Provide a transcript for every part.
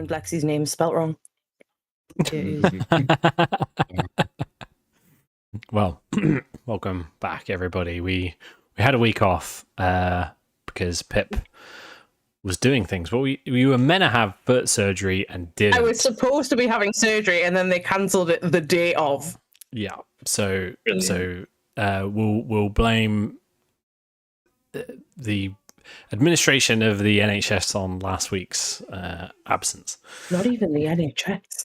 and Lexi's name is spelt wrong. It is. Well, welcome back, everybody. We had a week off because Pip was doing things. But we were meant to have foot surgery and didn't. I was supposed to be having surgery, and then they cancelled it the day of. Yeah. So we'll blame the administration of the NHS on last week's absence. Not even the NHS.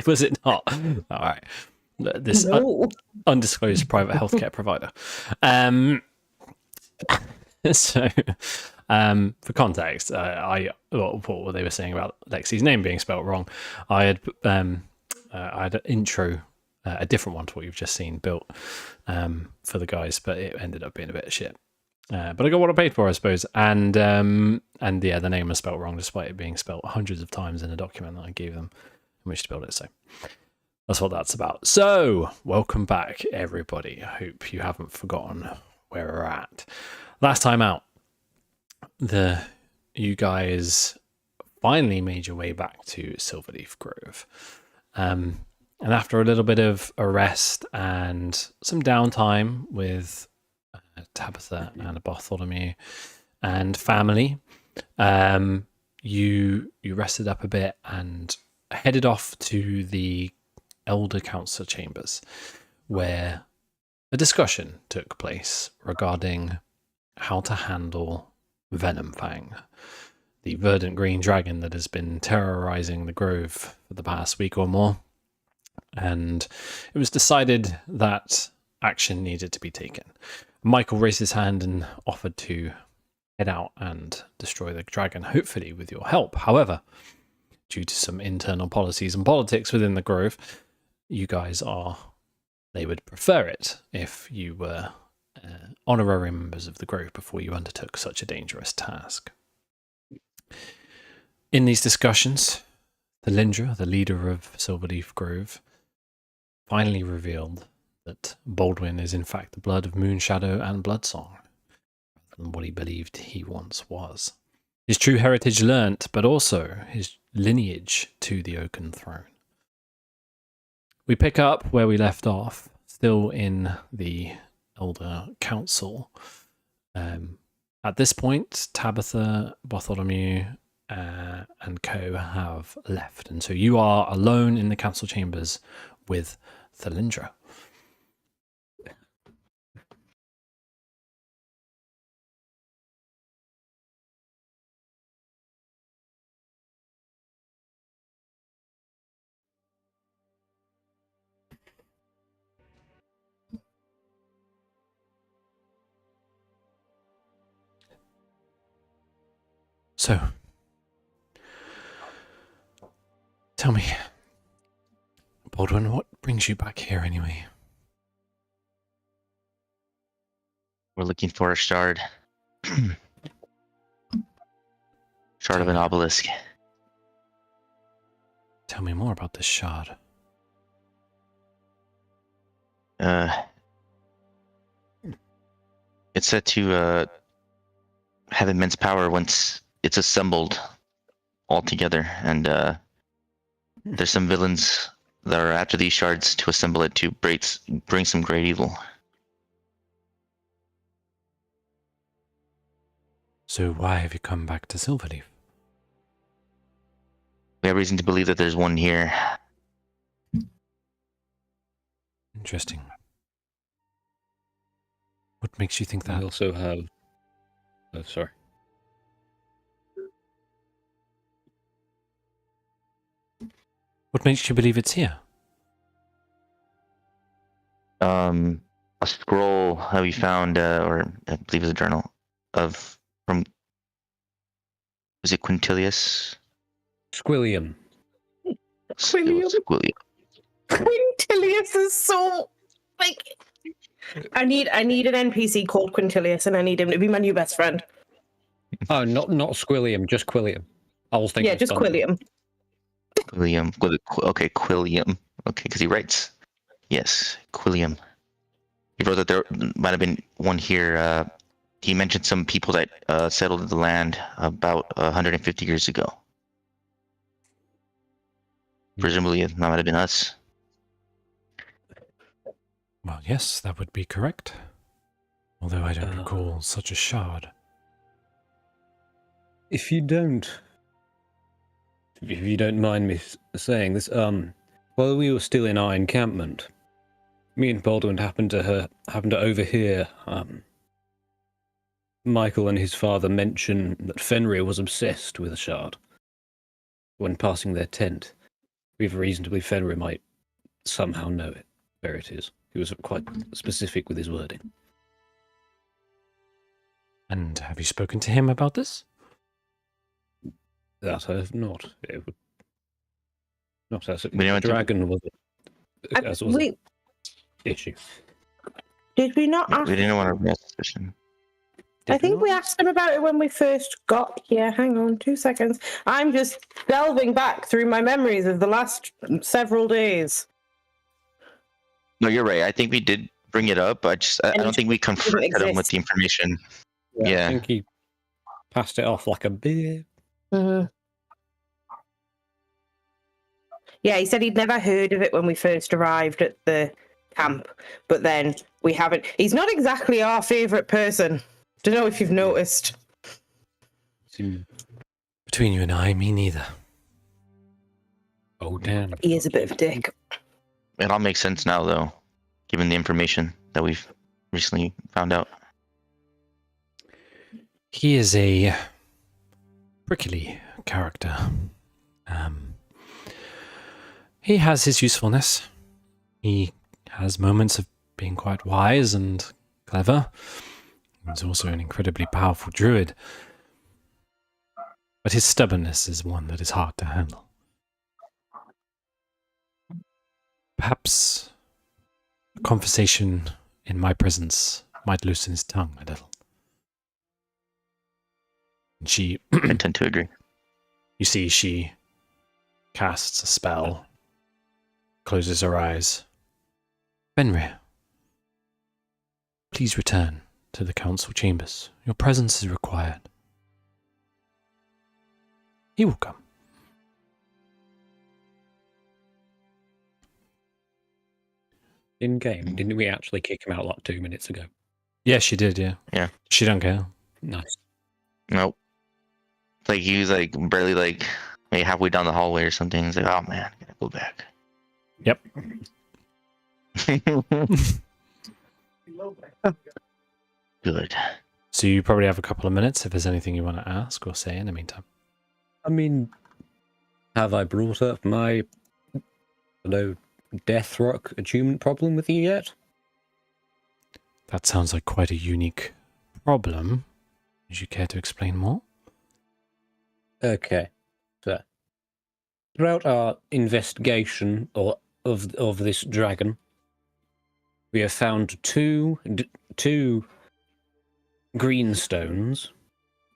Was it not? All right. This undisclosed private healthcare provider. So, for context, what they were saying about Lexi's name being spelled wrong, I had an intro, a different one to what you've just seen, built for the guys, but it ended up being a bit of shit. But I got what I paid for, I suppose, and yeah, the name was spelled wrong despite it being spelled hundreds of times in a document that I gave them in which to build it. So that's what that's about. So welcome back, everybody. I hope you haven't forgotten where we're at. Last time out, you guys finally made your way back to Silverleaf Grove, and after a little bit of a rest and some downtime with Tabitha and Bartholomew and family, you rested up a bit and headed off to the Elder Council chambers, where a discussion took place regarding how to handle Venomfang, the verdant green dragon that has been terrorizing the grove for the past week or more. And it was decided that action needed to be taken. Michael raised his hand and offered to head out and destroy the dragon, hopefully with your help. However, due to some internal policies and politics within the grove, they would prefer it if you were honorary members of the grove before you undertook such a dangerous task. In these discussions, Thalindra, the leader of Silverleaf Grove, finally revealed that Baldwin is in fact the blood of Moonshadow and Bloodsong, rather than what he believed he once was. His true heritage learnt, but also his lineage to the Oaken Throne. We pick up where we left off, still in the Elder Council. At this point, Tabitha, Bartholomew, and co have left, and so you are alone in the council chambers with Thalindra. So, tell me, Baldwin, what brings you back here anyway? We're looking for a shard. Shard of an obelisk. Tell me more about this shard. It's said to have immense power once it's assembled all together, and there's some villains that are after these shards to assemble it to bring some great evil. So why have you come back to Silverleaf? We have reason to believe that there's one here. Interesting. What makes you think that? We also have... Oh, sorry. What makes you believe it's here? A scroll that we found, or I believe it's a journal, was it Quintilius? Squilliam. Squilliam. Quintilius is so like. I need an NPC called Quintilius, and I need him to be my new best friend. Oh, not Squilliam, just Quilliam. I was thinking. Yeah, just Quilliam. Quilliam. Okay, Quilliam. Okay, because he writes. Yes, Quilliam. He wrote that there might have been one here. He mentioned some people that settled the land about 150 years ago. presumably that might have been us. Well, yes, that would be correct. Although I don't recall such a shard. If you don't mind me saying this, while we were still in our encampment, me and Baldwin happened to overhear Michael and his father mention that Fenrir was obsessed with a shard when passing their tent. We have reason to believe Fenrir might somehow know it, where it is. He was quite specific with his wording. And have you spoken to him about this? That I have not. It would not as We a dragon was an issue. Did we not ask? We didn't want to raise suspicion. I think we asked him about it when we first got here. Hang on 2 seconds. I'm just delving back through my memories of the last several days. No, you're right. I think we did bring it up. I don't think we confronted him with exist. the information. I Yeah. think he passed it off like a beer. Mm-hmm. Yeah, he said he'd never heard of it when we first arrived at the camp, but then we haven't. He's not exactly our favourite person. Don't know if you've noticed. Between you and I, me neither. Oh, damn. He is a bit of a dick. It all makes sense now, though, given the information that we've recently found out. He is a prickly character. He has his usefulness. He has moments of being quite wise and clever. He's also an incredibly powerful druid. But his stubbornness is one that is hard to handle. Perhaps a conversation in my presence might loosen his tongue a little. And she, I tend to agree. you see, she casts a spell, closes her eyes. Fenrir, please return to the council chambers. Your presence is required. He will come. In game, didn't we actually kick him out like 2 minutes ago? Yeah, she did, yeah. Yeah. She don't care. Nice. Nope. Like he was like barely like maybe halfway down the hallway or something. He's like, oh man, I gotta go back. Yep. Good. So you probably have a couple of minutes if there's anything you want to ask or say in the meantime. I mean, have I brought up my death rock attunement problem with you yet? That sounds like quite a unique problem. Would you care to explain more? Okay. So, throughout our investigation of this dragon, we have found two green stones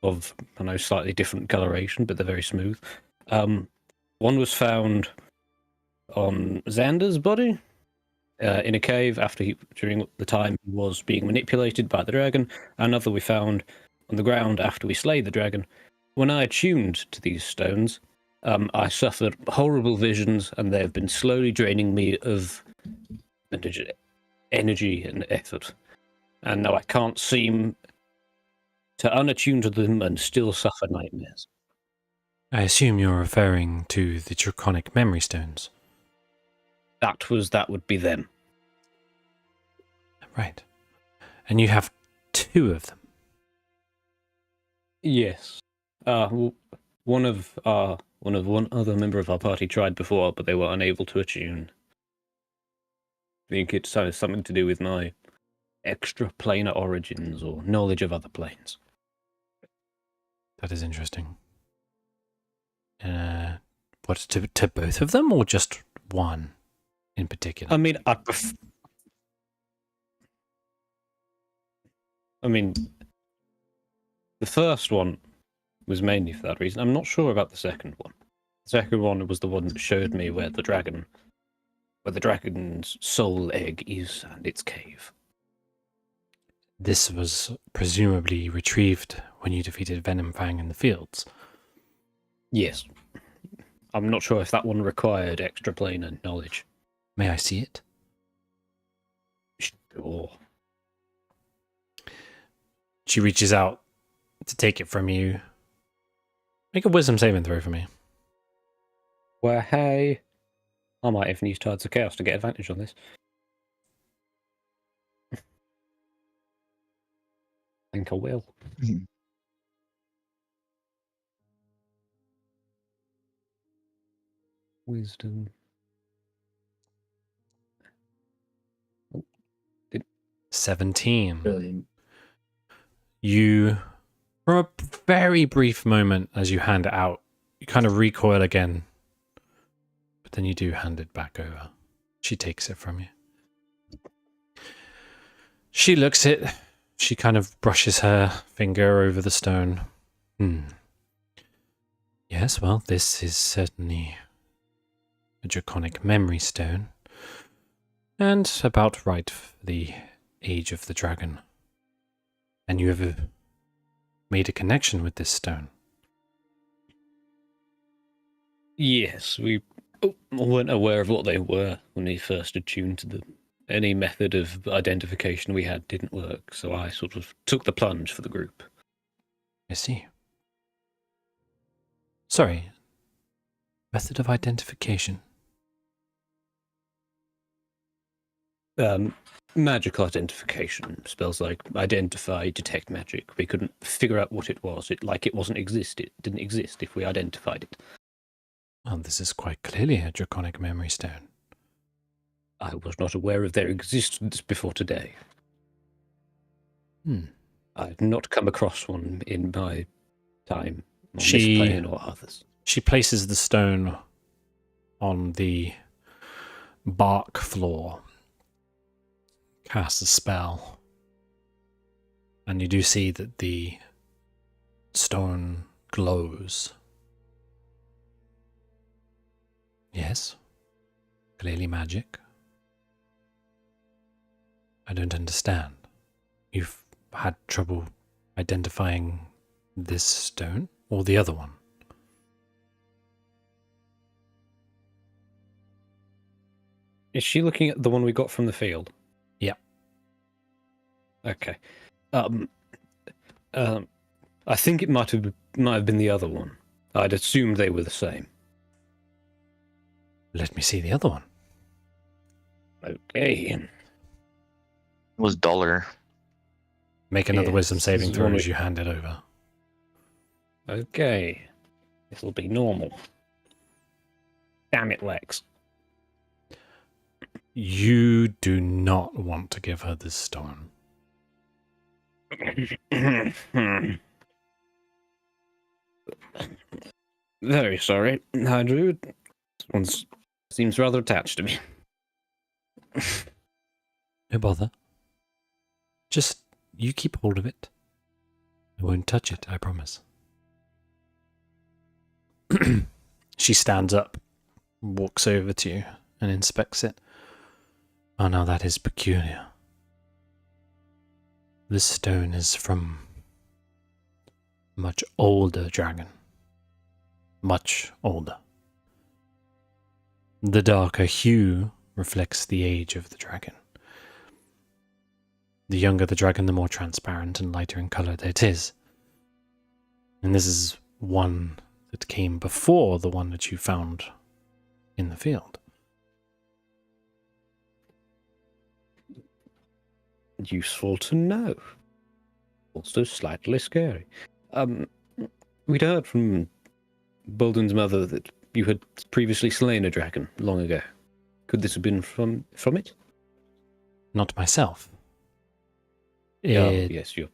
of, I know, slightly different coloration, but they're very smooth. One was found on Xander's body in a cave during the time he was being manipulated by the dragon. Another we found on the ground after we slayed the dragon. When I attuned to these stones, I suffered horrible visions, and they have been slowly draining me of energy and effort. And now I can't seem to unattune to them and still suffer nightmares. I assume you're referring to the draconic memory stones. That would be them. Right. And you have 2 of them. Yes. One other member of our party tried before, but they were unable to attune. I think it's something to do with my extra-planar origins or knowledge of other planes. That is interesting. What, to both of them, or just one in particular? I mean, the first one was mainly for that reason. I'm not sure about the second one. The second one was the one that showed me where the dragon's soul egg is and its cave. This was presumably retrieved when you defeated Venom Fang in the fields. Yes. I'm not sure if that one required extra planar knowledge. May I see it? Sure. She reaches out to take it from you. Make a wisdom saving throw for me. Well, hey. I might even use Tides of Chaos to get advantage on this. I think I will. Wisdom. 17. Brilliant. You, for a very brief moment as you hand it out, you kind of recoil again. But then you do hand it back over. She takes it from you. She looks at it. She kind of brushes her finger over the stone. Yes, well, this is certainly a draconic memory stone. And about right for the age of the dragon. And you have made a connection with this stone. Yes, we weren't aware of what they were when we first attuned to them. Any method of identification we had didn't work, so I sort of took the plunge for the group. I see. Sorry. Method of identification. Magical identification. Spells like identify, detect magic. We couldn't figure out what it was. It didn't exist if we identified it. Well, this is quite clearly a draconic memory stone. I was not aware of their existence before today. I've not come across one in my time on this plane or others. She places the stone on the bark floor, casts a spell, and you do see that the stone glows. Yes, clearly magic. I don't understand. You've had trouble identifying this stone or the other one? Is she looking at the one we got from the field? Yeah. Okay. I think it might have been the other one. I'd assumed they were the same. Let me see the other one. Okay. It was duller. Make another Yes, wisdom saving this is throw one as you hand it over. Okay. This'll be normal. Damn it, Lex. You do not want to give her this stone. Very sorry, Hydra. This one seems rather attached to me. No bother. Just you keep hold of it. I won't touch it, I promise. She stands up, walks over to you, and inspects it. Oh, now that is peculiar. This stone is from a much older dragon. Much older. The darker hue reflects the age of the dragon. The younger the dragon, the more transparent and lighter in color it is. And this is one that came before the one that you found in the field. Useful to know. Also slightly scary. We'd heard from Bolden's mother that you had previously slain a dragon long ago. Could this have been from it? Not myself. Yes, you'd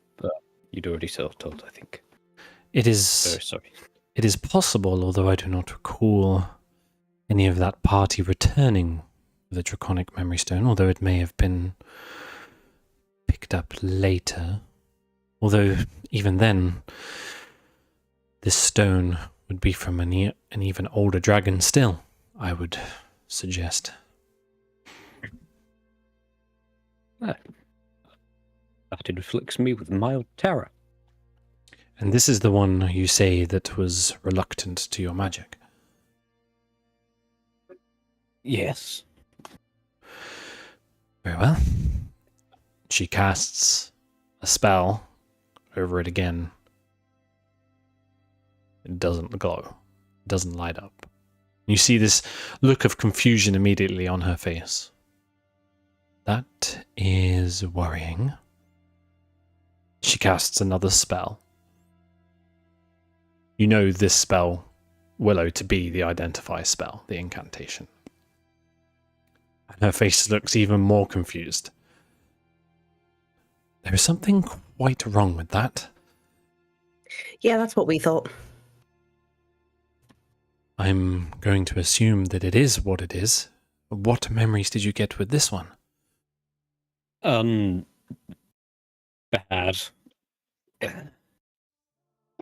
already told, I think. It is. Very sorry. It is possible, although I do not recall any of that party returning with a draconic memory stone, although it may have been picked up later. Although, even then, this stone would be from an even older dragon still, I would suggest. That inflicts me with mild terror. And this is the one you say that was reluctant to your magic. Yes. Very well. She casts a spell over it again. It doesn't glow. It doesn't light up. You see this look of confusion immediately on her face. That is worrying. She casts another spell. You know this spell, Willow, to be the Identify spell, the incantation. And her face looks even more confused. There is something quite wrong with that. Yeah, that's what we thought. I'm going to assume that it is what it is. What memories did you get with this one? Bad.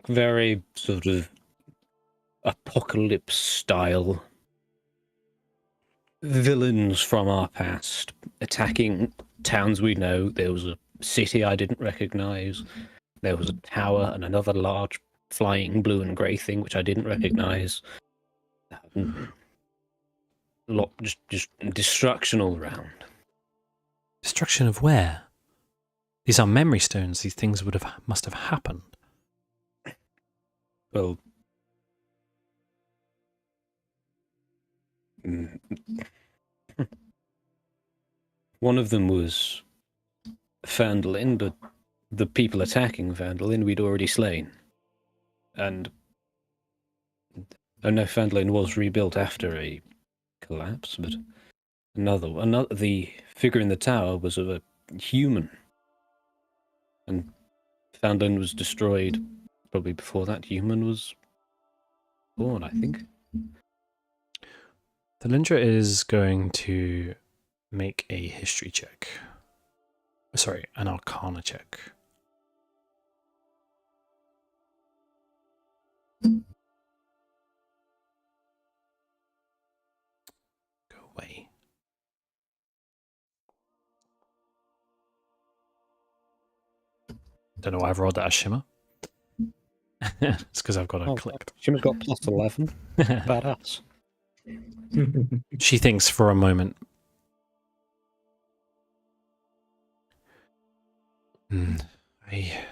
Very sort of apocalypse style. Villains from our past attacking towns we know. There was a city I didn't recognize. There was a tower and another large flying blue and grey thing which I didn't recognize. Just destruction all around. Destruction of where? These are memory stones. These things must have happened. Well, one of them was Fandolin, but the people attacking Fandolin we'd already slain. And I know Fandolin was rebuilt after a collapse, but the figure in the tower was of a human. And Fandolin was destroyed probably before that human was born, I think. The Lindra is going to make a history check. Sorry, an arcana check. Go away. Don't know why I've rolled that as Shimmer. It's because I've got it clicked. Shimmer's got plus 11. Badass. She thinks for a moment. I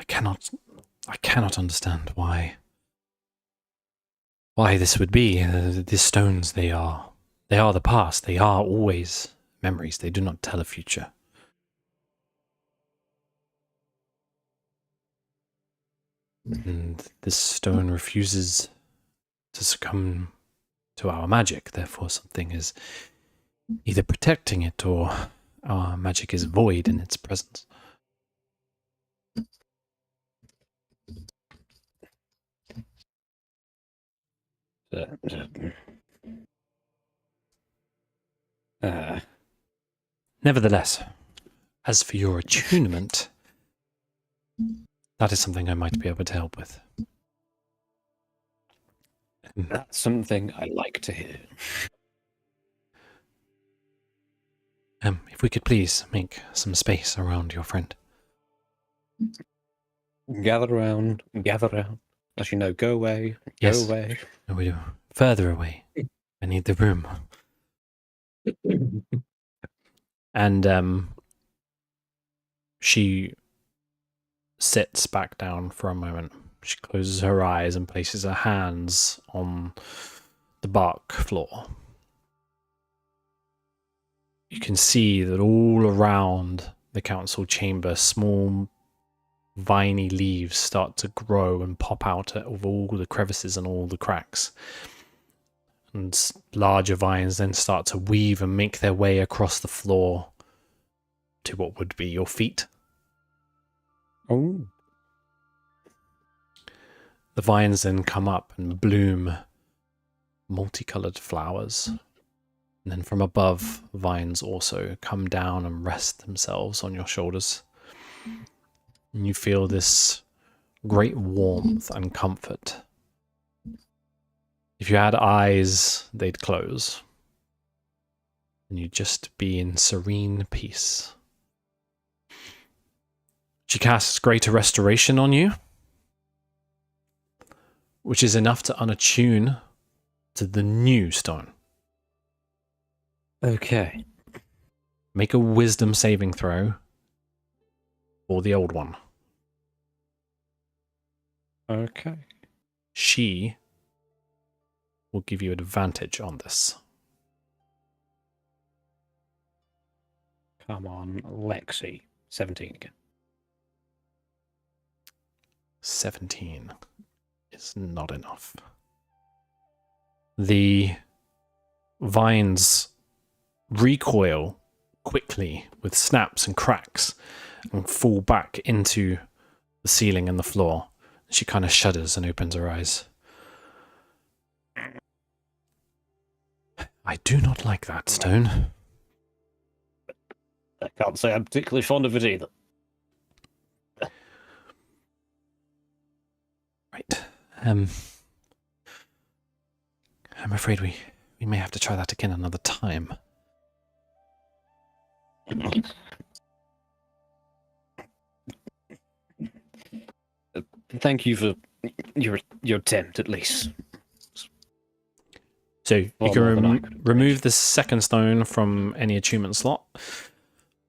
cannot understand why this would be. These stones, they are the past. They are always memories. They do not tell a future. And this stone refuses to succumb to our magic. Therefore, something is either protecting it or our magic is void in its presence. Nevertheless, as for your attunement, that is something I might be able to help with. That's something I like to hear. If we could please make some space around your friend. Gather round. As you know, go away. Yes. Go away. No, we do. Further away. I need the room. And she sits back down for a moment. She closes her eyes and places her hands on the bark floor. You can see that all around the council chamber, small viney leaves start to grow and pop out of all the crevices and all the cracks. And larger vines then start to weave and make their way across the floor to what would be your feet. Oh. The vines then come up and bloom multicolored flowers. And then from above, vines also come down and rest themselves on your shoulders. And you feel this great warmth and comfort. If you had eyes, they'd close. And you'd just be in serene peace. She casts Greater Restoration on you, which is enough to unattune to the new stone. Okay. Make a wisdom saving throw for the old one. Okay. She will give you advantage on this. Come on, Lexi. 17 again. 17 is not enough. The vines recoil quickly with snaps and cracks and fall back into the ceiling and the floor. She kind of shudders and opens her eyes. I do not like that stone. I can't say I'm particularly fond of it either. Right. I'm afraid we may have to try that again another time. Thank you for your attempt, at least. So you Well, can more than I could remove the second stone from any attunement slot,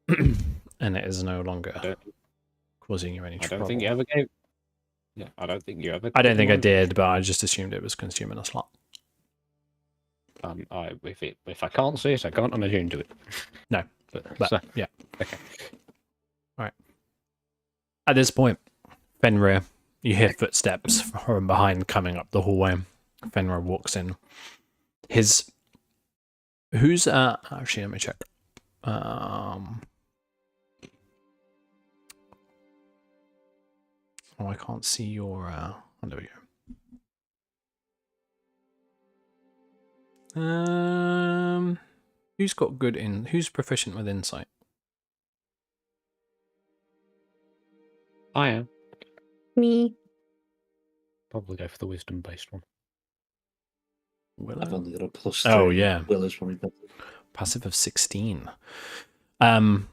and it is no longer causing you any I trouble. don't think you ever gave. Yeah, I don't think you ever. I don't think I mine. did, but I just assumed it was consuming a slot. If I can't see it, I can't imagine to it. No, but So- yeah. Okay. All right. At this point, Fenrir, you hear footsteps from behind coming up the hallway. Fenrir walks in. Who's actually let me check. Oh, I can't see your oh, there we go. Who's proficient with insight? I am. Me. Probably go for the wisdom-based one. Willow? I've only got a +3. Oh, yeah. Willow's probably better. Passive of 16. You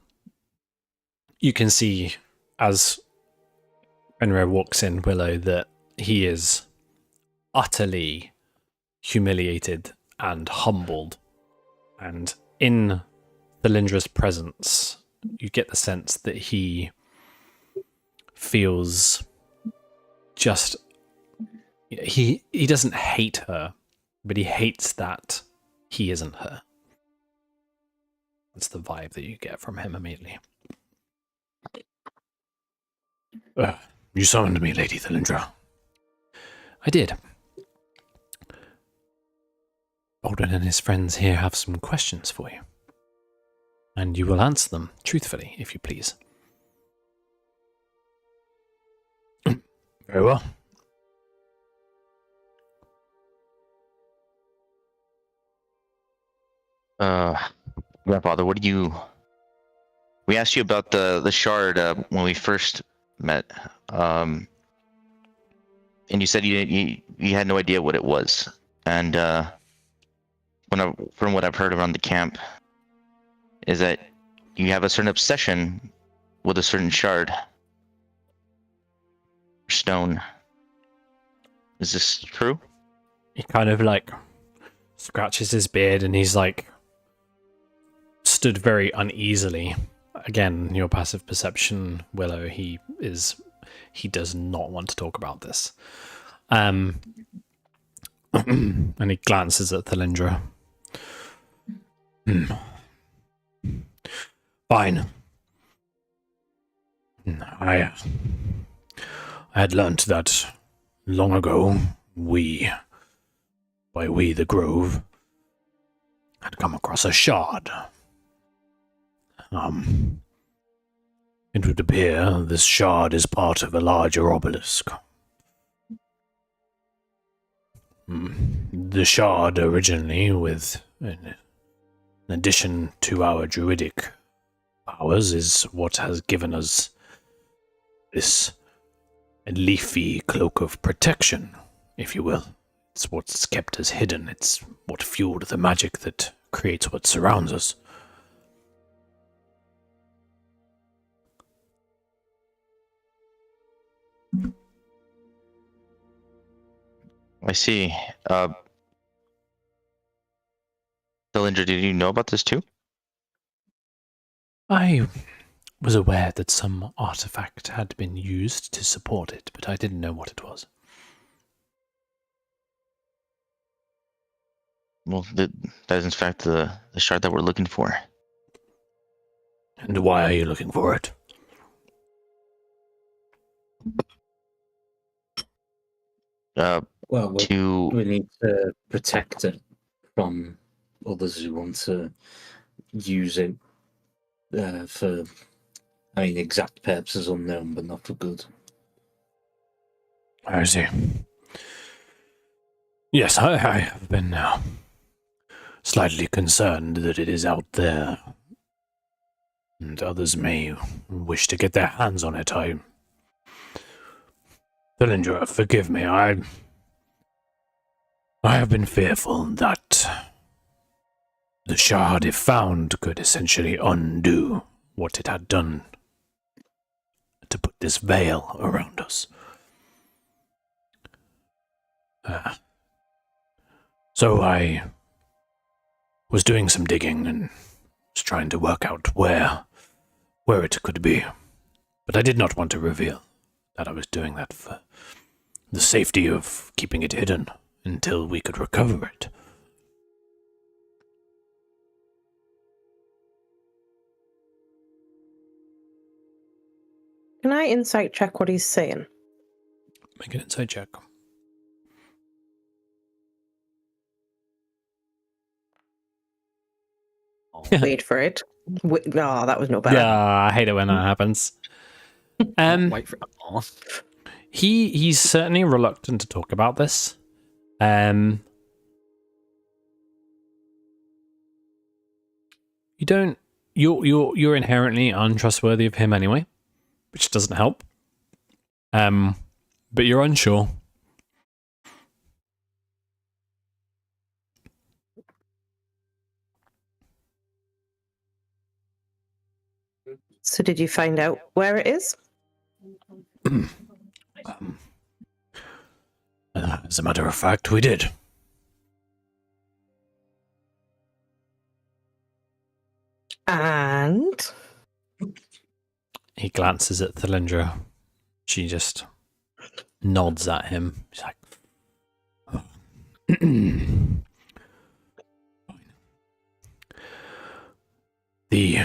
can see as Fenrir walks in, Willow, that he is utterly humiliated and humbled. And in Thalindra's presence, you get the sense that he feels just... He doesn't hate her, but he hates that he isn't her. That's the vibe that you get from him immediately. You summoned me, Lady Thalindra. I did. Baldwin and his friends here have some questions for you. And you will answer them truthfully, if you please. Very well. Grandfather, what do you... We asked you about the shard when we first met, and you said you had no idea what it was. And from what I've heard around the camp, is that you have a certain obsession with a certain shard, stone. Is this true? He kind of like scratches his beard and he's like stood very uneasily. Again, your passive perception, Willow, he does not want to talk about this. And he glances at Thalindra. Fine. I had learnt that long ago by we the Grove, had come across a shard. It would appear this shard is part of a larger obelisk. The shard originally, with in addition to our druidic powers, is what has given us this leafy cloak of protection, if you will. It's what's kept us hidden. It's what fueled the magic that creates what surrounds us. I see. Dillinger, did you know about this too? I was aware that some artifact had been used to support it, but I didn't know what it was. Well, that is in fact the shard that we're looking for. And why are you looking for it? Well, To we need to protect it from others who want to use it for, exact purposes unknown, but not for good. I see. Yes, I have been slightly concerned that it is out there, and others may wish to get their hands on it. Dillinger, forgive me, I have been fearful that the shard, if found, could essentially undo what it had done to put this veil around us. So I was doing some digging and was trying to work out where it could be. But I did not want to reveal that I was doing that for the safety of keeping it hidden until we could recover it. Can I insight check what he's saying? Make an insight check. Wait for it. No, that was no better. Yeah, I hate it when that happens. Wait for it. Oh. He's certainly reluctant to talk about this. You're inherently untrustworthy of him anyway, which doesn't help. But you're unsure. So did you find out where it is? As a matter of fact, we did. And He glances at Thilindra. She just nods at him. She's like, oh. The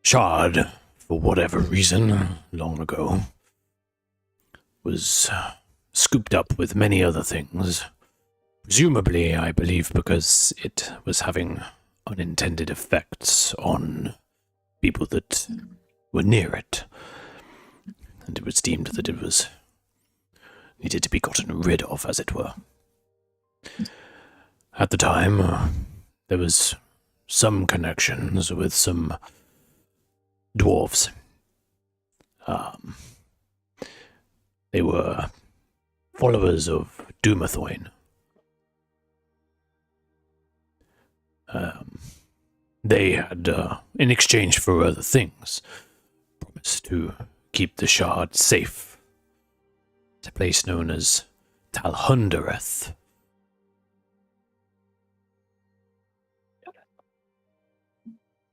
shard, for whatever reason, long ago, was scooped up with many other things. Presumably, I believe, because it was having unintended effects on people that were near it. And it was deemed that it was needed to be gotten rid of, as it were. At the time, there was some connections with some dwarves. They were followers of Doomathoin. They had, in exchange for other things, promised to keep the shard safe. It's a place known as Talhundereth.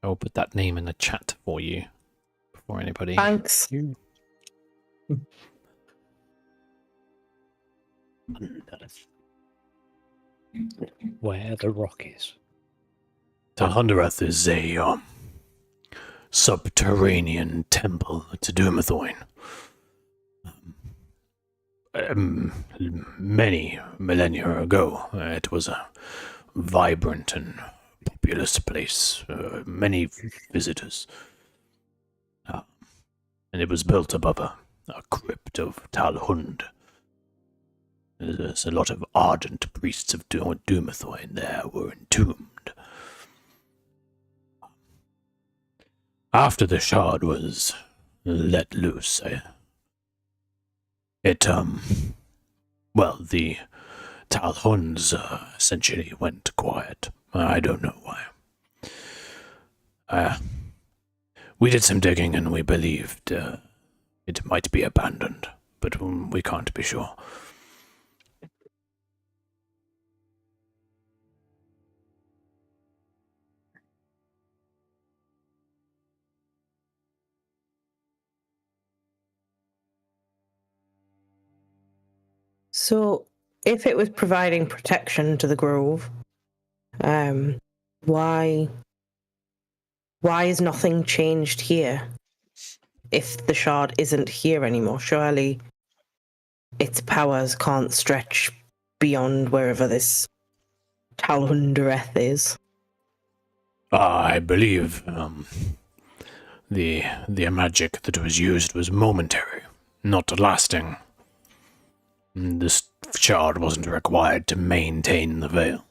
I'll put that name in the chat for you before anybody. thanks. Where the rock is. Talhundereth is a subterranean temple to Doomathoin. Many millennia ago, it was a vibrant and populous place, many visitors. And it was built above a crypt of Talhund. There's a lot of ardent priests of Doomathoin there were entombed. After the shard was let loose, the Talhunds essentially went quiet. I don't know why. We did some digging and we believed it might be abandoned, but we can't be sure. So, if it was providing protection to the grove, why has nothing changed here? If the shard isn't here anymore, surely its powers can't stretch beyond wherever this Talhundereth is. I believe the magic that was used was momentary, not lasting. This shard wasn't required to maintain the veil.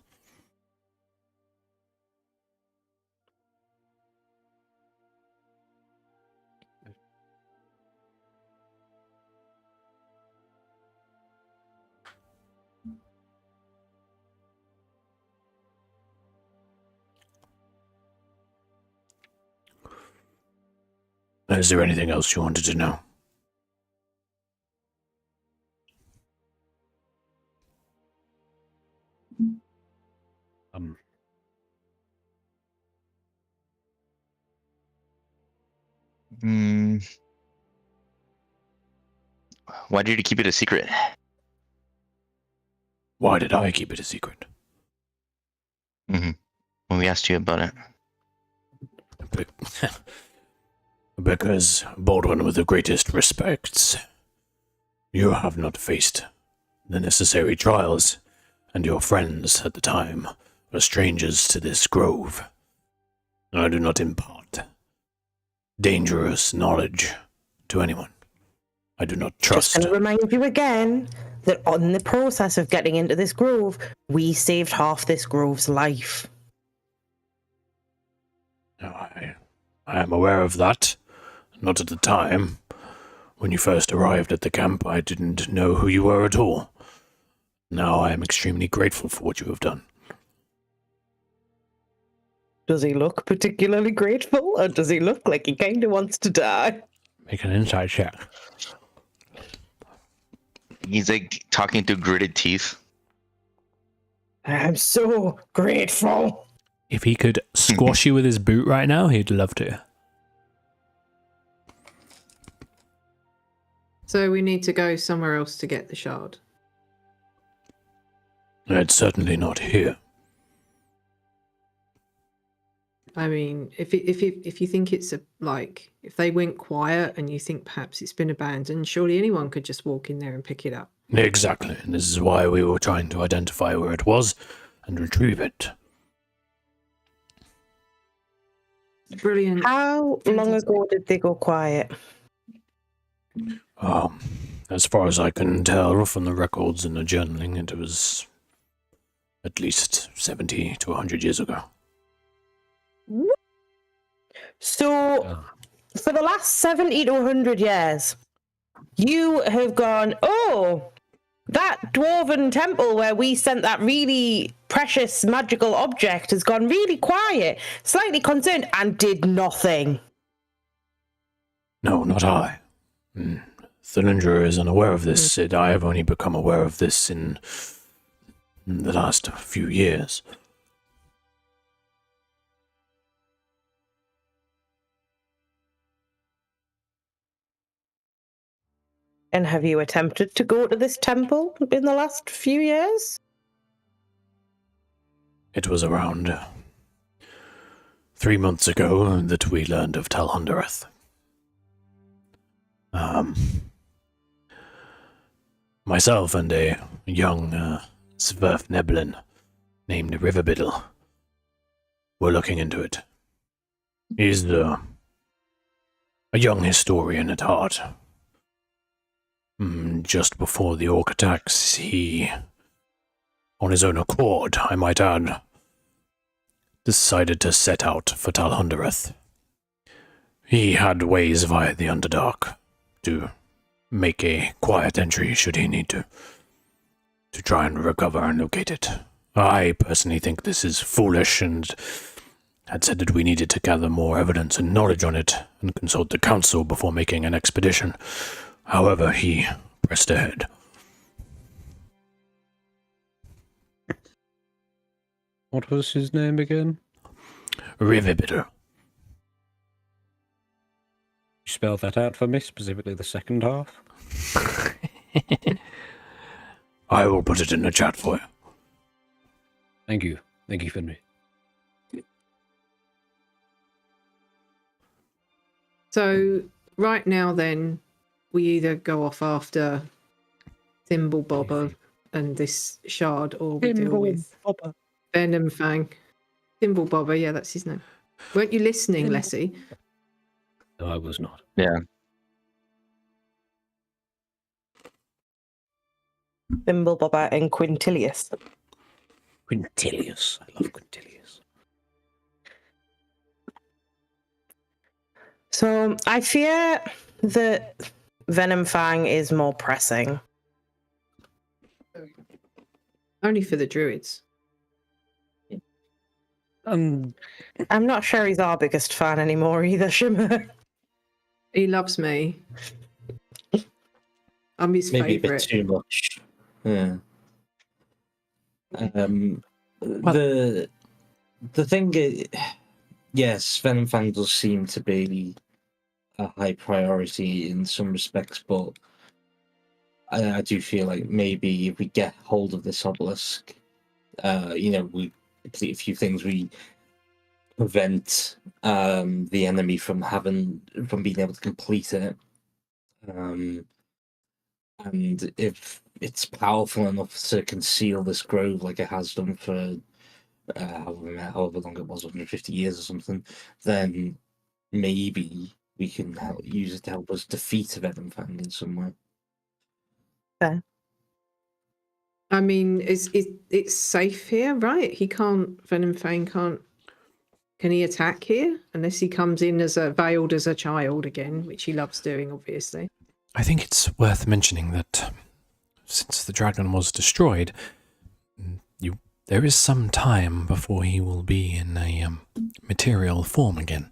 Is there anything else you wanted to know? Hmm. Why did you keep it a secret? Why did I keep it a secret? When we asked you about it. Because, Baldwin, with the greatest respects, you have not faced the necessary trials, and your friends at the time are strangers to this grove. I do not impart dangerous knowledge to anyone. I do not trust. Just going to remind you again that on the process of getting into this grove, we saved half this grove's life. I am aware of that. Not at the time. When you first arrived at the camp, I didn't know who you were at all. Now I am extremely grateful for what you have done. Does he look particularly grateful, or does he look like he kind of wants to die? Make an insight check. He's like talking through gritted teeth. I'm so grateful. If he could squash you with his boot right now, he'd love to. So we need to go somewhere else to get the shard. It's certainly not here. I mean, if you think it's if they went quiet and you think perhaps it's been abandoned, surely anyone could just walk in there and pick it up. Exactly, and this is why we were trying to identify where it was and retrieve it. Brilliant. How long ago did they go quiet? As far as I can tell from the records and the journaling, it was at least 70 to 100 years ago. So, for the last 70 to 100 years, you have gone, oh, that dwarven temple where we sent that really precious magical object has gone really quiet, slightly concerned, and did nothing. No, not I. Thillinger is unaware of this. I have only become aware of this in the last few years. And have you attempted to go to this temple in the last few years? It was around 3 months ago that we learned of Talhundereth. Myself and a young Sverfneblin named Riverbiddle were looking into it. He's a young historian at heart. Just before the orc attacks, he, on his own accord, I might add, decided to set out for Talhundereth. He had ways via the Underdark to make a quiet entry should he need to try and recover and locate it. I personally think this is foolish and had said that we needed to gather more evidence and knowledge on it and consult the council before making an expedition. However, he pressed ahead. What was his name again? Riverbiddle. You spell that out for me, specifically the second half? I will put it in the chat for you. Thank you. Thank you, Finley. So right now, then, we either go off after Thimble Bobber and this shard, or we deal with Venom Fang. Thimble Bobber, yeah, that's his name. Weren't you listening, Leslie? No, I was not. Yeah. Thimblebobber and Quintilius. Quintilius. I love Quintilius. So I fear that Venom Fang is more pressing. Only for the druids. I'm not sure he's our biggest fan anymore either, Shimmer. He loves me. I'm his Maybe a bit favourite. too much. Yeah. The thing is, yes, Venom Fang does seem to be a high priority in some respects, but I do feel like maybe if we get hold of this obelisk, we complete a few things, we prevent the enemy from being able to complete it. And if it's powerful enough to conceal this grove like it has done for however long it was, 150 years or something, then maybe we can use it to help us defeat Venom Fang in some way. Okay. I mean, it's safe here, right? Venom Fang can't. Can he attack here? Unless he comes in veiled as a child again, which he loves doing, obviously. I think it's worth mentioning that since the dragon was destroyed, there is some time before he will be in a material form again.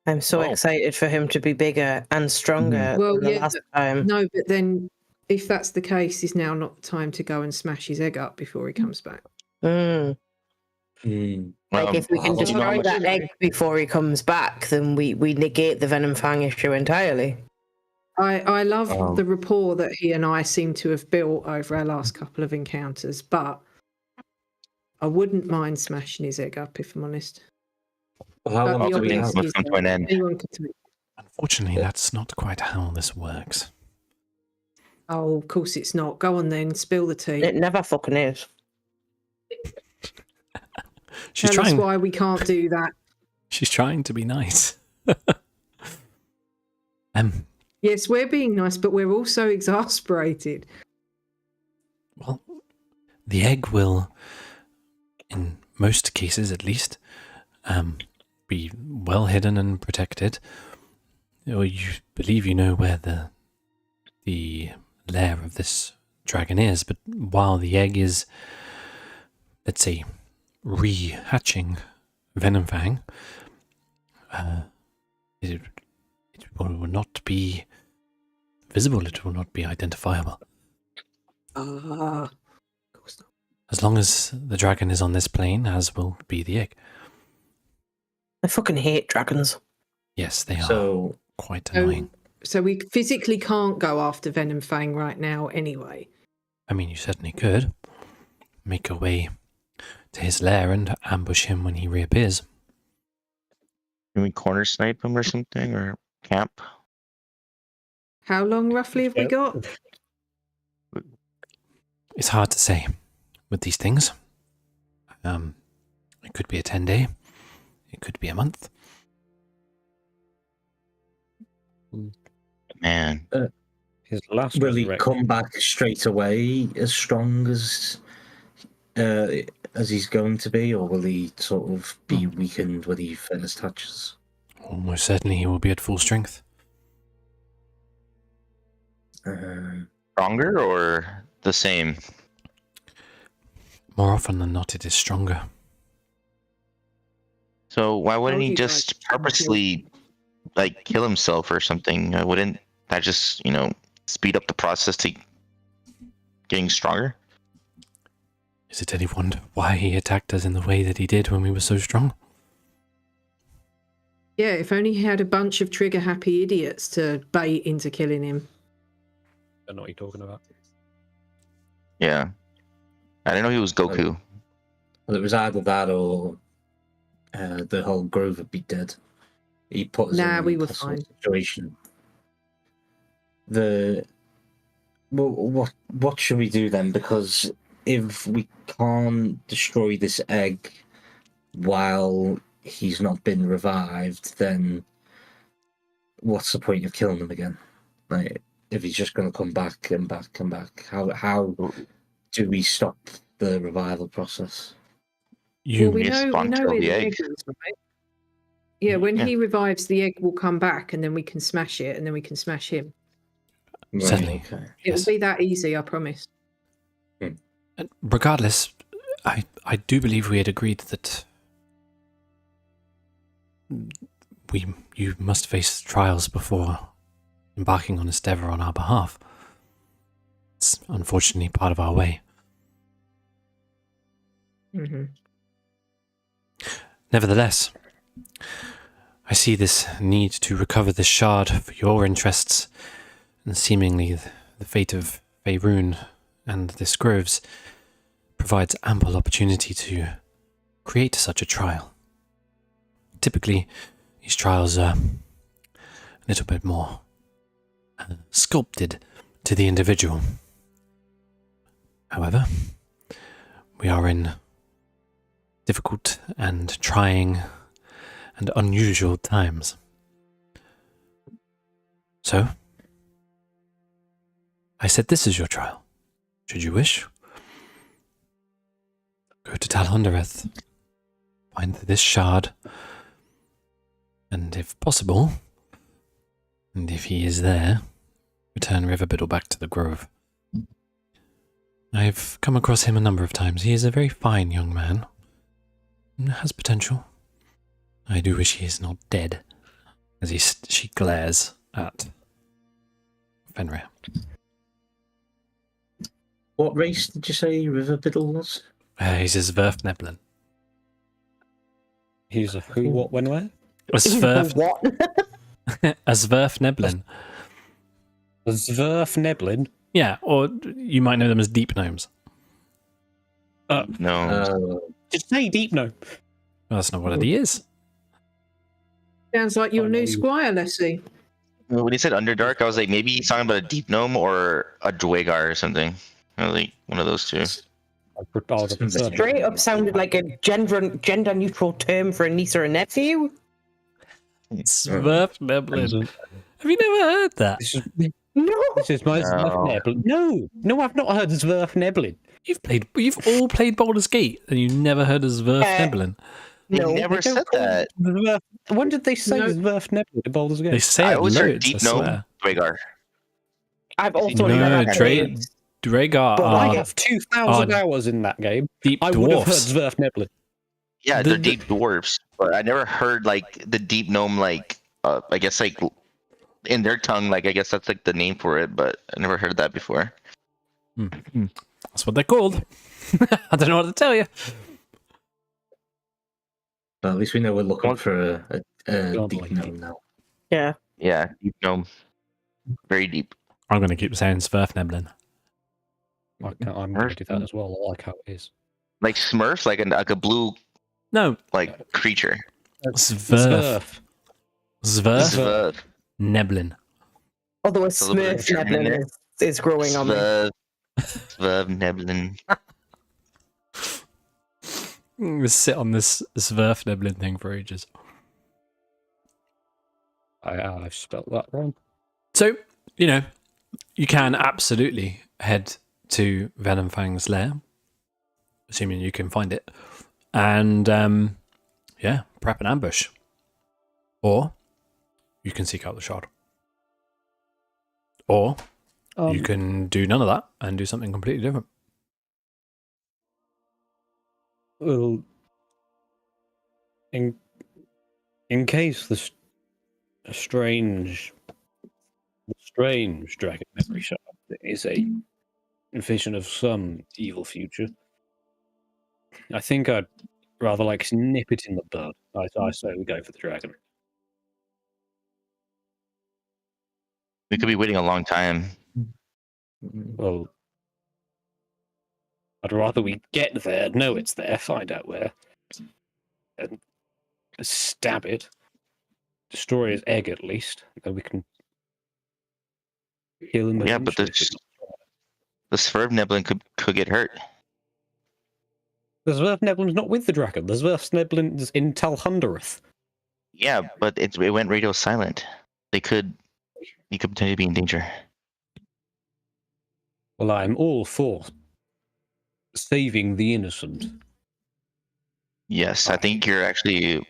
I'm so excited for him to be bigger and stronger than the last time. No, but then if that's the case, is now not the time to go and smash his egg up before he comes back? Like if we can destroy that egg before he comes back, then we negate the Venom Fang issue entirely. I love the rapport that he and I seem to have built over our last couple of encounters, but I wouldn't mind smashing his egg up, if I'm honest. How long do we have? Must come to an end. Unfortunately, that's not quite how this works. Oh, of course it's not. Go on then, spill the tea. It never fucking is. Tell us why we can't do that. She's trying to be nice. Yes, we're being nice, but we're also exasperated. Well, the egg will, in most cases at least, be well hidden and protected. Or you believe you know where the lair of this dragon is, but while the egg is, let's say, re-hatching Venom Fang, it will not be visible, it will not be identifiable. Of course not. As long as the dragon is on this plane, as will be the egg. I fucking hate dragons. Yes, they are quite annoying. So we physically can't go after Venom Fang right now anyway. I mean, you certainly could. Make a way to his lair and ambush him when he reappears. Can we corner snipe him or something, or camp? How long roughly have we got? It's hard to say with these things. It could be a 10-day. It could be a month. Man. His last Will he come back straight away as strong as he's going to be, or will he sort of be weakened when he first touches? Almost certainly he will be at full strength. Stronger or the same? More often than not, it is stronger. So why wouldn't he just purposely, kill himself or something? Wouldn't that just, speed up the process to getting stronger? Is it any wonder why he attacked us in the way that he did when we were so strong? Yeah, if only he had a bunch of trigger-happy idiots to bait into killing him. I don't know what you're talking about. Yeah. I didn't know he was Goku. Well, it was either that or the whole grove would be dead. He put us in Nah, an we were impossible fine. situation. What should we do then? Because if we can't destroy this egg while he's not been revived, then what's the point of killing him again? Like, if he's just going to come back and back and back, how do we stop the revival process? You Well, we need to know spawn where kill the the egg egg. is, right? Yeah, when Yeah. he revives, the egg will come back, and then we can smash it, and then we can smash him. Right, Certainly. okay. It'll Yes. be that easy, I promise. And regardless, I do believe we had agreed that you must face trials before embarking on this endeavor on our behalf. It's unfortunately part of our way. Hmm. Nevertheless, I see this need to recover this shard for your interests, and seemingly the fate of Faerun and this Groves provides ample opportunity to create such a trial. Typically, these trials are a little bit more sculpted to the individual. However, we are in difficult and trying and unusual times. So, I said this is your trial. Should you wish, go to Talhundereth, find this shard, and if possible, and if he is there, return Riverbiddle back to the grove. I've come across him a number of times. He is a very fine young man. Has potential. I do wish he is not dead, as she glares at Fenrir. What race did you say Riverbiddle was? He's a Zwerfneblin. He's a who, what, when, where? A Zwerf, What? a Zwerfneblin. A Zwerfneblin? Yeah, or you might know them as deep gnomes. No. Just say deep gnome. Well, that's not what it is. Sounds like your I know new you- squire, Leslie. When he said Underdark, I was like, maybe he's talking about a deep gnome or a Dwagar or something. I was like, one of those two. I would have preferred- Straight up sounded like a gender neutral term for a niece or a nephew. Zwerfneblin. Have you never heard that? This is, No. this is my No. Zwerfneblin. No, I've not heard of Zwerfneblin. You've all played Baldur's Gate, and you never heard of Zwerfneblin. They No. never They don't said call that. it Zwerf- When did they say No. Zwerfneblin in Baldur's They Gate? say I it always heard loads, I deep gnome, swear. Dwagar. I've also No, never Dra- played. Dragar But I are have 2,000 are hours in that game. deep I would have heard dwarfs. Zwerfneblin. Yeah, The- they're the- deep dwarves, but I never heard like the deep gnome, like I guess like in their tongue, like I guess that's like the name for it, but I never heard that before. That's what they're called. I don't know what to tell you. Well, at least we know we're looking Well- for a Oh, deep boy. gnome now. Yeah. Yeah, deep gnome, very deep. I'm going to keep saying Zwerfneblin. I'm going to do that as well. I like how it is. Like Smurfs, like a blue No, like creature. Zwerf. Zwerf. Zwerfneblin. Although a a little bit of Smurf German in Neblin there. is growing on me. Neblin. We sit on this Zwerfneblin thing for ages. I've spelt that wrong. So, you can absolutely head to Venomfang's lair, assuming you can find it, and prep an ambush. Or you can seek out the shard. Or you can do none of that and do something completely different. Well, in case the strange dragon memory shard is a vision of some evil future, I think I'd rather nip it in the bud. I say we go for the dragon. We could be waiting a long time. Well, I'd rather we get there, know it's there, find out where, and stab it, destroy his egg at least, then we can kill him. Yeah, but the Swerveneblin could get hurt. The Swerveneblin's not with the dragon. The Swerveneblin's in Talhundereth. Yeah, but it went radio silent. He could potentially be in danger. Well, I'm all for saving the innocent. Yes, I think you're actually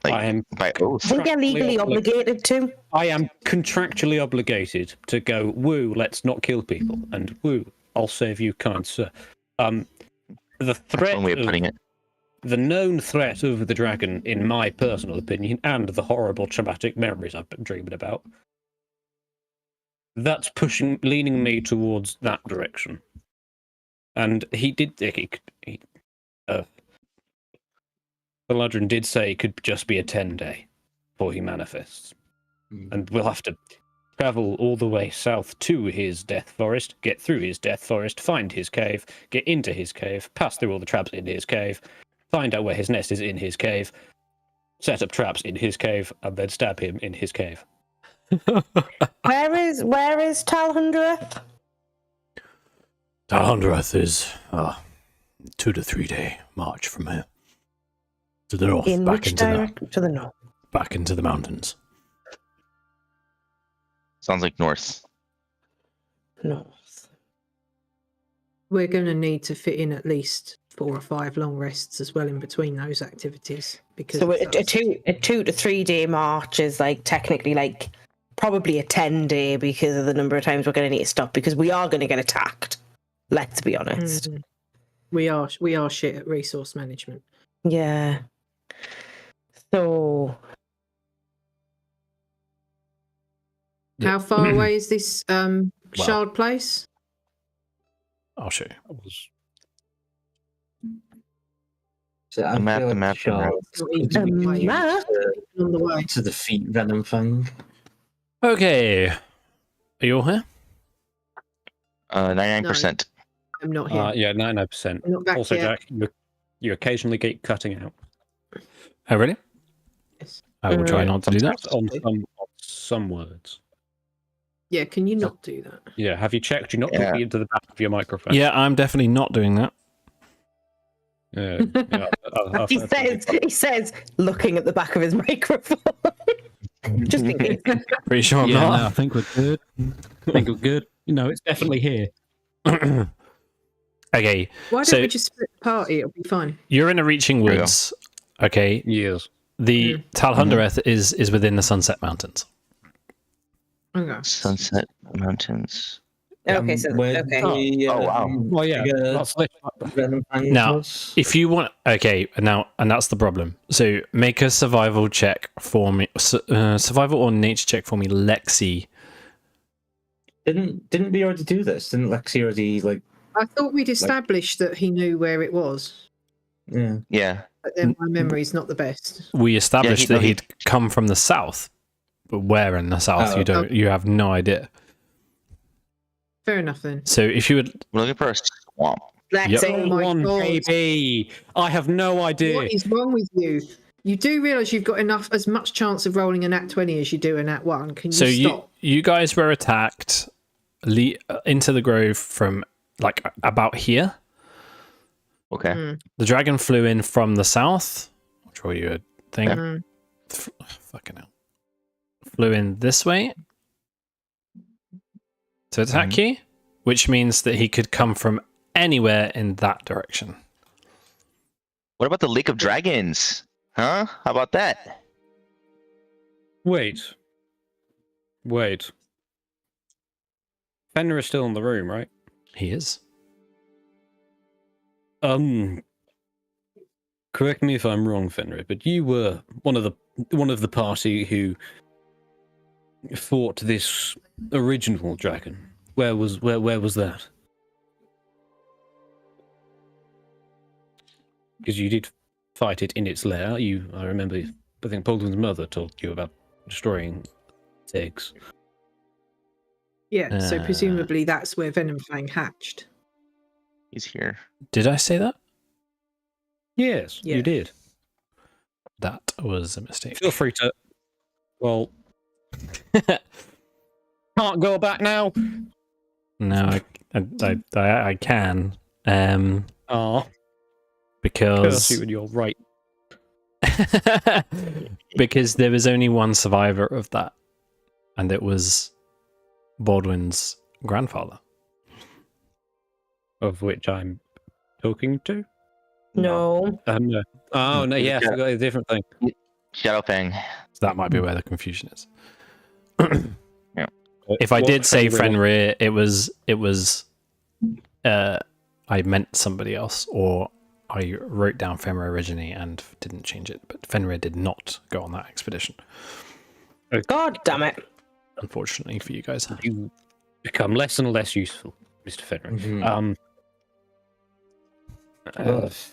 I am by oath. I think they're legally obligated to. I am contractually obligated to go, woo, let's not kill people, and woo, I'll save you, kind sir. The That's threat, one way of putting it. the known threat of the dragon, in my personal opinion, and the horrible traumatic memories I've been dreaming about, that's leaning me towards that direction. And he did think the Ladrin did say it could just be a 10-day before he manifests. And we'll have to travel all the way south to his death forest, get through his death forest, find his cave, get into his cave, pass through all the traps in his cave, find out where his nest is in his cave, set up traps in his cave, and then stab him in his cave. Where is Talhundereth? Talhundereth is 2 to 3 day march from here. To the north, In back which into direction? To the north. back into the mountains. Sounds like north. North. We're going to need to fit in at least 4 or 5 long rests as well in between those activities. Because So a 2 to 3 day march is like technically like probably a 10-day because of the number of times we're going to need to stop because we are going to get attacked. Let's be honest. Mhm. We are shit at resource management. Yeah. So How far away is this shard place? I'll show you. So I The map, feel the like map, the Charles Not could even be used map? on the way. to defeat Venomfang. Okay. Are you all here? 99%. I'm not here. Yeah, 99%. I'm not back Also, yet. Jack, you occasionally get cutting out. Oh, really? Yes. I will try not to do that. On some words. Yeah, can you not do that? Yeah, have you checked? You're not Yeah. talking into the back of your microphone. Yeah, I'm definitely not doing that. Yeah, he says, looking at the back of his microphone. Just in case. Pretty sure I'm Yeah, not. no, I think we're good. I think we're good. No, it's definitely here. Okay, Why don't So- we just split the party? It'll be fine. you're in the Reaching There you go. Woods. Okay, Yes. the Talhundereth is within the Sunset Mountains. Okay. Sunset Mountains. Okay, so Where okay. the, Oh, wow. Well, yeah. figure That's Venomfang Now, was? If you want, okay, now and that's the problem. So make a survival check for me, survival or nature check for me, Lexi. Didn't we already do this? Didn't Lexi already I thought we'd established that he knew where it was, yeah? Yeah. but then my memory's not the best. We established he- that he'd come from the south, but where in the south Oh, you have no idea. Fair enough then. So if you would, We're looking for a swamp. Let's Yep. Oh my one, God. baby. I have no idea. What is wrong with you? You do realise you've got as much chance of rolling a nat 20 as you do a nat 1. Can you so stop? you guys were attacked into the grove from like about here. Okay. Mm, The dragon flew in from the south. I'll draw you a thing. mm. Fucking hell. Flew in this way to attack you, which means that he could come from anywhere in that direction. What about the Lake of Dragons? Huh? How about that? Wait. Fenrir is still in the room, right? He is. Correct me if I'm wrong, Fenrir, but you were one of the party who fought this original dragon. Where was that? Because you did fight it in its lair. I remember. I think Baldwin's mother told you about destroying its eggs. Yeah, so Uh. presumably that's where Venomfang hatched. He's here. Did I say that? Yes, Yeah. you did. That was a mistake. Feel free to. Well, can't go back now. No, I can. Oh, curse Because you and you're right. because there was only one survivor of that, and it was Baldwin's grandfather. Of which I'm talking to. No. No. Oh no, yeah, I forgot a different thing. Shadowfang. So that might be where the confusion is. Yeah. If I What did say Fenrir Fenrir, it was I meant somebody else, or I wrote down Fenrir originally and didn't change it. But Fenrir did not go on that expedition, God damn it. unfortunately for you guys. You become less and less useful, Mr. Fenrir. Mhm.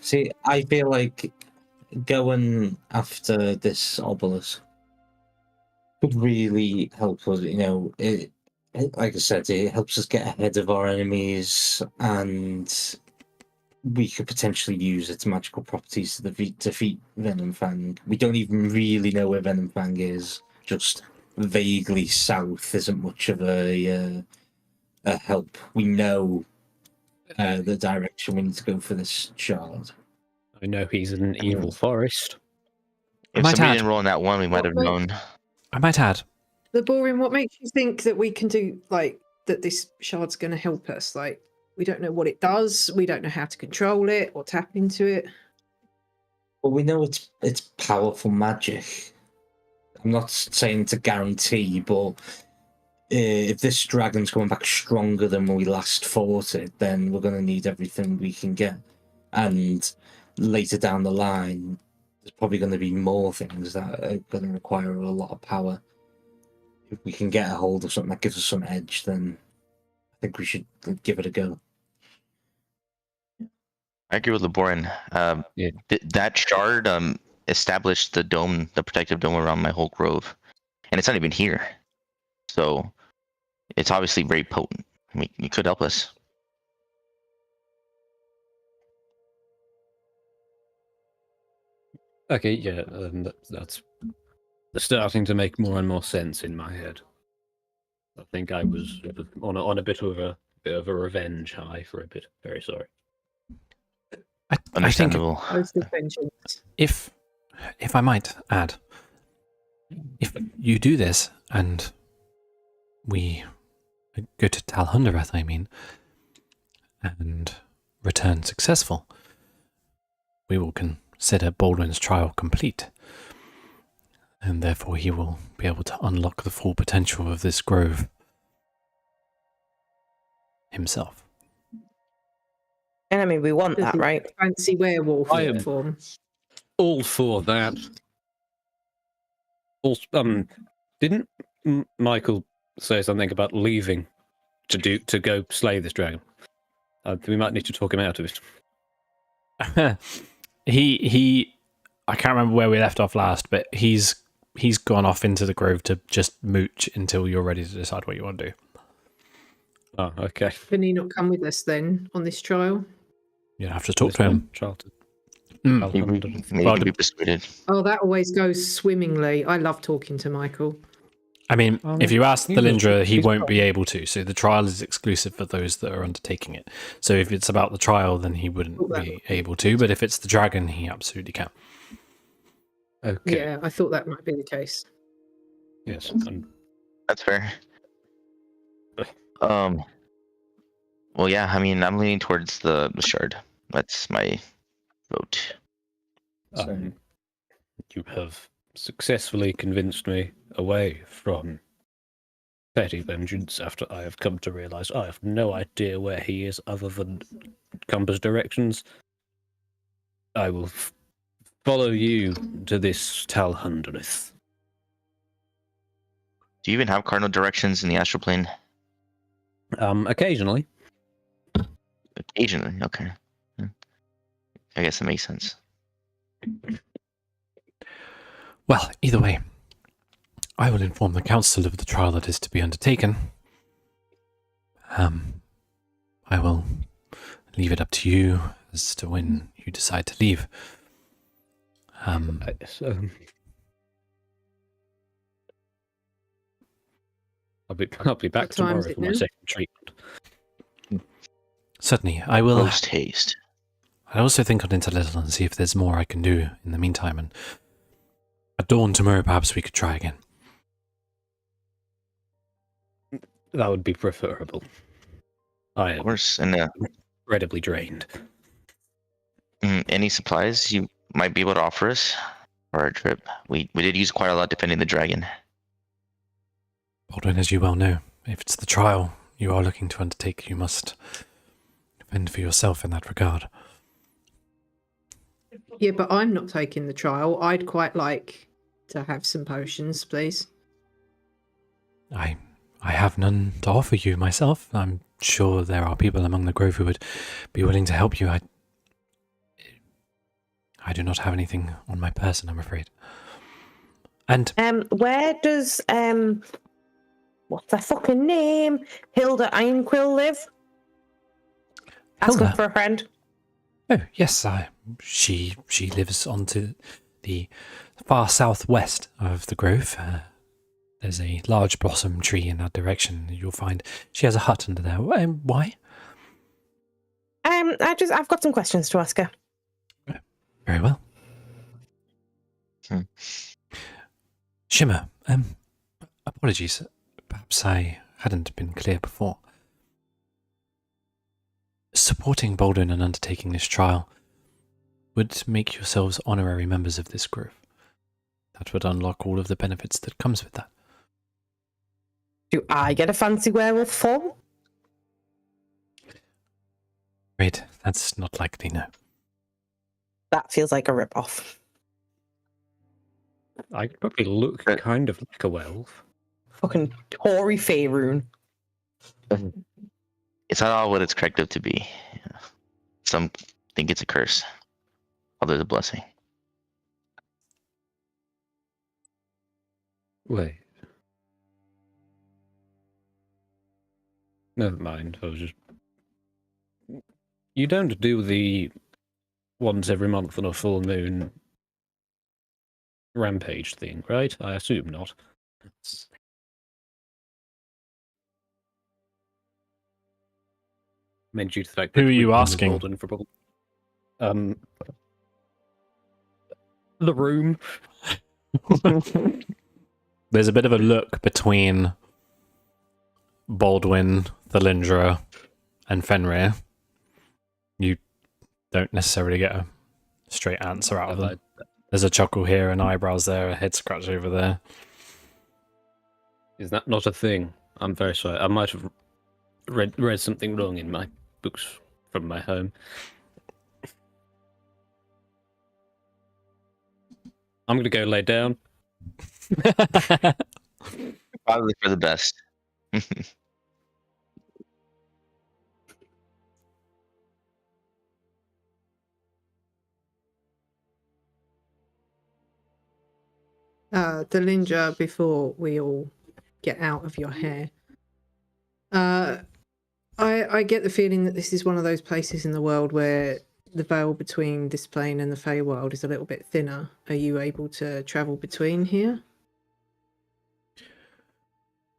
See, I feel like going after this obelisk could really help us. Like I said, it helps us get ahead of our enemies, and we could potentially use its magical properties to defeat Venomfang. We don't even really know where Venomfang is. Just vaguely south isn't much of a help. We know the direction we need to go for this shard. I know he's in an evil forest. I If might somebody add- didn't roll in that one, we might have What known. I might add, The boring. What makes you think that we can do like that? This shard's going to help us. Like we don't know what it does. We don't know how to control it or tap into it. Well, we know it's powerful magic. I'm not saying to guarantee, but if this dragon's coming back stronger than when we last fought it, then we're going to need everything we can get. And later down the line, there's probably going to be more things that are going to require a lot of power. If we can get a hold of something that gives us some edge, then I think we should give it a go. I agree with Laborin. Yeah. That shard established the dome, the protective dome around my whole grove, and it's not even here. So it's obviously very potent. I mean, it could help us. Okay, yeah, that's starting to make more and more sense in my head. I think I was on a bit of a revenge high for a bit. Very sorry. I think Understandable. Most of vengeance. if I might add, if you do this and we go to Talhundereth, I mean, and return successful, we will consider Baldwin's trial complete, and therefore he will be able to unlock the full potential of this grove himself. And I mean, we want that, right? Fancy werewolf I am- form. All for that. Also, didn't Michael say something about leaving to go slay this dragon? We might need to talk him out of it. he I can't remember where we left off last, but he's gone off into the grove to just mooch until you're ready to decide what you want to do. Oh, okay. Can he not come with us then on this trial? You have to talk to him. Chartered. Mm. Maybe Well, can be persuaded. Oh, that always goes swimmingly. I love talking to Michael. I mean, if you ask the he was- Lindra, he he's won't fine. be able to. So the trial is exclusive for those that are undertaking it. So if it's about the trial, then he wouldn't be able to. But if it's the dragon, he absolutely can. Okay. Yeah, I thought that might be the case. Yes. That's fair. Well, yeah. I mean, I'm leaning towards the shard. That's my vote. You have successfully convinced me away from petty vengeance after I have come to realize I have no idea where he is other than compass directions. I will follow you to this Talhundereth. Do you even have cardinal directions in the astral plane? Occasionally. Occasionally. Okay. I guess that makes sense. Well, either way, I will inform the council of the trial that is to be undertaken. I will leave it up to you as to when you decide to leave. So, I'll be back What time tomorrow is it for my now? second treatment. Certainly, I will. Post haste. I also think on it a little and see if there's more I can do in the meantime. And at dawn tomorrow, perhaps we could try again. That would be preferable. I Of am course. And incredibly drained. any supplies you might be able to offer us for our trip? We did use quite a lot defending the dragon. Baldwin, as you well know, if it's the trial you are looking to undertake, you must fend for yourself in that regard. Yeah, but I'm not taking the trial. I'd quite like to have some potions, please. I have none to offer you myself. I'm sure there are people among the grove who would be willing to help you. I do not have anything on my person, I'm afraid. And where does what's her fucking name? Hilda Ironquill live? Asking Hilda? for a friend. oh yes, she lives onto the far southwest of the grove. There's a large blossom tree in that direction. You'll find she has a hut under there. Why? I've got some questions to ask her. Very well. Shimmer, apologies. Perhaps I hadn't been clear before. Supporting Baldwin and undertaking this trial would make yourselves honorary members of this grove. That would unlock all of the benefits that comes with that. Do I get a fancy werewolf form? Great, that's not likely, no. That feels like a rip-off. I probably look kind of like a werewolf. Fucking Tory Faerun. It's not all what it's cracked up to be. Some think it's a curse. Others a blessing. Wait. Never mind. I was just. You don't do the once every month on a full moon rampage thing, right? I assume not. Meant due to the fact that Who are you we've been asking? involved in for the room. There's a bit of a look between Baldwin, Thalindra, and Fenrir. You don't necessarily get a straight answer out of them. There's a chuckle here, an eyebrows there, a head scratch over there. Is that not a thing? I'm very sorry. I might have read something wrong in my books from my home. I'm going to go lay down. Probably for the best. Delindra, before we all get out of your hair, I get the feeling that this is one of those places in the world where the veil between this plane and the Feywild is a little bit thinner. Are you able to travel between here?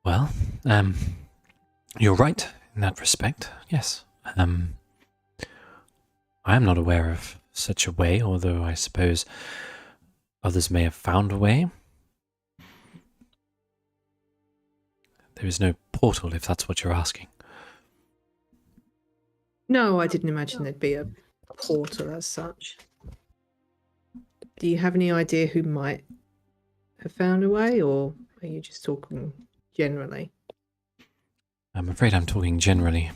Well, you're right in that respect, yes. I am not aware of such a way, although I suppose others may have found a way. There is no portal, if that's what you're asking. No, I didn't imagine there'd be a portal as such. Do you have any idea who might have found a way, or are you just talking generally? I'm afraid I'm talking generally.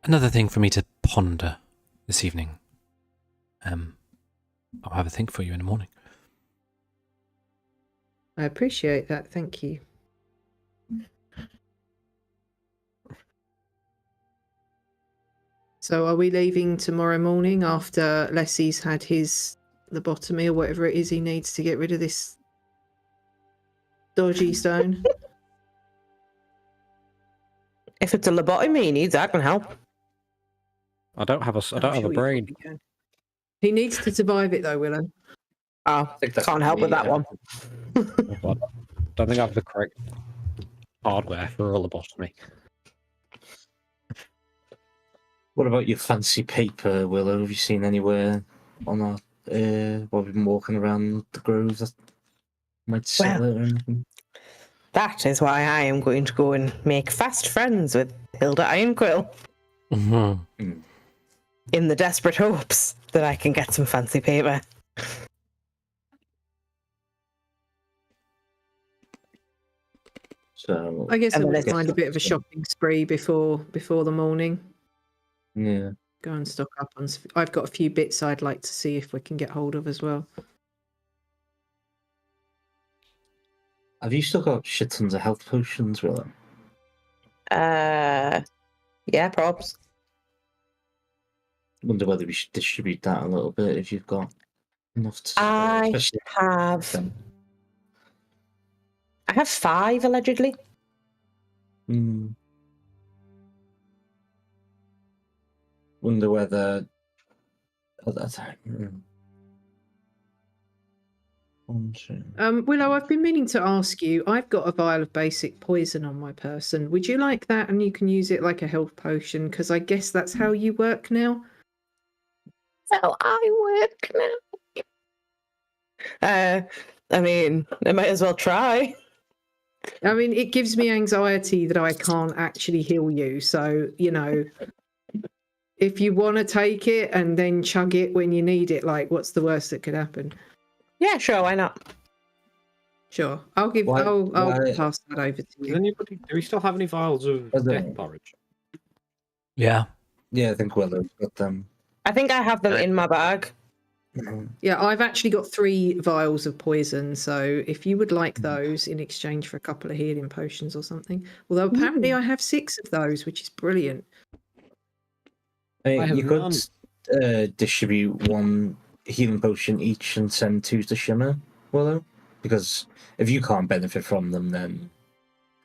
Another thing for me to ponder this evening. I'll have a think for you in the morning. I appreciate that, thank you. So are we leaving tomorrow morning after Leslie's had his lobotomy or whatever it is he needs to get rid of this dodgy stone? If it's a lobotomy he needs, I can help. I don't have I'm a sure you brain. probably can. He needs to survive it though, Willow. Oh, think that can't could help with be, that one. I don't think I have the correct hardware for a lobotomy. What about your fancy paper, Willow? Have you seen anywhere on our while we've been walking around the grove that might sell Well. it or anything? That is why I am going to go and make fast friends with Hilda Ironquill Mhm. in the desperate hopes that I can get some fancy paper. So I guess I And then would it's- find a bit of a shopping spree before the morning. yeah. Go and stock up on. I've got a few bits I'd like to see if we can get hold of as well. Have you still got shit tons of health potions, Willow? Yeah, probs. Wonder whether we should distribute that a little bit if you've got enough to I especially have them. 5 allegedly. Wonder whether at that time. Willow, I've been meaning to ask you. I've got a vial of basic poison on my person. Would you like that? And you can use it like a health potion, because I guess that's how you work now. How I work now. I mean, I might as well try. I mean, it gives me anxiety that I can't actually heal you. So, if you want to take it and then chug it when you need it, like, what's the worst that could happen? Yeah, sure, why not? Sure, I'll pass that over to you. Do we still have any vials of death porridge? Yeah. Yeah, I think Willow's got them. I think I have them in my bag. Yeah, I've actually got 3 vials of poison, so if you would like those in exchange for a couple of healing potions or something. Although apparently I have 6 of those, which is brilliant. You could distribute 1 healing potion each and send 2 to Shimmer, Willow, because if you can't benefit from them, then,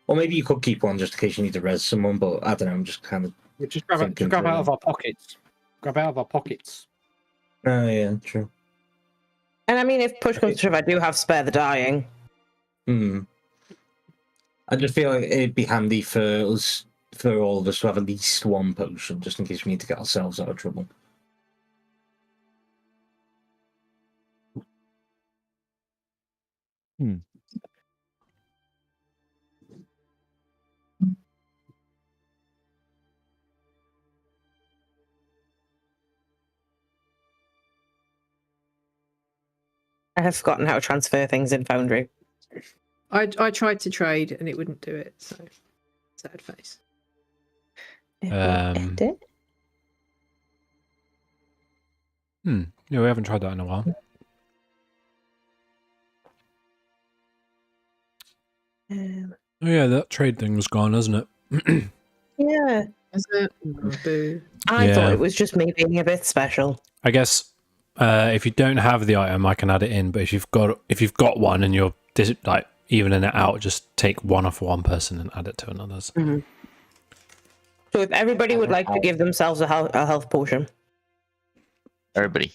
or maybe you could keep 1 just in case you need to res someone. But I don't know. I'm just kind of Just grab out of our pockets. Grab out of our pockets. Oh yeah, true. And I mean, if push comes to shove, I do have spare the dying. I just feel like it'd be handy for us, for all of us, to have at least 1 potion, just in case we need to get ourselves out of trouble. I have forgotten how to transfer things in Foundry. I tried to trade and it wouldn't do it, so sad face. Yeah, we haven't tried that in a while. Oh yeah, that trade thing was gone, hasn't it? Yeah. Is it? Oh, boo. I thought it was just me being a bit special. I guess if you don't have the item, I can add it in. But if you've got one and you're like evening it out, just take 1 off one person and add it to another's. Mm-hmm. So if everybody would like to give themselves a health potion. Everybody.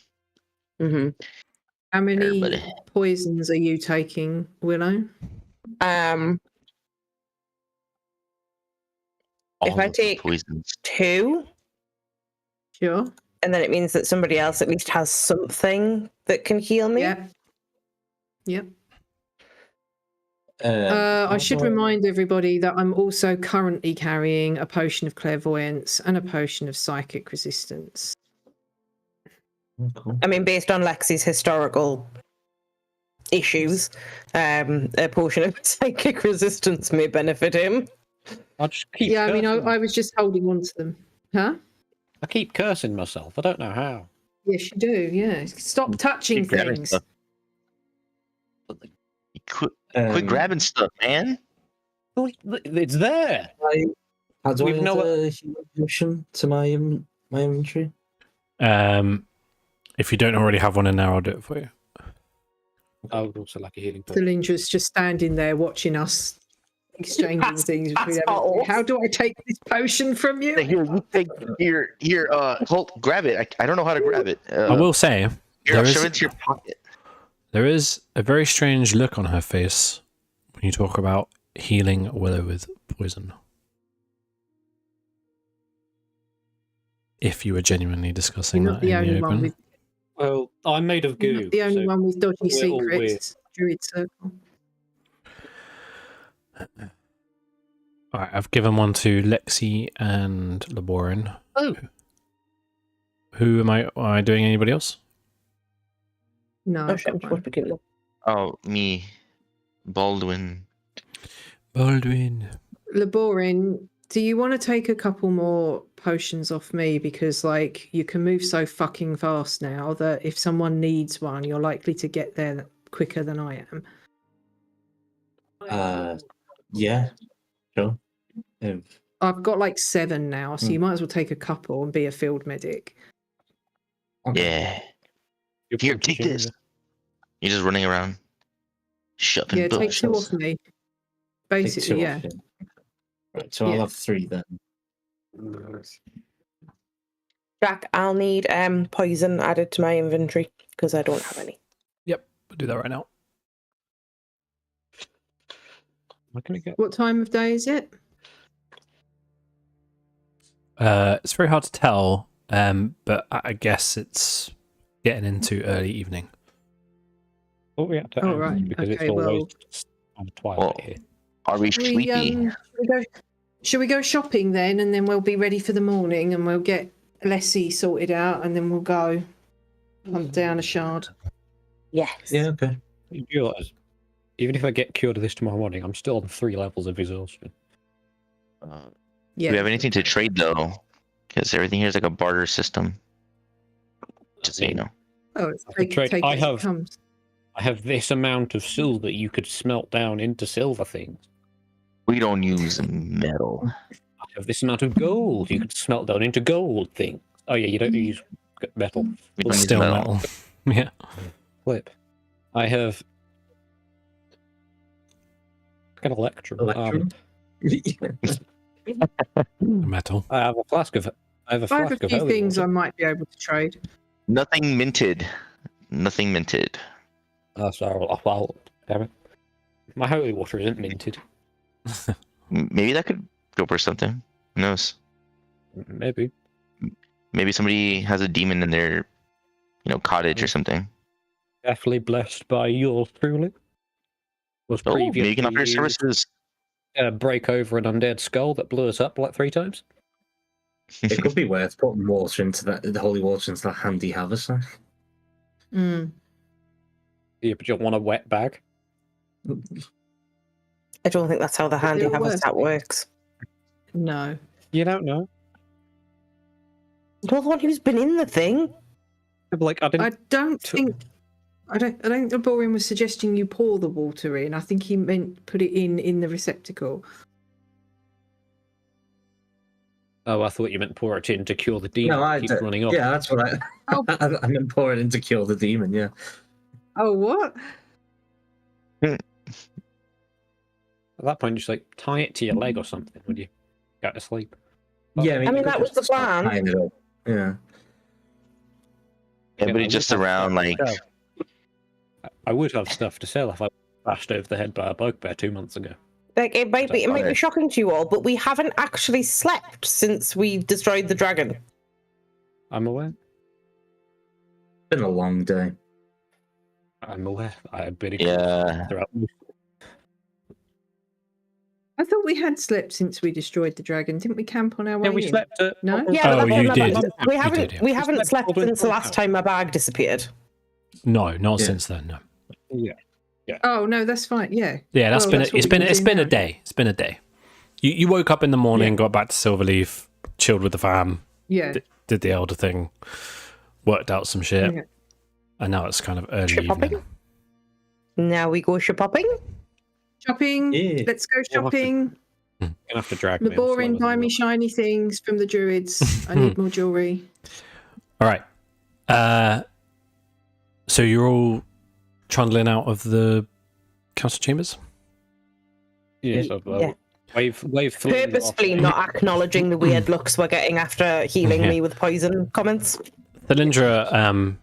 Mm-hmm. How many poisons are you taking, Willow? If I take poisons. 2, and then it means that somebody else at least has something that can heal me. Yep. I should remind everybody that I'm also currently carrying a potion of clairvoyance and a potion of psychic resistance. I mean, based on Lexi's historical issues, a potion of psychic resistance may benefit him. I just keep. Yeah, I mean, I was just holding on to them. Huh? I keep cursing myself. I don't know how. Yes, you do. Yeah. Stop touching things. Quit grabbing stuff, man. Well, it's there. How do I add a healing potion to my inventory? If you don't already have one in there, I'll do it for you. I would also like a healing potion. Cylindra's just standing there watching us exchanging things between That's everyone. hot. How do I take this potion from you? Here, you take here. Holt, grab it. I don't know how to grab it. I will say Here, there I'll is shove it into your pocket. there is a very strange look on her face when you talk about healing Willow with poison. If you were genuinely discussing You're that not the in the only one open. with Well, I'm made of you're goo. not the only so one with dodgy we're all weird. secrets. Druid circle. Alright, I've given one to Lexi and Laborin. Oh. Who am I doing anybody else? No, Oh, I've shit, I'm got supposed one. to be getting Oh, me, Baldwin. Baldwin. Laborin, do you want to take a couple more potions off me? Because, like, you can move so fucking fast now that if someone needs one, you're likely to get there quicker than I am. Yeah, sure. I've got like 7 now, so you might as well take a couple and be a field medic. Okay. Yeah. You're Here, punching take this. in. You're just running around, shoving Yeah, take 2 bullets. off me. Take Basically, 2 yeah. off him. Right, so I'll Yeah. have 3 then. Jack, I'll need poison added to my inventory because I don't have any. Yep, we'll do that right now. What can I get? What time of day is it? It's very hard to tell, but I guess it's getting into early evening. Oh, we have to Oh, add, right. because Okay, it's always well- on twilight Well, here. Are we Shall sleepy? shall we go shopping then, and then we'll be ready for the morning, and we'll get Lessie sorted out, and then we'll go hunt down a shard. Yes. Yeah, okay. You realize, even if I get cured of this tomorrow morning, I'm still on 3 levels of exhaustion. Yeah. Do we have anything to trade though? Because everything here is like a barter system. Just so you know. Oh, it's I could take trade- it I as have- it comes. I have this amount of silver you could smelt down into silver things. We don't use metal. I have this amount of gold you could smelt down into gold things. Oh yeah, you don't use metal. We don't use Still metal. Yeah. Flip. I have an electrum. Electrum? Metal. I have a flask of. I have a I have flask a of few holy things I water. might be able to trade. Nothing minted. Nothing minted. So well, damn it. My holy water isn't minted. Maybe that could go for something. Who knows? Maybe. Maybe somebody has a demon in their, cottage or something. Definitely blessed by yours truly. Was Oh, maybe you can offer your previously services. break over an undead skull that blew us up like 3 times. It could be worth putting water into the holy water into that handy haversack. Mm. Yeah, but you want a wet bag. I don't think that's how the handy it worth haversack it? works. No. You don't know. You're the one who's been in the thing. Like I didn't. I don't think the Borean was suggesting you pour the water in. I think he meant put it in the receptacle. Oh, I thought you meant pour it in to cure the demon. No, that keeps running off. Yeah, that's what I. Oh. I meant pour it in to kill the demon. Yeah. Oh, what? At that point, just like tie it to your leg or something. Would you go to sleep? Yeah, I mean, you that could was just the start plan. tying it up. Yeah. Everybody I just would have around stuff like to sell. I would have stuff to sell if I was bashed over the head by a bugbear 2 months ago. Like it might be Okay. shocking to you all, but we haven't actually slept since we destroyed the dragon. I'm aware. It's been a long day. I'm aware. I have been Yeah. throughout. I thought we had slept since we destroyed the dragon. Didn't we camp on our way Yeah, we in? slept at. No? Yeah, Oh, but that's you what- did. We You haven't. did, yeah. We haven't Slept slept Baldwin since the Hall last House. time my bag disappeared. No, not Yeah. since then. No. Yeah. Oh no, that's fine. Yeah. Yeah, Well, it's that's what been we it's do been a now. day. It's been a day. You woke up in the morning, got back to Silverleaf, chilled with the fam, Yeah. did the elder thing, worked out some shit, Yeah. and now it's kind of early Ship-hopping? evening. Now we go shopping. Shopping. Yeah. Let's go We'll have to- shopping. You're gonna have to drag me. I'm Laborin, slower buy than me you. shiny things from the druids. I need more jewelry. All right. So you're all trundling out of the council chambers. Yes, I'll Yeah. wave Thorn off. Purposefully not acknowledging the weird looks we're getting after healing Yeah. me with poison comments. Thalindra,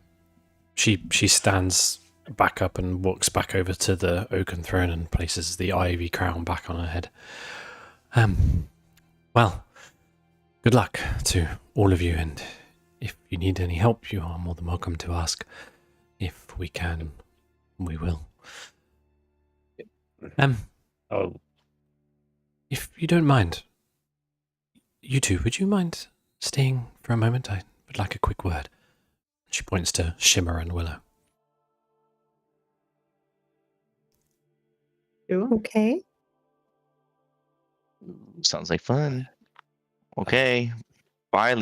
she stands back up and walks back over to the oaken throne and places the ivy crown back on her head. Well, good luck to all of you, and if you need any help, you are more than welcome to ask. If we can, we will. Oh, If you don't mind, you two, would you mind staying for a moment? I would like a quick word. She points to Shimmer and Willow. Okay. Sounds like fun. Okay. Bye,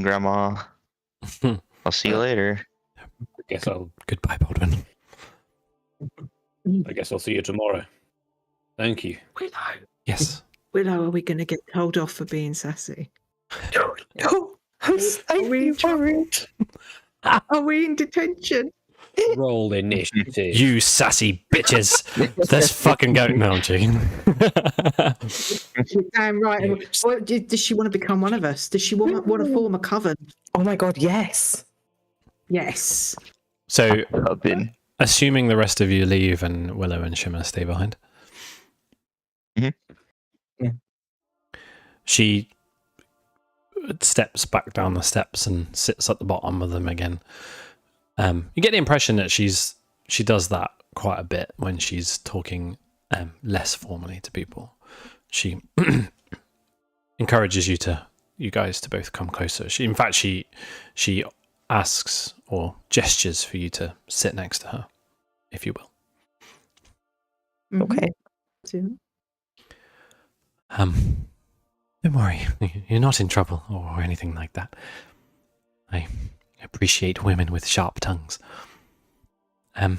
Grandma. I'll see you later. I guess I'll Goodbye, Baldwin. see you tomorrow. Thank you. Willow, Yes. Willow, are we going to get told off for being sassy? No, I'm slightly worried. Are we in detention? Roll initiative. You sassy bitches. Let's fucking go. No, I'm joking. You're damn right. What, does she want to become one of us? Does she want to form a coven? Oh my god, yes. Yes. So, Up in. assuming the rest of you leave and Willow and Shimmer stay behind. Mhm. Yeah. She steps back down the steps and sits at the bottom of them again. You get the impression that she does that quite a bit when she's talking less formally to people. She encourages you guys to both come closer. She asks or gestures for you to sit next to her, if you will. Okay. Don't worry, you're not in trouble or anything like that. I appreciate women with sharp tongues. I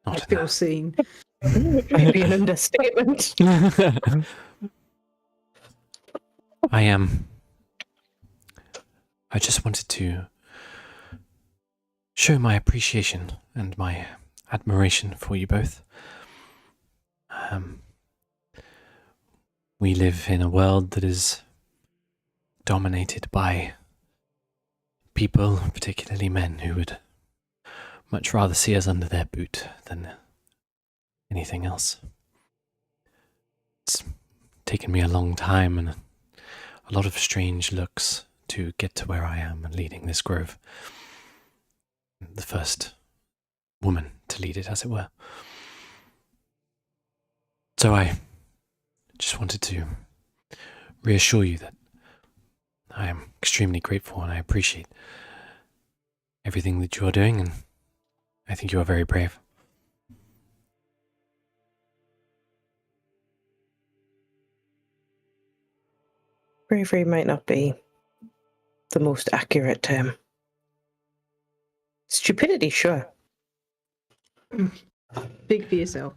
Not feel seen. Might be an understatement. I just wanted to show my appreciation and my admiration for you both. We live in a world that is dominated by people, particularly men, who would much rather see us under their boot than anything else. It's taken me a long time and a lot of strange looks to get to where I am and leading this grove. The first woman to lead it, as it were. So I just wanted to reassure you that I am extremely grateful and I appreciate everything that you are doing, and I think you are very brave. Bravery might not be the most accurate term. Stupidity, sure. Big for yourself.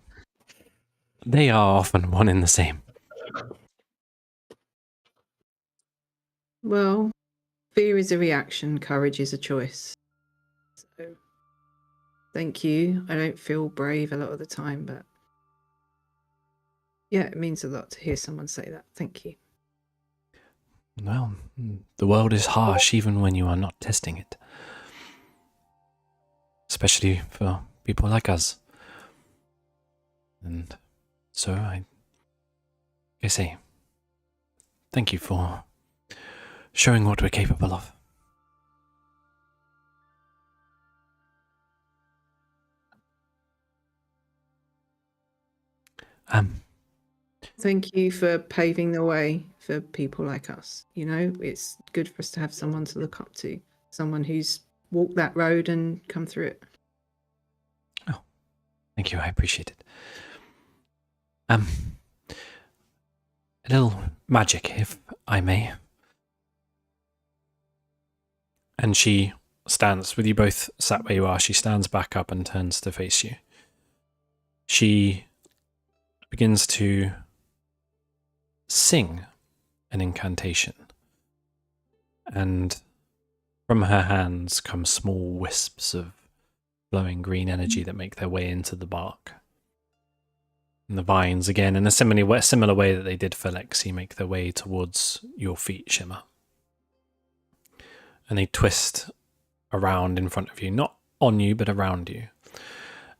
They are often one and the same. Well, fear is a reaction, courage is a choice. So, thank you. I don't feel brave a lot of the time, but yeah, it means a lot to hear someone say that. Thank you. Well, the world is harsh even when you are not testing it. Especially for people like us. And so I say thank you for showing what we're capable of. Thank you for paving the way for people like us. You know, it's good for us to have someone to look up to, someone who's walked that road and come through it. Oh, thank you. I appreciate it. A little magic, if I may. And she stands, with you both sat where you are, she stands back up and turns to face you. She begins to sing an incantation. And from her hands come small wisps of glowing green energy that make their way into the bark. And the vines, again, in a similar way that they did for Lexi, make their way towards your feet, Shimmer. And they twist around in front of you, not on you, but around you.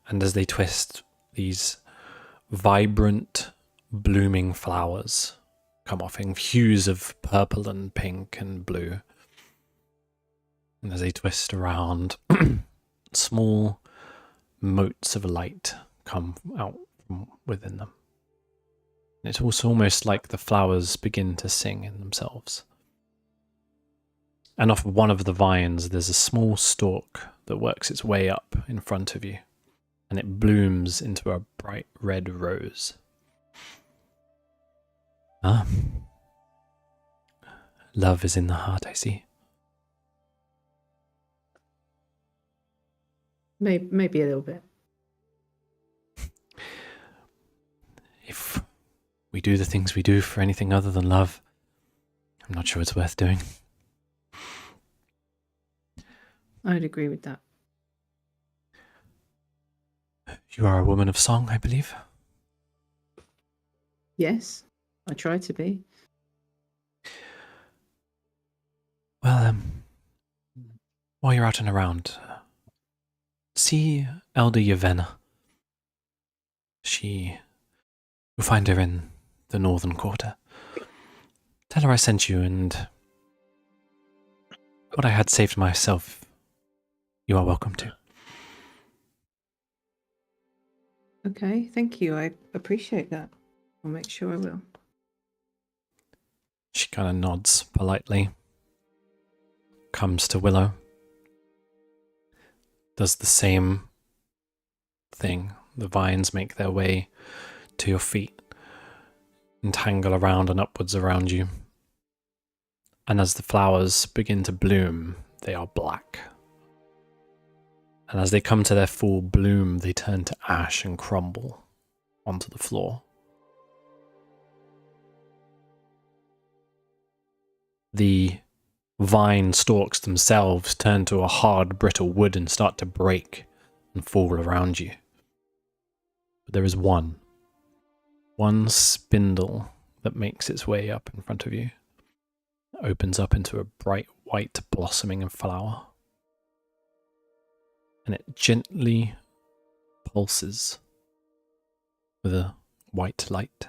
And as they twist, these vibrant, blooming flowers come off in hues of purple and pink and blue. And as they twist around, small motes of light come out from within them. And it's also almost like the flowers begin to sing in themselves. And off one of the vines, there's a small stalk that works its way up in front of you, and it blooms into a bright red rose. Ah. Love is in the heart, I see. Maybe a little bit. If we do the things we do for anything other than love, I'm not sure it's worth doing. I'd agree with that. You are a woman of song, I believe. Yes, I try to be. Well, while you're out and around, see Elder Yavena. You'll find her in the northern quarter. Tell her I sent you, and what I had saved myself, you are welcome to. Okay, thank you. I appreciate that. I'll make sure I will. She kind of nods politely, comes to Willow, does the same thing. The vines make their way to your feet, entangle around and upwards around you. And as the flowers begin to bloom, they are black. And as they come to their full bloom, they turn to ash and crumble onto the floor. The vine stalks themselves turn to a hard, brittle wood and start to break and fall around you. But there is one spindle that makes its way up in front of you. It opens up into a bright white blossoming flower. And it gently pulses with a white light.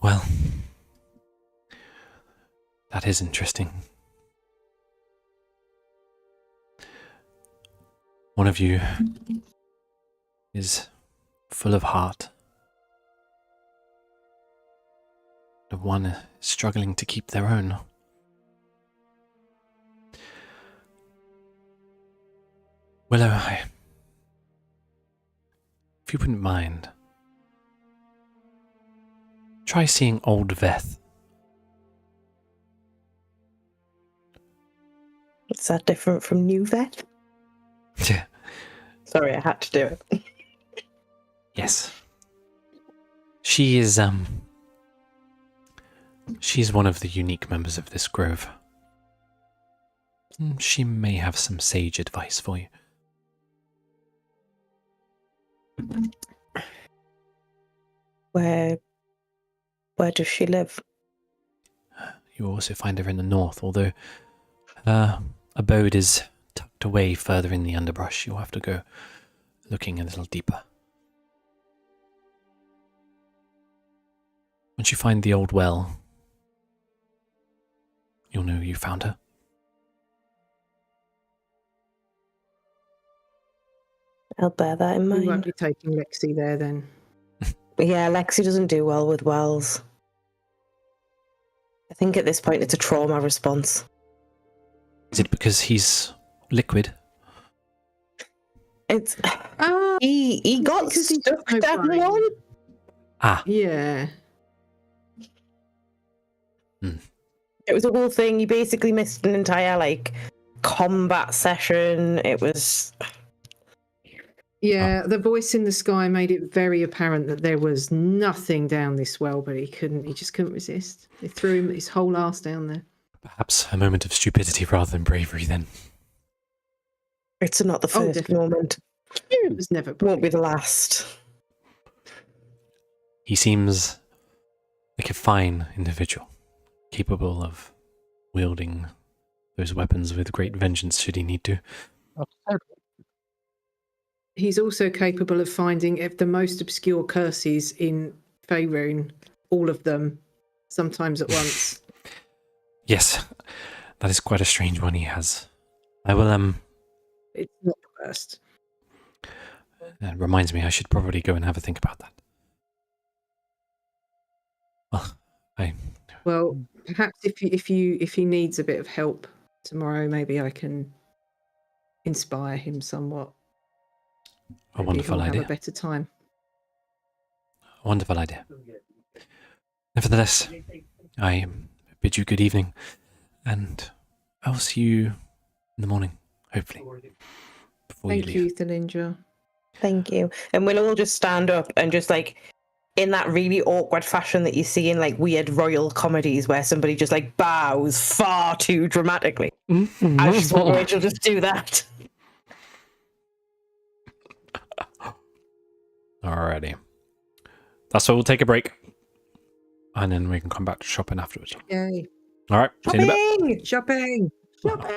Well, that is interesting. One of you is full of heart. The one is struggling to keep their own. Willow, if you wouldn't mind, try seeing old Veth. Is that different from new vet? Yeah. Sorry, I had to do it. Yes. She is, she's one of the unique members of this grove. She may have some sage advice for you. Where does she live? You also find her in the north, although her abode is tucked away further in the underbrush. You'll have to go looking a little deeper. Once you find the old well, you'll know you found her. I'll bear that in We won't mind. be taking Lexi there then. Yeah, Lexi doesn't do well with wells. I think at this point it's a trauma response. Is it because he's liquid? It's he got because he's stuck so down brain. one. Ah. Yeah. It was a whole thing. He basically missed an entire combat session. It was Yeah, the voice in the sky made it very apparent that there was nothing down this well, but he just couldn't resist. They threw him his whole ass down there. Perhaps a moment of stupidity rather than bravery then. it's not the first definitely. moment. It was never Won't be the last. He seems like a fine individual, capable of wielding those weapons with great vengeance should he need to. He's also capable of finding the most obscure curses in Faerun, all of them, sometimes at once. Yes, that is quite a strange one he has. I will, It's not the worst. It reminds me I should probably go and have a think about that. Well, perhaps if he needs a bit of help tomorrow, maybe I can inspire him somewhat. A Maybe wonderful he'll idea. have a better time. A wonderful idea. Nevertheless, I bid you good evening, and I will see you in the morning, hopefully, before Thank you leave. you, Thalinja. Thank you. And we'll all just stand up and just like in that really awkward fashion that you see in like weird royal comedies where somebody just like bows far too dramatically. I just want Rachel just do that. Alrighty. That's why we'll take a break. And then we can come back to shopping afterwards. Yay. Alright, see you in a bit. Shopping! Shopping!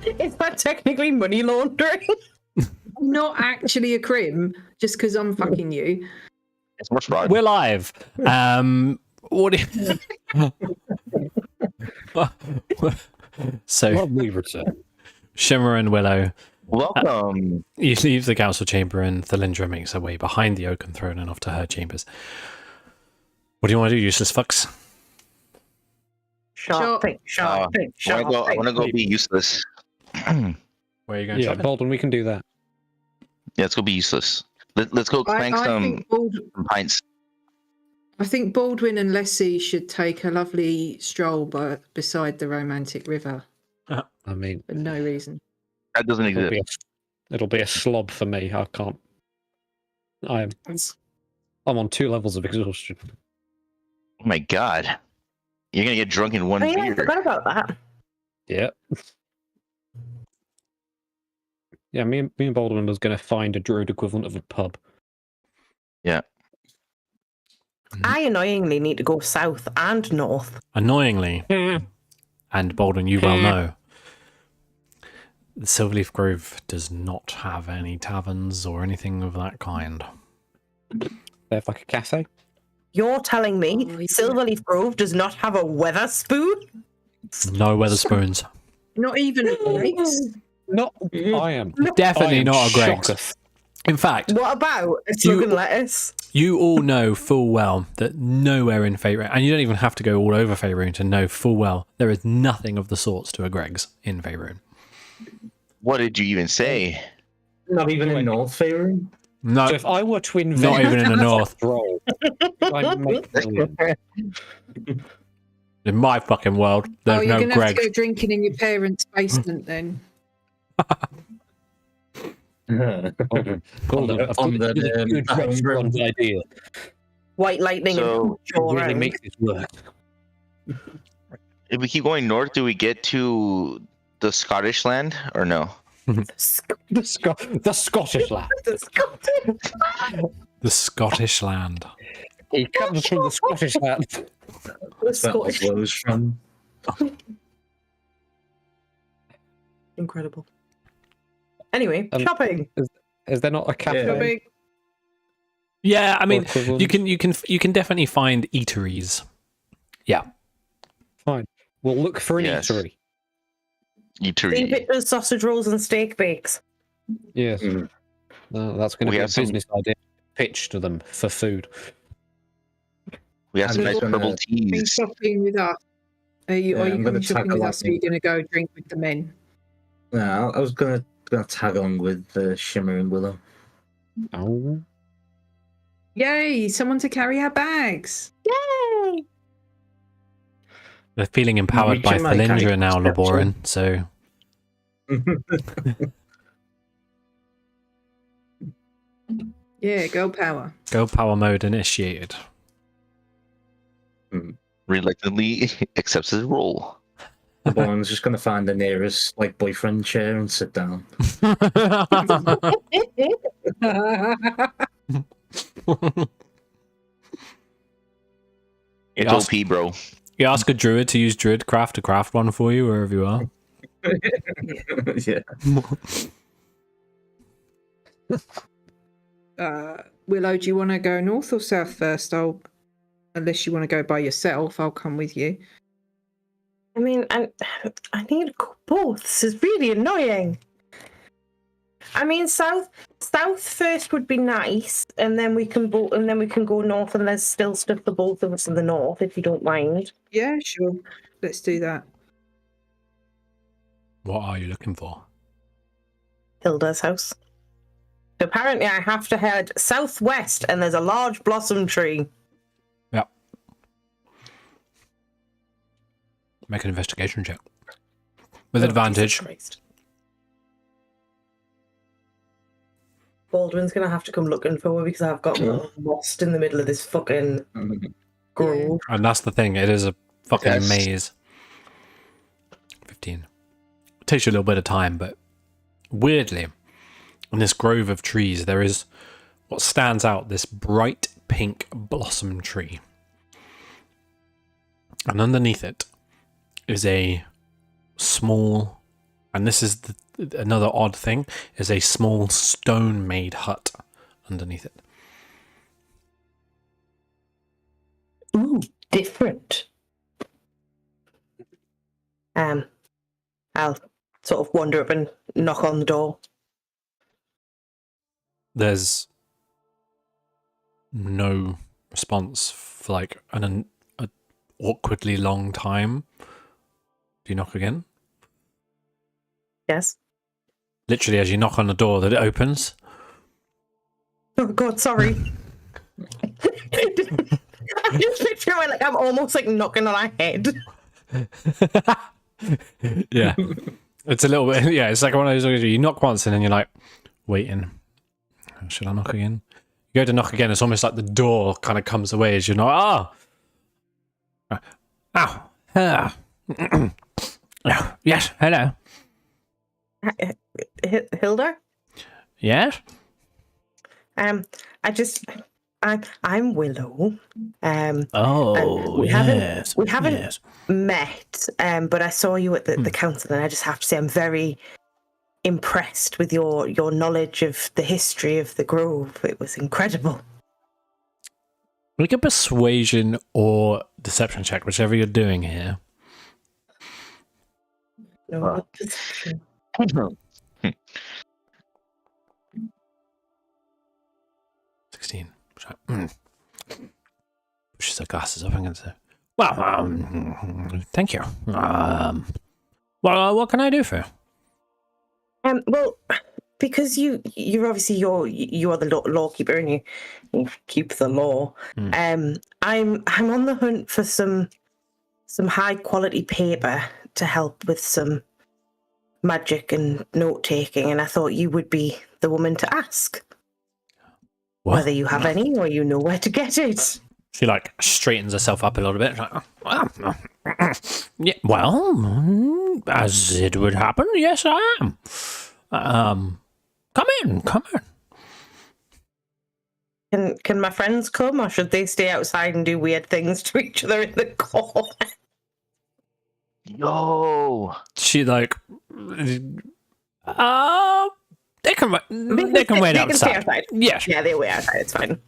Is that technically money laundering? Not actually a crim, just because I'm fucking you. It's more fraud. We're live. What? So Well, we return. Shimmer and Willow. Welcome. You leave the council chamber, and Thalindra makes her way behind the oaken throne and off to her chambers. What do you want to do, useless fucks? Shopping. I want to go be useless. Where are you going? Yeah, Shopping? Baldwin, we can do that. Yeah, let's go be useless. Let's go crank some pints. I think Baldwin and Leslie should take a lovely stroll beside the romantic river I mean, for no reason. That doesn't exist. it'll be a slob for me. I can't. I'm on 2 levels of exhaustion. Oh my god. You're gonna get drunk in one Oh, yeah, I beer. forgot about that. Yeah. Yeah, me and Baldwin was going to find a druid equivalent of a pub. Yeah. I annoyingly need to go south and north. Annoyingly, and Baldwin, you well know, the Silverleaf Grove does not have any taverns or anything of that kind. They have like a cafe. You're telling me Oh, yeah. Silverleaf Grove does not have a Weatherspoon? No Weatherspoons. Not even a Greg's. Not. I am. Definitely I am not a Greg's. shocketh. In fact, What about a slug and lettuce? you all know full well that nowhere in Faerun, and you don't even have to go all over Faerun to know full well, there is nothing of the sorts to a Greg's in Faerun. What did you even say? Not even in North Faerun. No, So if I were to invent not even in the north. roll, I'd make millions. In my fucking world, there's you're no gonna have to Greg's. go drinking in your parents' basement then. Golden. I've on got the, a good home restaurant room. idea. White lightning So, and Really make this work. If we keep going north, do we get to the Scottish land or no? The Scottish lad. The Scottish land. He comes from the Scottish land. That's where Oslo's from. Incredible. Anyway, Um, shopping. Is there not a cafe? Shopping. Yeah, I mean, equivalent? you can definitely find eateries. Yeah. Fine. We'll look for an Yes. eatery. Steam Eatery. pictures, sausage rolls, and steak bakes. Yes. Mm. That's going to We be a have some- business idea. Pitch to them for food. We have some I'm nice gonna- purple Are you teas. shopping with us? Are you Yeah, I'm gonna coming shopping tag with along us or are you going to go drink with the men? No, I was gonna tag along with Shimmer and Willow. Oh. Yay! Someone to carry our bags. Yay! They're feeling empowered by Reaching my kind Thalindra of now, step, Laborin, so Yeah, girl power. go power mode initiated. Reluctantly accepts his role. The boy's just gonna find the nearest boyfriend chair and sit down. It's ask- OP, bro. You ask a druid to use Druidcraft to craft one for you wherever you are. Yeah. Willow, do you want to go north or south first? Unless you want to go by yourself, I'll come with you. I mean, I need to go both. This is really annoying. I mean, south first would be nice, and then we can go north, and there's still stuff for both of us in the north, if you don't mind. Yeah, sure. Let's do that. What are you looking for? Hilda's house. So apparently, I have to head southwest, and there's a large blossom tree. Yep. Make an investigation check. With Oh, advantage. Jesus Christ. Baldwin's gonna have to come looking for me because I've got lost in the middle of this fucking grove. And that's the thing, it is a fucking Yes. maze. 15. It takes you a little bit of time, but weirdly, in this grove of trees, there is what stands out, this bright pink blossom tree. And underneath it is a small And this is another odd thing, is a small stone-made hut underneath it. Ooh, different. I'll sort of wander up and knock on the door. There's no response for like an awkwardly long time. Do you knock again? Yes. Literally, as you knock on the door, that it opens. Oh God, sorry. I just picture it like I'm almost like knocking on our head. Yeah, it's a little bit. Yeah, it's like one of those. You knock once and then you're like waiting. Should I knock again? You go to knock again. It's almost like the door kind of comes away as you're not. Yes, hello. Hilda? Yes. I'm Willow. Oh, we yes. haven't yes. met, but I saw you at the council, and I just have to say I'm very impressed with your knowledge of the history of the Grove. It was incredible. Make a persuasion or deception check, whichever you're doing here. No, perception. 16. Pushes her glasses up and say, well, thank you. Well, what can I do for you? Well, because you're obviously you are the lawkeeper and you keep the law. I'm on the hunt for some high quality paper to help with some magic and note taking, and I thought you would be the woman to ask. What? Whether you have any or you know where to get it. She like straightens herself up a little bit. Like, yeah, well, as it would happen, yes, I am. Come in. Can my friends come, or should they stay outside and do weird things to each other in the corner? Yo. She like, they can wait. They can wait outside. Stay outside. Yes. Yeah, they wait outside. It's fine.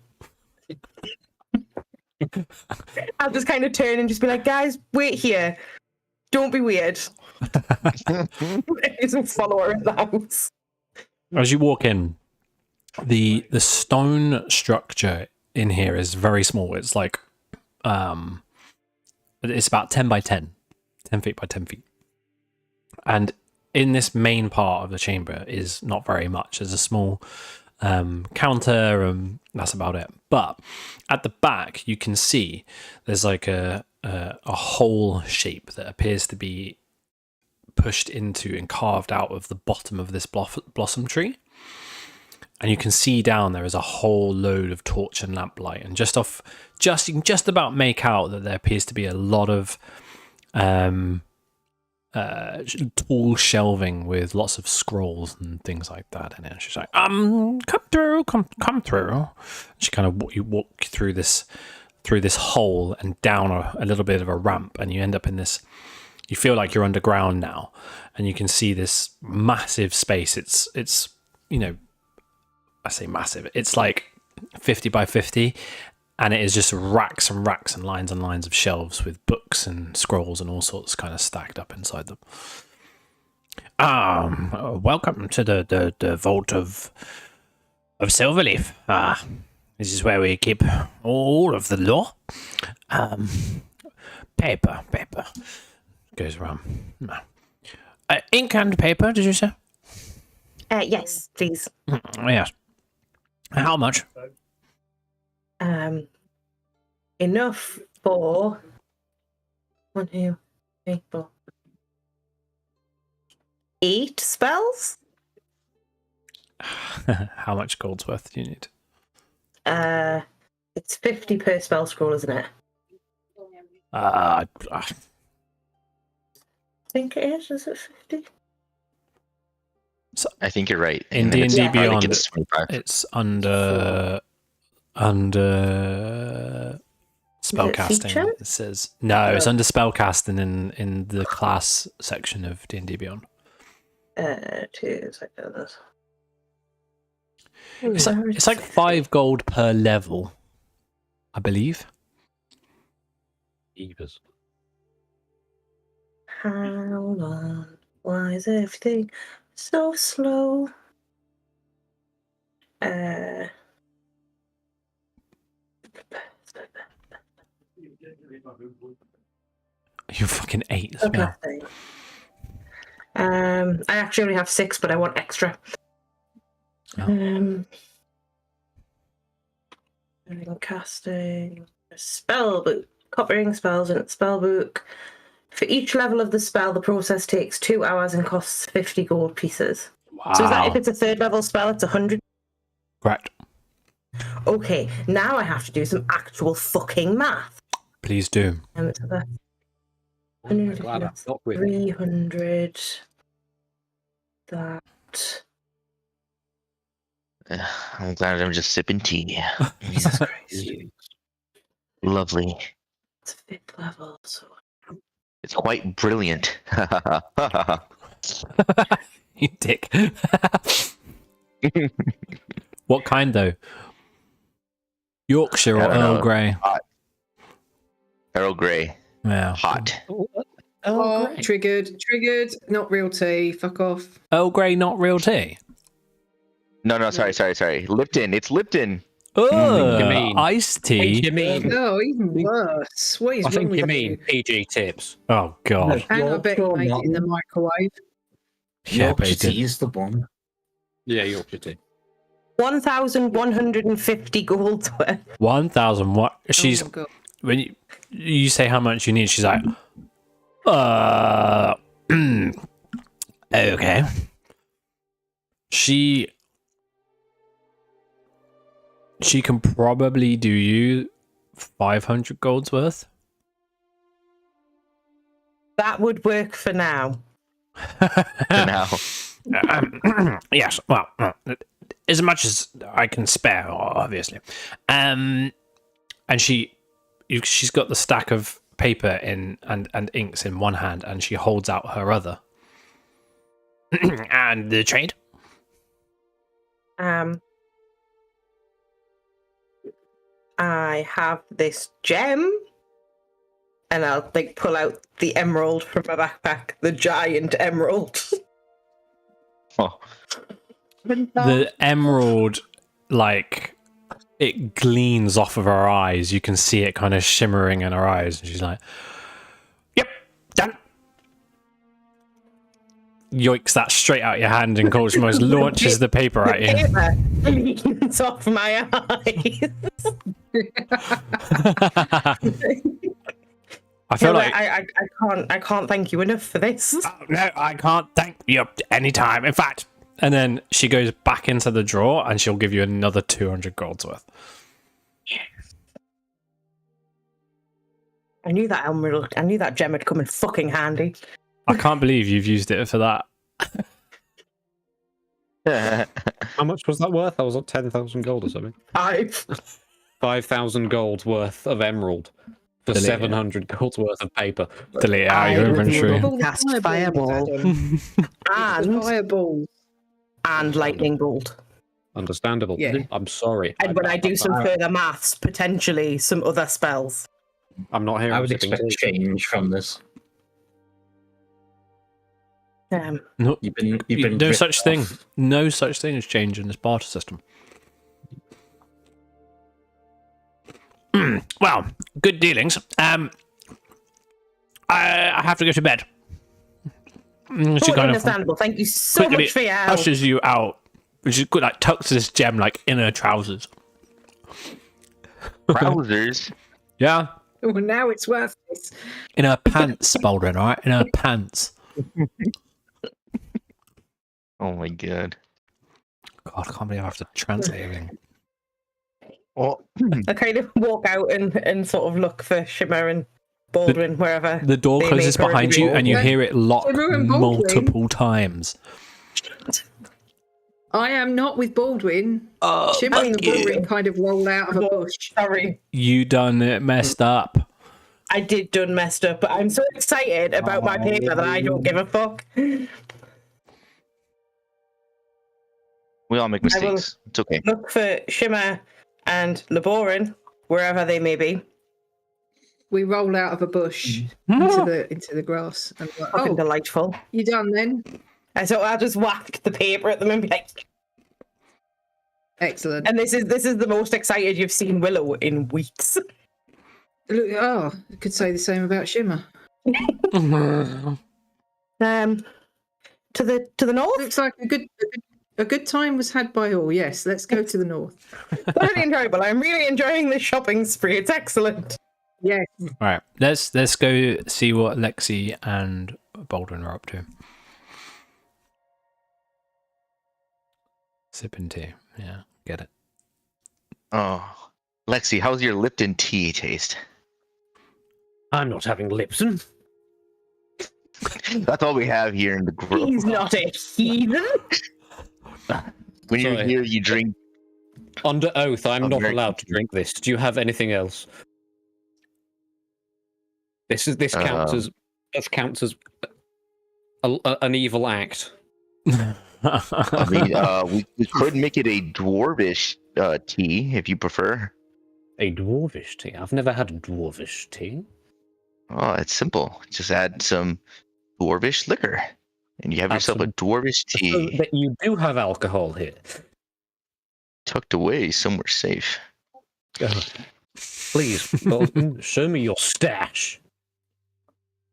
I'll just kind of turn and just be like, guys, wait here. Don't be weird. There's a follower in the house. As you walk in, the stone structure in here is very small. It's like, it's about 10 by 10 feet by 10 feet. And in this main part of the chamber is not very much. There's a small counter, and that's about it. But at the back, you can see there's like a hole shape that appears to be pushed into and carved out of the bottom of this blossom tree. And you can see down there is a whole load of torch and lamplight. And you can just about make out that there appears to be a lot of tall shelving with lots of scrolls and things like that in it. She's like, come through. She kind of you walk through this hole and down a little bit of a ramp, and you end up in this. You feel like you're underground now, and you can see this massive space. It's I say massive. It's like 50 by 50. And it is just racks and racks and lines of shelves with books and scrolls and all sorts kind of stacked up inside them. Welcome to the vault of Silverleaf. This is where we keep all of the law. Paper. Goes around. Ink and paper, did you say? Yes, please. Yes. How much? Enough for 1, 2, 3, 4, 8 spells. How much gold's worth do you need? It's 50 per spell scroll, isn't it? I think it is. Is it 50? So I think you're right. in And then D&D it's- I think Beyond, it's 25. it's under spellcasting. feature? It says no, it's under spellcasting in the class section of D&D Beyond. 2 seconds. It's like 5 gold per level, I believe. Evers. How long? Why is everything so slow? You're fucking 8 as well. I actually only have 6, but I want extra. Oh. Casting spell book, copying spells in its spell book. For each level of the spell, the process takes 2 hours and costs 50 gold pieces. Wow. So is that if it's a 3rd level spell, it's 100? Correct. Okay, now I have to do some actual fucking math. Please do. It's about I'm glad I'm not with you. 300. That. I'm glad I'm just sipping tea. Jesus Christ. Lovely. It's 5th level, so. It's quite brilliant. You dick. What kind though? Yorkshire or I don't Earl know. Grey? Earl Grey. Yeah. Hot. Oh, triggered. Not real tea. Fuck off. Earl Grey, not real tea. No, sorry. Lipton. It's Lipton. Oh, you mean? iced tea. You mean? No, even worse. What is I wrong think with you mean PG tips. Oh god. And I bet you made it in the microwave. Yeah, but Yorkshire it did. tea is the one. Yeah, Yorkshire tea. 1,150 gold worth. 1,000. What? She's Oh my God. when you say how much you need, she's like, okay. She can probably do you 500 golds worth. That would work for now. For now. Yes, well, as much as I can spare, obviously. And she's got the stack of paper in and inks in one hand, and she holds out her other. And the trade. I have this gem, and I'll like pull out the emerald from my backpack, the giant emerald. Oh. The emerald, like, it gleams off of her eyes. You can see it kind of shimmering in her eyes, and she's like, "Yep, done." Yoinks that straight out your hand, and Coachmos launches the paper at you. Paper gleams off my eyes. I feel like I can't thank you enough for this. oh, no, I can't thank you anytime. In fact, and then she goes back into the drawer and she'll give you another 200 golds worth. I knew that emerald. I knew that gem would come in fucking handy. I can't believe you've used it for that. How much was that worth? That was like 10,000 gold or something. 5,000 gold worth of emerald for Delete it. 700 gold worth of paper. Delete it out of your inventory. Cast fireball. Fireball. And lightning bolt. Understandable. Yeah. I'm sorry. And when I do some further maths, potentially some other spells. I'm not here. I would expect change from this. No, You've been no ripped such thing. off. No such thing as change in this barter system. Well, good dealings. I have to go to bed. She Totally kind of understandable. Thank you so quickly much for your help. pushes you out. She like tucks this gem like in her trousers. Trousers. Yeah, Oh, now it's worth this. in her pants, Baldwin. All right, in her pants. Oh my god. God, I can't believe I have to translate everything. Oh. I kind of walk out and sort of look for Shimmer and Baldwin wherever. The door they closes may behind currently you, be. and you hear it lock Shimmer and Baldwin. multiple times. I am not with Baldwin. Oh, Shimmer and fuck you. Baldwin kind of roll out of a bush. Sorry, you done it messed up. I did done messed up, but I'm so excited about my paper that I don't give a fuck. We all make I will- mistakes. It's okay. Look for Shimmer and Laborin, wherever they may be. We roll out of a bush into the grass and we're like, Fucking oh, delightful. you done then? And so I'll just whack the paper at them and be like, Excellent. and this is the most excited you've seen Willow in weeks. Look, oh, I could say the same about Shimmer. To the north. Looks like a good time was had by all. Yes, let's go to the north. Really enjoyable. I'm really enjoying this shopping spree. It's excellent. Yes. All right, let's go see what Lexi and Baldwin are up to. Sipping tea. Yeah, get it. Oh, Lexi, how's your Lipton tea taste? I'm not having Lipton. That's all we have here in the grove. He's not a heathen. When you're Sorry. here, you drink. Under oath, I'm not American allowed to drink this. Do you have anything else? This counts as an evil act. I mean, we could make it a dwarvish tea if you prefer. A dwarvish tea? I've never had a dwarvish tea. Oh, it's simple. Just add some dwarvish liquor, and you have yourself a dwarvish So tea that you do have alcohol here. tucked away somewhere safe. Please, Bolton, show me your stash.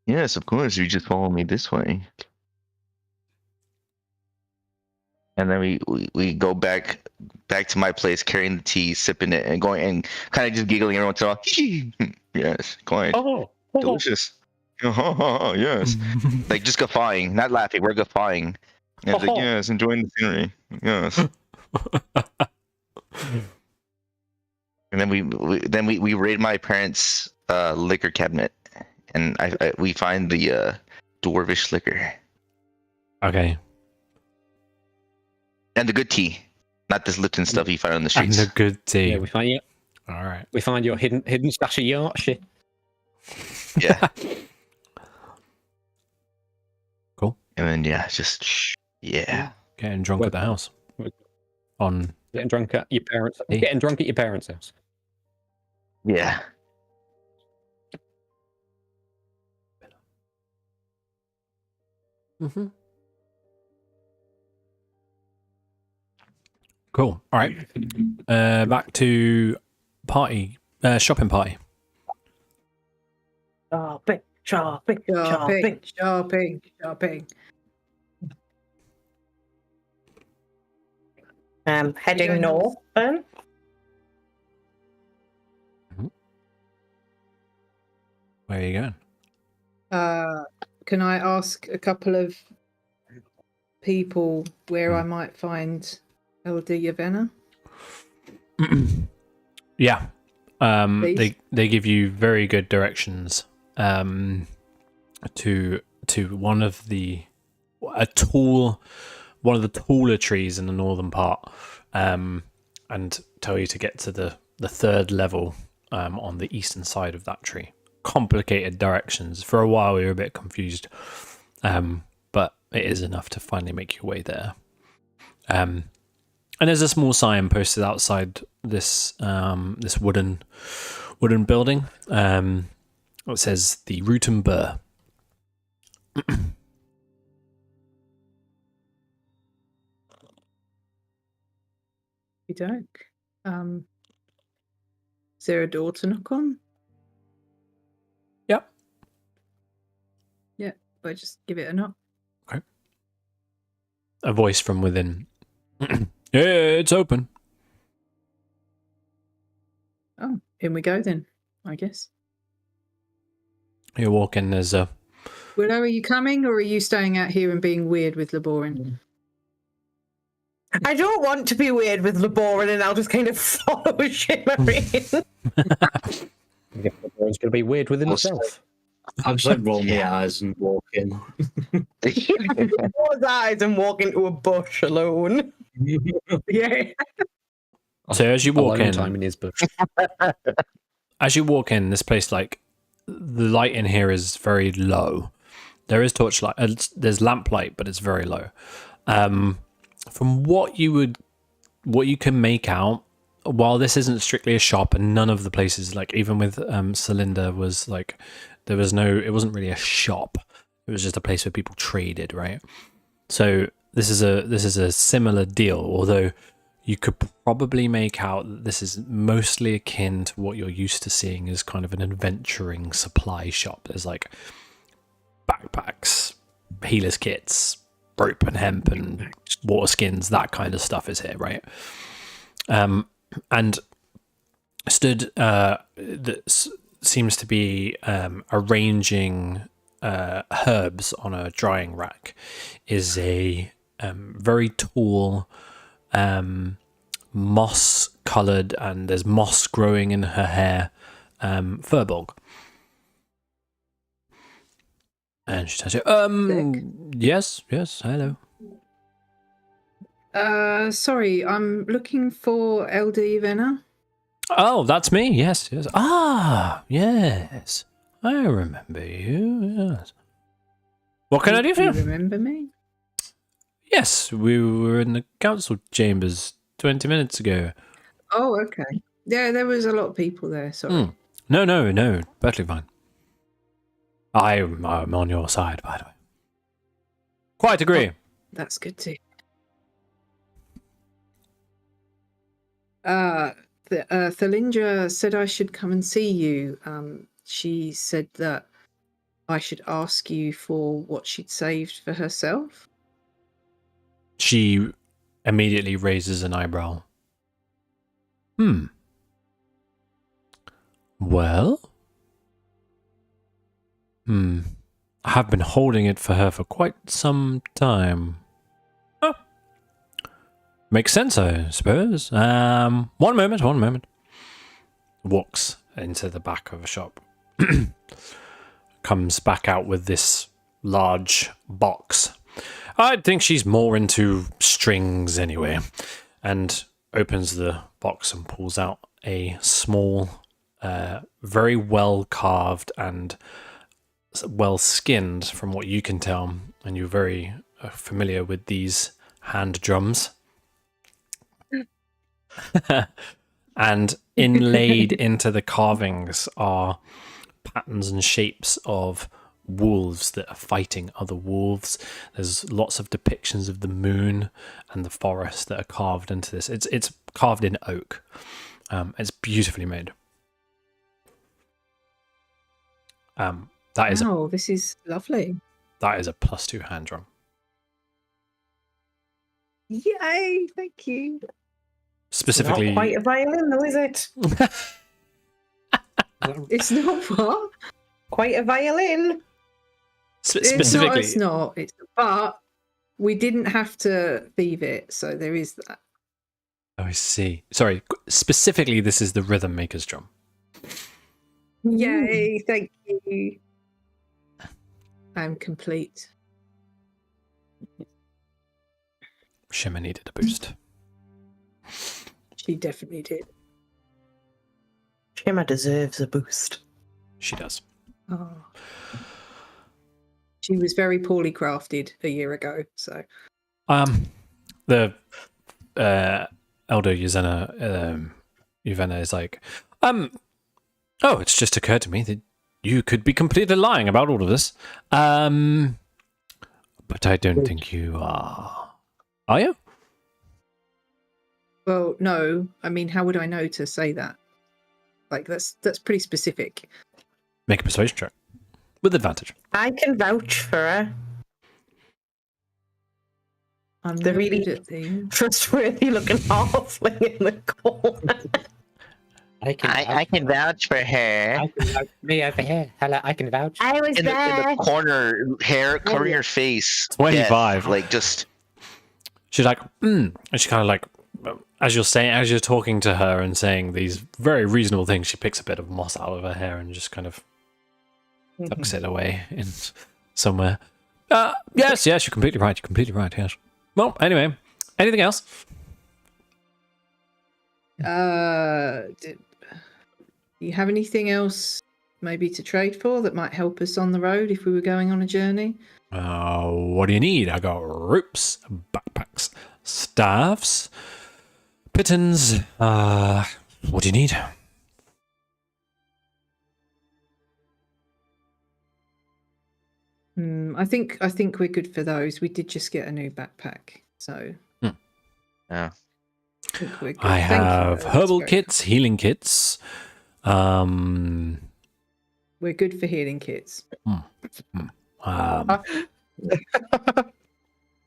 Yes, of course. You just follow me this way, and then we go back to my place, carrying the tea, sipping it, and going and kind of just giggling every once in a while. Yes, quite delicious. Yes, like just guffawing, not laughing. We're guffawing. And it's like, yes, enjoying the scenery. Yes. And then we raid my parents' liquor cabinet, and we find the dwarvish liquor Okay. and the good tea, not this Lipton stuff you find on the And streets. the good tea. Yeah, All right. we find your hidden stash of Yorkshire. Yeah. Cool. And then yeah. Getting drunk at the house. On Getting drunk at your parents. Hey. Getting drunk at your parents' house. Yeah. cool. All right. Back to party. Shopping party. Shopping. Shopping. Heading Going north then. Where are you going? Can I ask a couple of people where I might find LD Yavenna? Yeah. Please? They give you very good directions to one of the taller trees in the northern part, and tell you to get to the third level on the eastern side of that tree. Complicated directions. For a while we were a bit confused, but it is enough to finally make your way there. And there's a small sign posted outside this this wooden building. It says the Root and Burr. You don't. Is there a door to knock on? Yep. Yeah, I just give it a knock. A voice from within. Yeah, it's open. Oh, in we go then, I guess. You walk in, there's a... Willow, are you coming or are you staying out here and being weird with Laborin? I don't want to be weird with Laborin, and I'll just kind of follow Shimmering. I guess everyone's going to be weird with himself. I'll just like roll my eyes and walk in. Close his eyes and walk into a bush alone. Yeah. So as you walk Alone in, time in his bush. as you walk in, this place, like, the light in here is very low. There is torchlight, there's lamplight, but it's very low. From what you would what you can make out, while this isn't strictly a shop, and none of the places, like even with Celinda, was like it wasn't really a shop. It was just a place where people traded, right? So this is a similar deal, although you could probably make out that this is mostly akin to what you're used to seeing as kind of an adventuring supply shop. There's like backpacks, healers kits, rope and hemp and water skins, that kind of stuff is here, right? And stood that seems to be arranging herbs on a drying rack is a very tall, moss coloured, and there's moss growing in her hair, Furbolg. And she says, yes, hello. Sorry, I'm looking for Elder Yvena. Oh, that's me. Yes. Ah, yes. I remember you. Yes. What can I do for you? You remember me? Yes, we were in the council chambers 20 minutes ago. Oh, okay. Yeah, there was a lot of people there. Sorry. No, perfectly fine. I'm on your side, by the way. Quite agree. That's good too. Thalindra said I should come and see you. She said that I should ask you for what she'd saved for herself. She immediately raises an eyebrow. Well? I have been holding it for her for quite some time. Oh. Makes sense, I suppose. One moment. Walks into the back of a shop. Comes back out with this large box. I think she's more into strings anyway. And opens the box and pulls out a small, very well carved and well skinned, from what you can tell. And you're very familiar with these hand drums. And inlaid into the carvings are patterns and shapes of wolves that are fighting other wolves. There's lots of depictions of the moon and the forest that are carved into this. It's carved in oak. It's beautifully made. This is lovely. That is a +2 hand drum. Yay! Thank you. Specifically, Not quite a violin, though, is it? It's not what? Quite a violin. specifically, It's not. But we didn't have to thieve it, so there is that. Oh, I see. Sorry, specifically, this is the rhythm maker's drum. Yay! Thank you. I'm complete. Shimmer needed a boost. She definitely did. Shimmer deserves a boost. She does. Oh. She was very poorly crafted a year ago, so. The elder Yvena is like, oh, it's just occurred to me that you could be completely lying about all of this. But I don't think you are. Are you? Well, no. I mean, how would I know to say that? Like, that's pretty specific. Make a persuasion check. With advantage. I can vouch for her. I'm The really really good at things. trustworthy looking halfling in the corner. I can vouch for her. I can vouch for me over here. Hello, I can vouch. I was In the corner, hair covering your face. 25. Like just. She's like, and she kind of like, as you're talking to her and saying these very reasonable things, she picks a bit of moss out of her hair and just kind of tucks it away in somewhere. Yes, you're completely right. Yes. Well, anyway, anything else? Do you have anything else maybe to trade for that might help us on the road if we were going on a journey? What do you need? I got ropes, backpacks, staffs, Pittons, what do you need? I think we're good for those. We did just get a new backpack, so Yeah. I think we're good. I Thank you, have though. That's herbal very kits, healing kits. We're good for healing kits.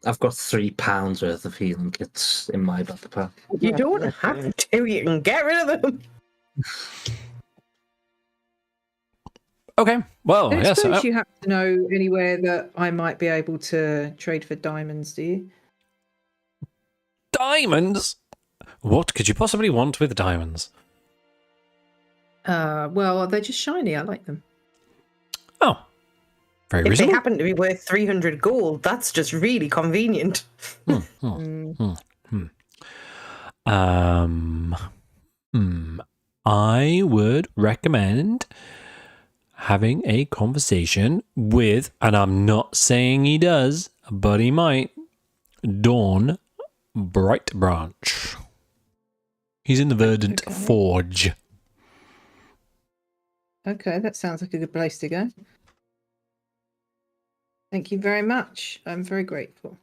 I've got £3 worth of healing kits in my backpack. You don't have to. You can get rid of them. Okay, well, I yes. suppose you happen to know anywhere that I might be able to trade for diamonds, do you? Diamonds? What could you possibly want with diamonds? Well, they're just shiny. I like them. Oh, very If they reasonable. happen to be worth 300 gold, that's just really convenient. I would recommend having a conversation with, and I'm not saying he does, but he might, Dawn Brightbranch. He's in the Verdant Okay. Forge. Okay, that sounds like a good place to go. Thank you very much. I'm very grateful.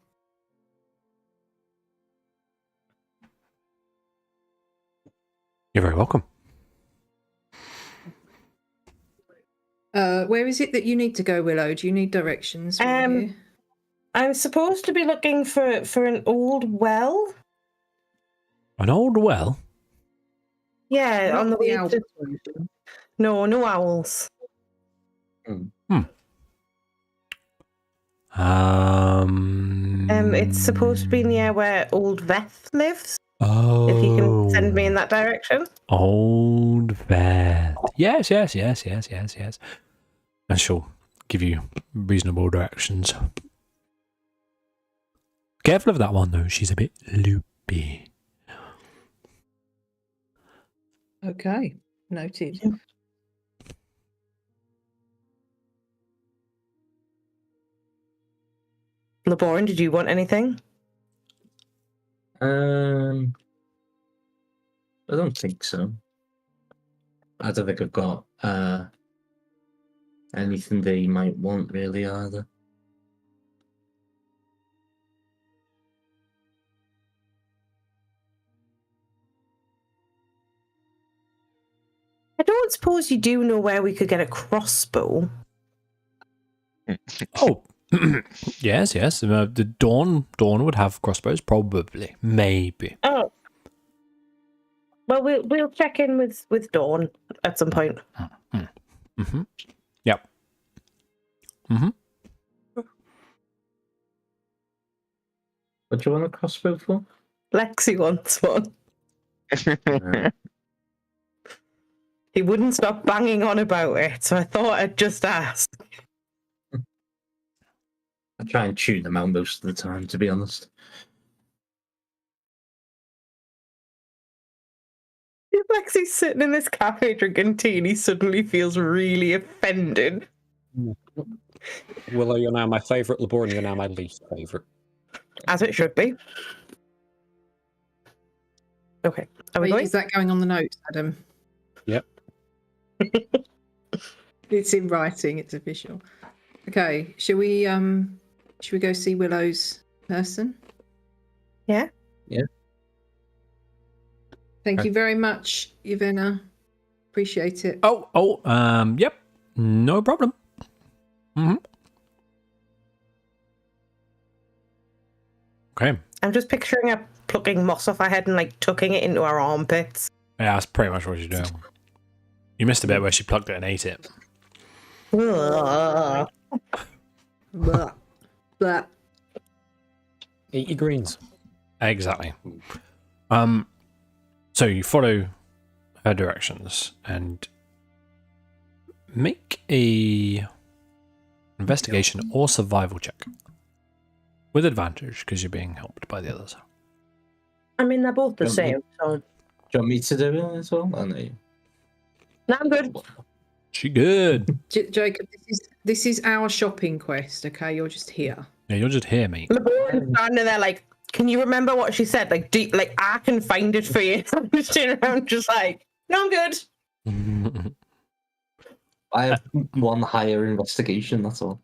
You're very welcome. Where is it that you need to go, Willow? Do you need directions from here? I'm supposed to be looking for an old well. An old well? Yeah, Not on the the way owl to... persuasion. No owls. It's supposed to be near where Old Veth lives. Oh. If you can send me in that direction. Old Veth. Yes. And she'll give you reasonable directions. Careful of that one, though. She's a bit loopy. Okay, noted. Laborin, did you want anything? I don't think so. I don't think I've got anything they might want really either. I don't suppose you do know where we could get a crossbow. Oh, yes. The Dawn would have crossbows, probably, maybe. Oh. Well, we'll check in with Dawn at some point. Mm-hmm. Yep. Mm-hmm. What do you want a crossbow for? Lexi wants one. He wouldn't stop banging on about it, so I thought I'd just ask. I try and tune them out most of the time, to be honest. If Lexi's sitting in this cafe drinking tea and he suddenly feels really offended. Willow, you're now my favourite. Laborin, you're now my least favourite. As it should be. Okay. Are we Wait, going? is that going on the notes, Adam? Yep. It's in writing. It's official. Okay. Should we go see Willow's person? Yeah. Yeah. Thank you very much, Yvena. Appreciate it. Yep. No problem. Mm-hmm. Okay. I'm just picturing her plucking moss off her head and like tucking it into her armpits. Yeah, that's pretty much what she's doing. You missed a bit where she plucked it and ate it. Ugh. Blah. Blah. Eat your greens. Exactly. So you follow her directions and make a investigation or survival check with advantage because you're being helped by the others. I mean, they're both the Don't same. So... Do you want me to do it as well? I know. No, I'm good. She good. Jacob, this is our shopping quest. Okay, you're just here. Yeah, you're just here, mate. Laborin's standing there like, can you remember what she said? Like, like I can find it for you. I'm just turning around, just like, no, I'm good. I have one higher investigation. That's all.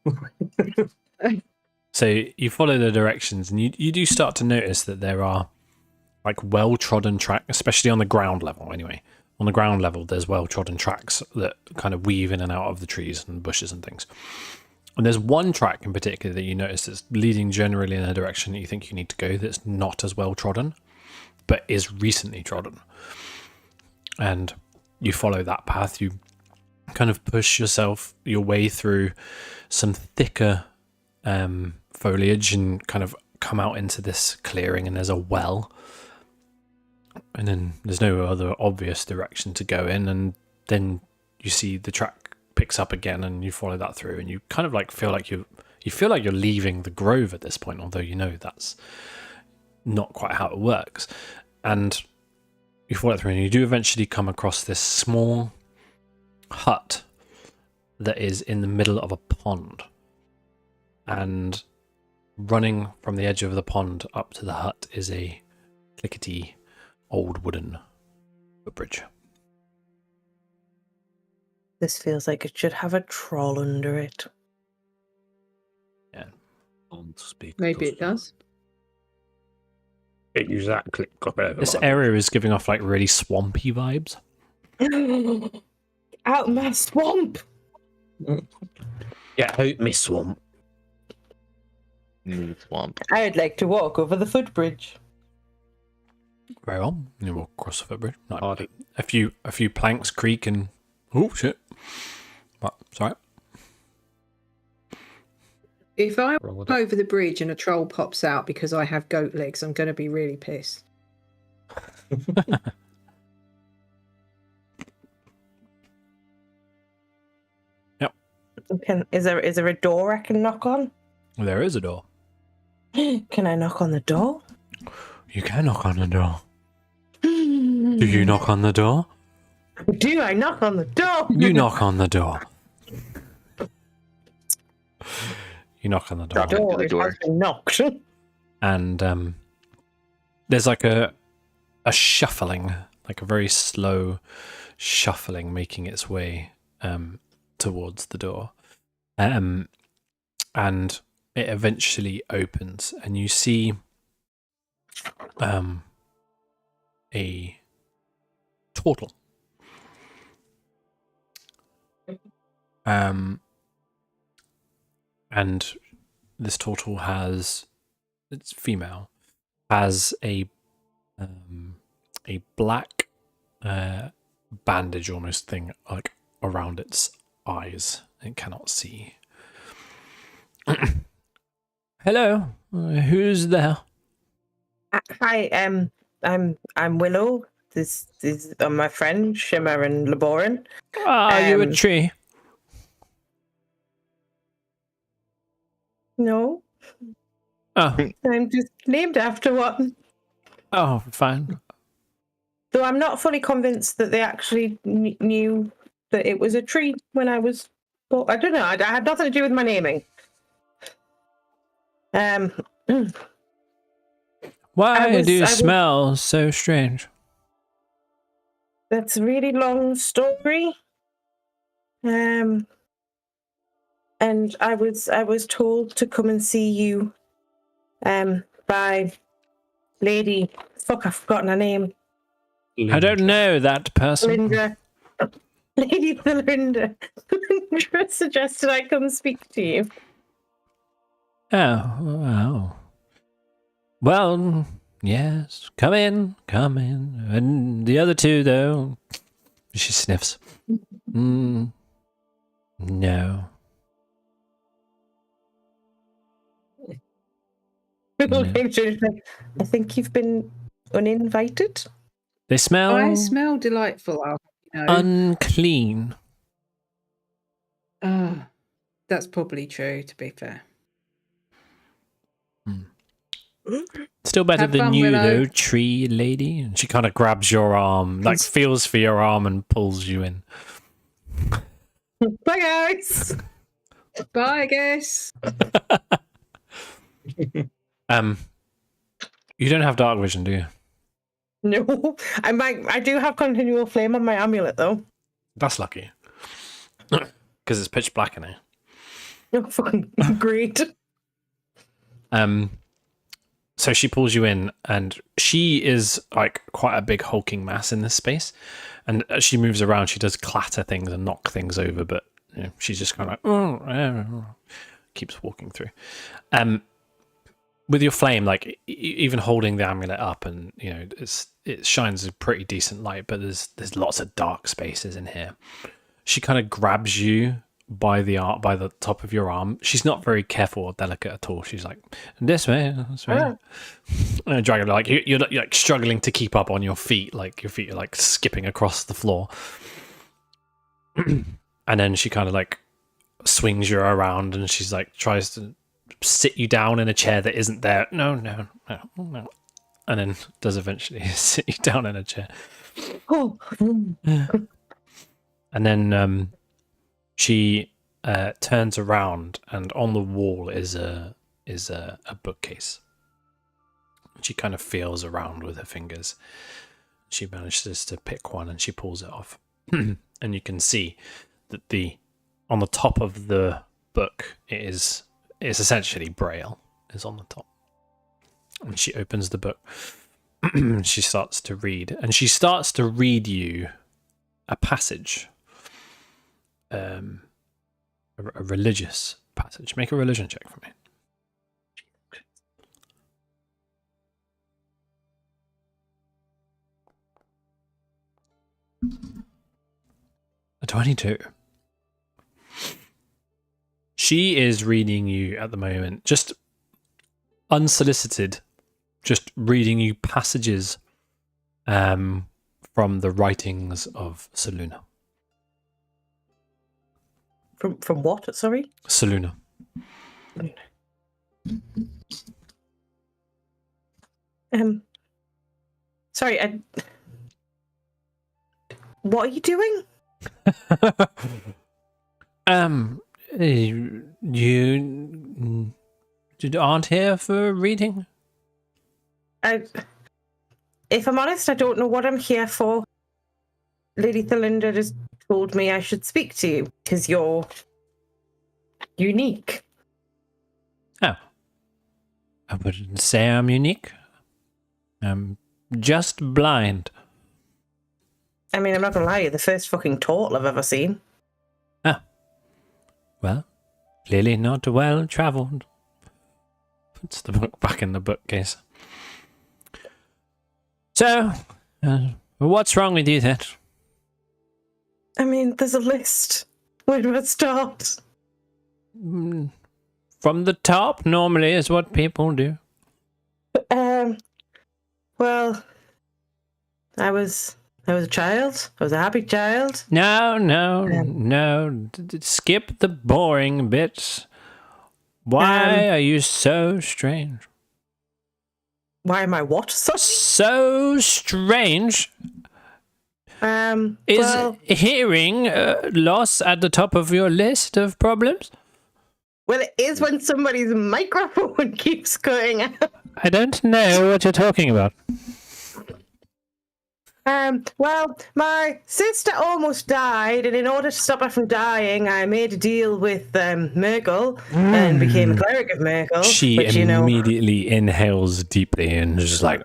So you follow the directions, and you do start to notice that there are like well-trodden tracks, especially on the ground level. Anyway, on the ground level, there's well-trodden tracks that kind of weave in and out of the trees and bushes and things. And there's one track in particular that you notice that's leading generally in a direction that you think you need to go that's not as well-trodden, but is recently trodden. And you follow that path. You kind of push your way through some thicker foliage and kind of come out into this clearing, and there's a well, and then there's no other obvious direction to go in, and then you see the track picks up again, and you follow that through, and you kind of like feel like you're leaving the grove at this point, although you know that's not quite how it works. And you follow it through, and you do eventually come across this small hut that is in the middle of a pond, and running from the edge of the pond up to the hut is a clickety old wooden footbridge. This feels like it should have a troll under it. Yeah. Maybe it does. Exactly. This area is giving off like really swampy vibes. Out my swamp. Yeah, out my swamp. Swamp. I'd like to walk over the footbridge. Very well. You walk across the footbridge. Like, a few planks creak and oh shit. But sorry. If I walk over the bridge and a troll pops out because I have goat legs, I'm going to be really pissed. Yep. Is there a door I can knock on? There is a door. Can I knock on the door? You can knock on the door. Do you knock on the door? Do I knock on the door? You knock on the door. You knock on the door. The door has been knocked. And there's like a shuffling, like a very slow shuffling making its way towards the door. And it eventually opens, and you see a turtle. And this turtle it's female, has a black bandage almost thing like around its eyes. It cannot see. Hello, who's there? Hi, I'm Willow. This is my friend Shimmer and Laboran. Are you a tree? No. Oh. I'm just named after one. Oh, fine. Though I'm not fully convinced that they actually knew that it was a tree when I was. Well, I don't know. I had nothing to do with my naming. Why do you smell so strange? That's a really long story. And I was told to come and see you by Lady, fuck, I've forgotten her name. I don't know that person. Linda. Lady Linda. Linda suggested I come speak to you. Oh, wow. Well, yes, come in. And the other two, though, she sniffs. No. I think you've been uninvited. They smell. I smell delightful. Unclean. That's probably true, to be fair. Still better than you, though, tree lady. And she kind of grabs your arm, like feels for your arm and pulls you in. Bye, guys. Bye, I guess. You don't have dark vision, do you? No, I do have continual flame on my amulet though. That's lucky. Because it's pitch black in here. Oh, fucking great. So she pulls you in, and she is like quite a big hulking mass in this space. And as she moves around, she does clatter things and knock things over, but you know, she's just kind of like, keeps walking through. With your flame, like even holding the amulet up, and you know, it shines a pretty decent light, but there's lots of dark spaces in here. She kind of grabs you by the top of your arm. She's not very careful or delicate at all. She's like, this way. And dragon, like you're like struggling to keep up on your feet, like your feet are like skipping across the floor. And then she kind of like swings you around, and she's like tries to sit you down in a chair that isn't there. No. And then does eventually sit you down in a chair. Oh. And then she turns around, and on the wall is a bookcase. She kind of feels around with her fingers. She manages to pick one, and she pulls it off. And you can see that on the top of the book it's essentially Braille is on the top. And she opens the book. She starts to read, and she starts to read you a passage. A religious passage. Make a religion check for me. A 22. She is reading you at the moment, just unsolicited, just reading you passages from the writings of Seluna. From what? Sorry? Seluna. Sorry, what are you doing? You aren't here for reading? If I'm honest, I don't know what I'm here for. Lady Thalinda just told me I should speak to you because you're unique. Oh. I wouldn't say I'm unique. I'm just blind. I mean, I'm not gonna lie, you're the first fucking turtle I've ever seen. Ah. Well, clearly not well travelled. Puts the book back in the bookcase. So, what's wrong with you then? I mean, there's a list. Where do I start? From the top, normally, is what people do. Well, I was a child. I was a happy child. No. Skip the boring bits. Why are you so strange? Why am I what? So strange. Is hearing loss at the top of your list of problems? Well, it is when somebody's microphone keeps cutting out. I don't know what you're talking about. Well, my sister almost died, and in order to stop her from dying, I made a deal with Merkel and became a cleric of Merkel. She which, immediately inhales deeply and just like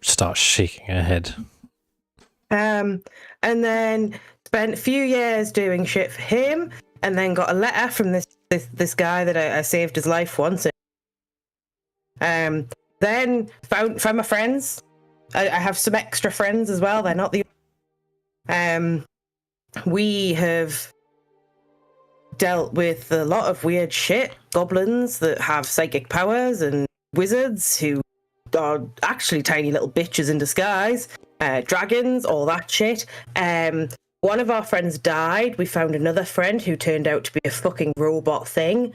starts shaking her head. And then spent a few years doing shit for him, and then got a letter from this guy that I saved his life once. Then found my friends. I have some extra friends as well. They're not the. We have dealt with a lot of weird shit. Goblins that have psychic powers, and wizards who are actually tiny little bitches in disguise. Dragons, all that shit. One of our friends died. We found another friend who turned out to be a fucking robot thing.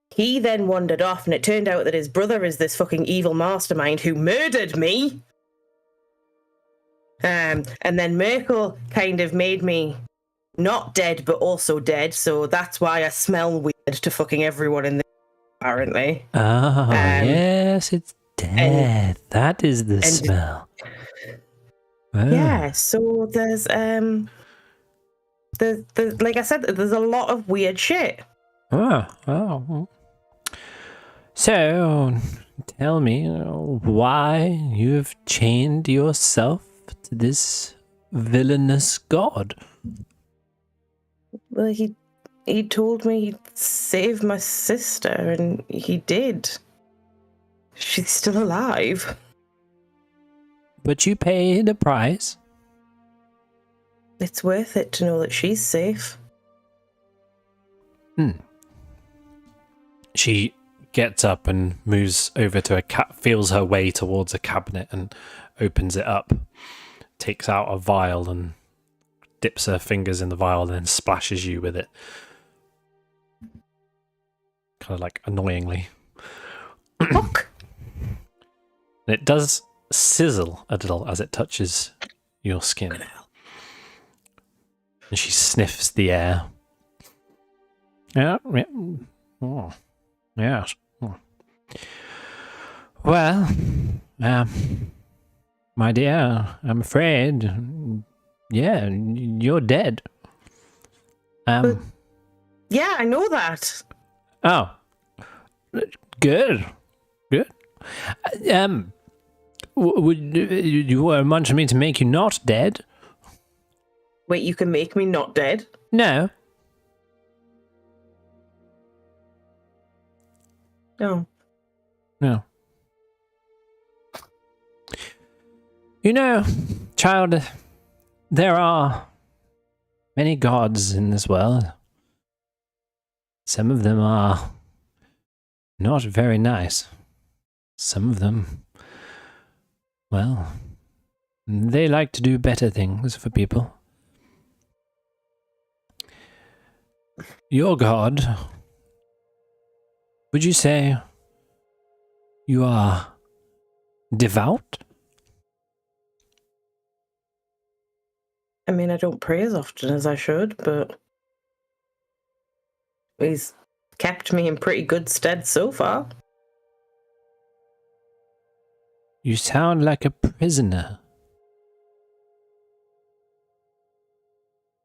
He then wandered off, and it turned out that his brother is this fucking evil mastermind who murdered me. And then Merkel kind of made me not dead, but also dead. So that's why I smell weird to fucking everyone in there, apparently. Yes, death. That is the smell. Oh. Yeah, so there's like I said, there's a lot of weird shit. Oh. So, tell me why you've chained yourself to this villainous god. Well, he told me he'd save my sister, and he did. She's still alive. But you paid a price. It's worth it to know that she's safe. She gets up and moves over to feels her way towards a cabinet and opens it up, takes out a vial and dips her fingers in the vial and then splashes you with it. Kind of like annoyingly. Look! It does sizzle a little as it touches your skin. And she sniffs the air. Yeah. Oh, yes. Oh. Well, my dear, I'm afraid, yeah, you're dead. Yeah, I know that. Oh, good. Would you want me to make you not dead? Wait, you can make me not dead? No. No. No. You know, child, there are many gods in this world. Some of them are not very nice. Some of them, well, they like to do better things for people. Your god, would you say you are devout? I mean, I don't pray as often as I should, but he's kept me in pretty good stead so far. You sound like a prisoner.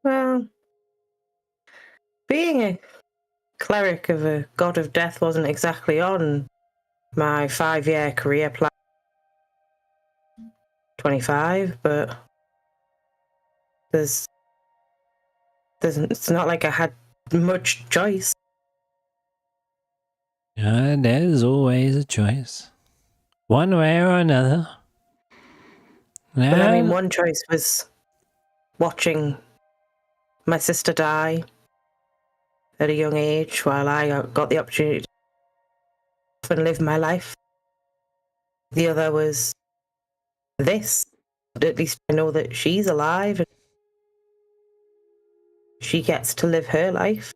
Well, being a cleric of a god of death wasn't exactly on my 5-year career plan. 25, but it's not like I had much choice. There's always a choice. One way or another. But I mean, one choice was watching my sister die at a young age while I got the opportunity to live my life. The other was this. At least I know that she's alive and she gets to live her life.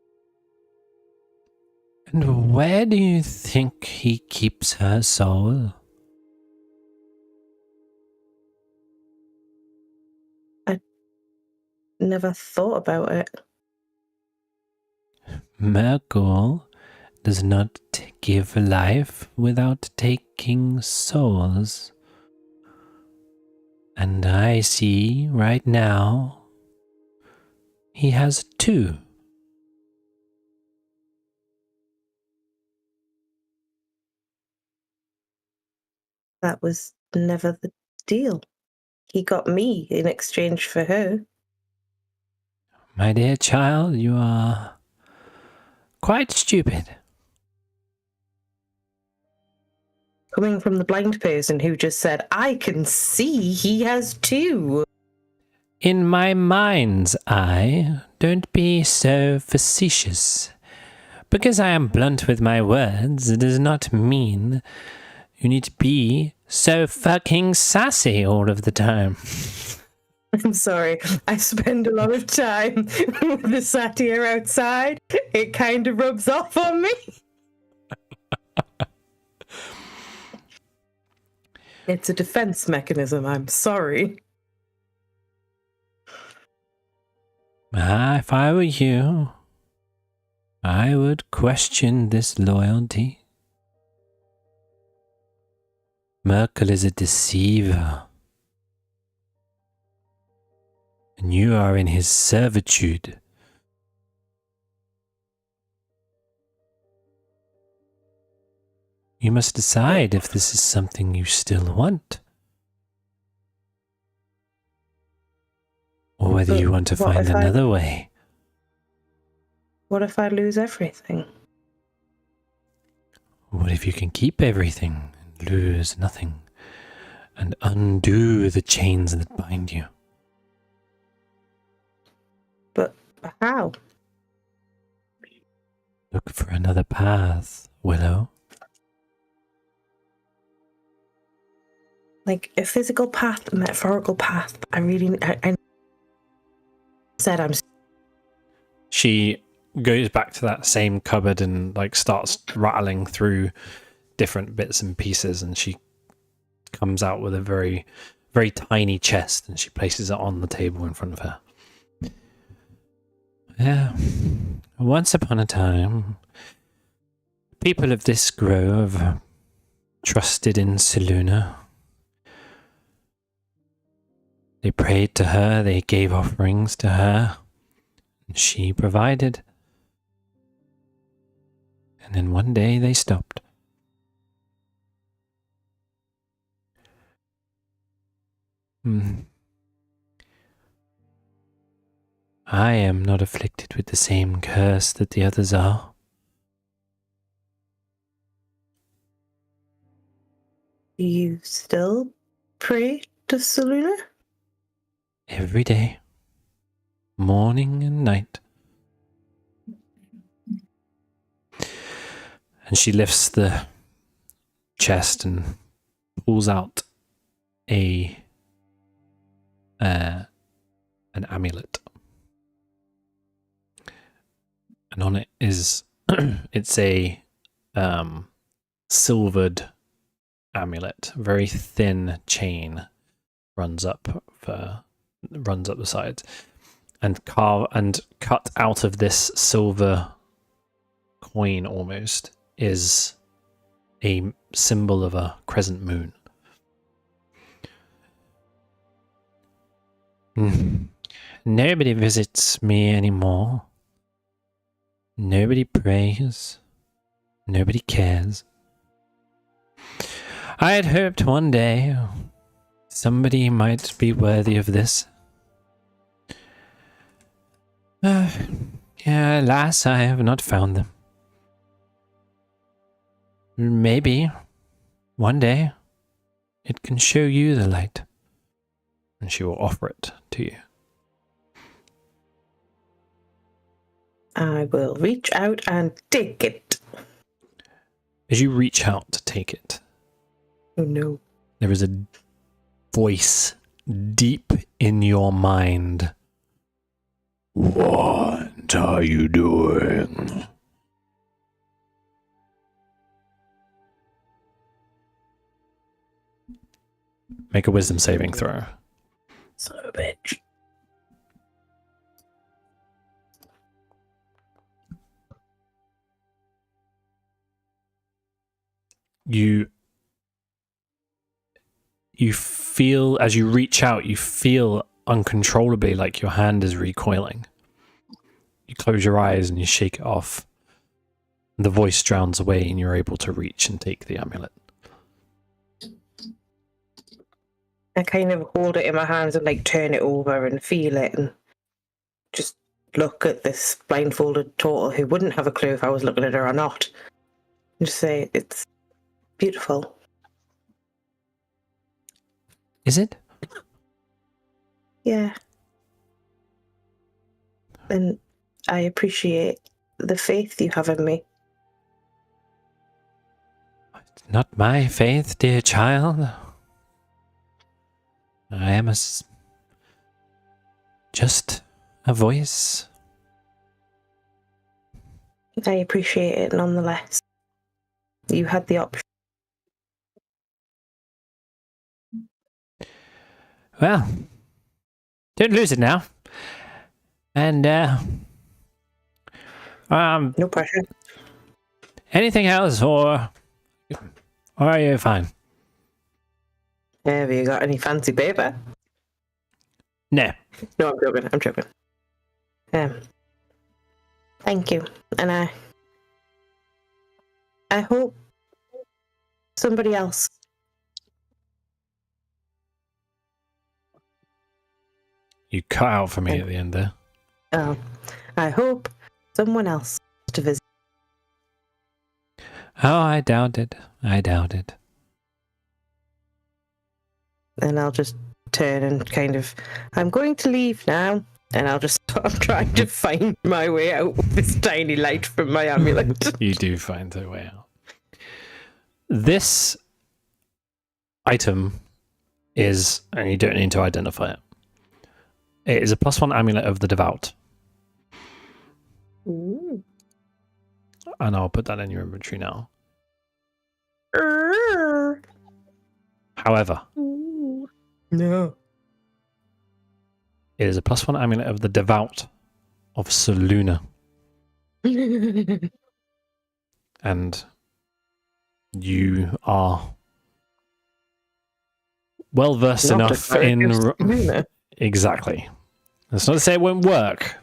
And where do you think he keeps her soul? I never thought about it. Merkel does not give life without taking souls. And I see right now he has 2. That was never the deal. He got me in exchange for her. My dear child, you are quite stupid. Coming from the blind person who just said, I can see he has 2. In my mind's eye, don't be so facetious. Because I am blunt with my words, it does not mean you need to be so fucking sassy all of the time. I'm sorry, I spend a lot of time with the satire outside. It kind of rubs off on me. It's a defense mechanism, I'm sorry. If I were you, I would question this loyalty. Merkel is a deceiver. And you are in his servitude. You must decide if this is something you still want. Or whether you want to find another way. What if I lose everything? What if you can keep everything and lose nothing? And undo the chains that bind you? But how? Look for another path, Willow. Like a physical path, a metaphorical path. I said I'm. She goes back to that same cupboard and like starts rattling through different bits and pieces, and she comes out with a very, very tiny chest, and she places it on the table in front of her. Yeah, once upon a time, people of this grove trusted in Seluna. They prayed to her, they gave offerings to her, and she provided. And then one day they stopped. I am not afflicted with the same curse that the others are. Do you still pray to Seluna? Every day. Morning and night. And she lifts the chest and pulls out an amulet. And on it is it's a silvered amulet, very thin chain runs up the sides, and cut out of this silver coin almost is a symbol of a crescent moon. Nobody visits me anymore. Nobody prays. Nobody cares. I had hoped one day somebody might be worthy of this. Alas, I have not found them. Maybe one day it can show you the light, and she will offer it to you. I will reach out and take it. As you reach out to take it, oh no, there is a voice deep in your mind. What are you doing? Make a wisdom saving throw. Son of a bitch. You feel, as you reach out, you feel uncontrollably like your hand is recoiling. You close your eyes and you shake it off. The voice drowns away and you're able to reach and take the amulet. I kind of hold it in my hands and like turn it over and feel it and just look at this blindfolded turtle who wouldn't have a clue if I was looking at her or not. And just say, it's beautiful. Is it? Yeah. And I appreciate the faith you have in me. It's not my faith, dear child. I am just a voice. I appreciate it nonetheless. You had the option. Well, don't lose it now. And, no pressure. anything else, or are you fine? Have you got any fancy paper? Nah. No, I'm joking. I'm joking. Thank you, and I hope somebody else. You cut out for me at the end there. I hope someone else to visit. Oh, I doubt it. I doubt it. And I'll just turn and kind of, I'm going to leave now, and I'll just start trying to find my way out with this tiny light from my amulet. You do find a way out. This item is, and you don't need to identify it. It is a +1 amulet of the devout. Ooh. And I'll put that in your inventory now. However, No. it is a +1 amulet of the devout of Soluna. And you are well versed enough in. Exactly. That's not to say it won't work.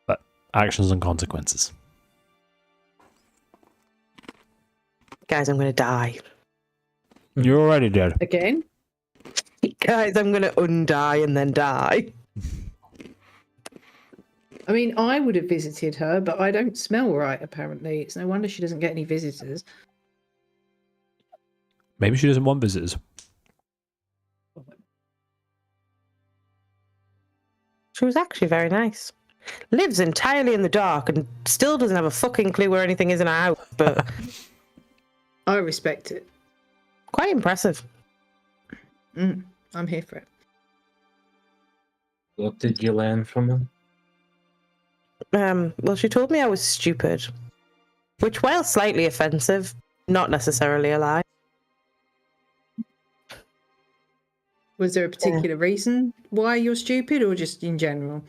But actions and consequences. Guys, I'm going to die. You're already dead. Again? Guys, I'm going to undie and then die. I mean, I would have visited her, but I don't smell right, apparently. It's no wonder she doesn't get any visitors. Maybe she doesn't want visitors. She was actually very nice. Lives entirely in the dark and still doesn't have a fucking clue where anything is in our house, but I respect it. quite impressive. I'm here for it. What did you learn from her? Well, she told me I was stupid, which, while slightly offensive, not necessarily a lie. Was there a particular reason why you're stupid, or just in general?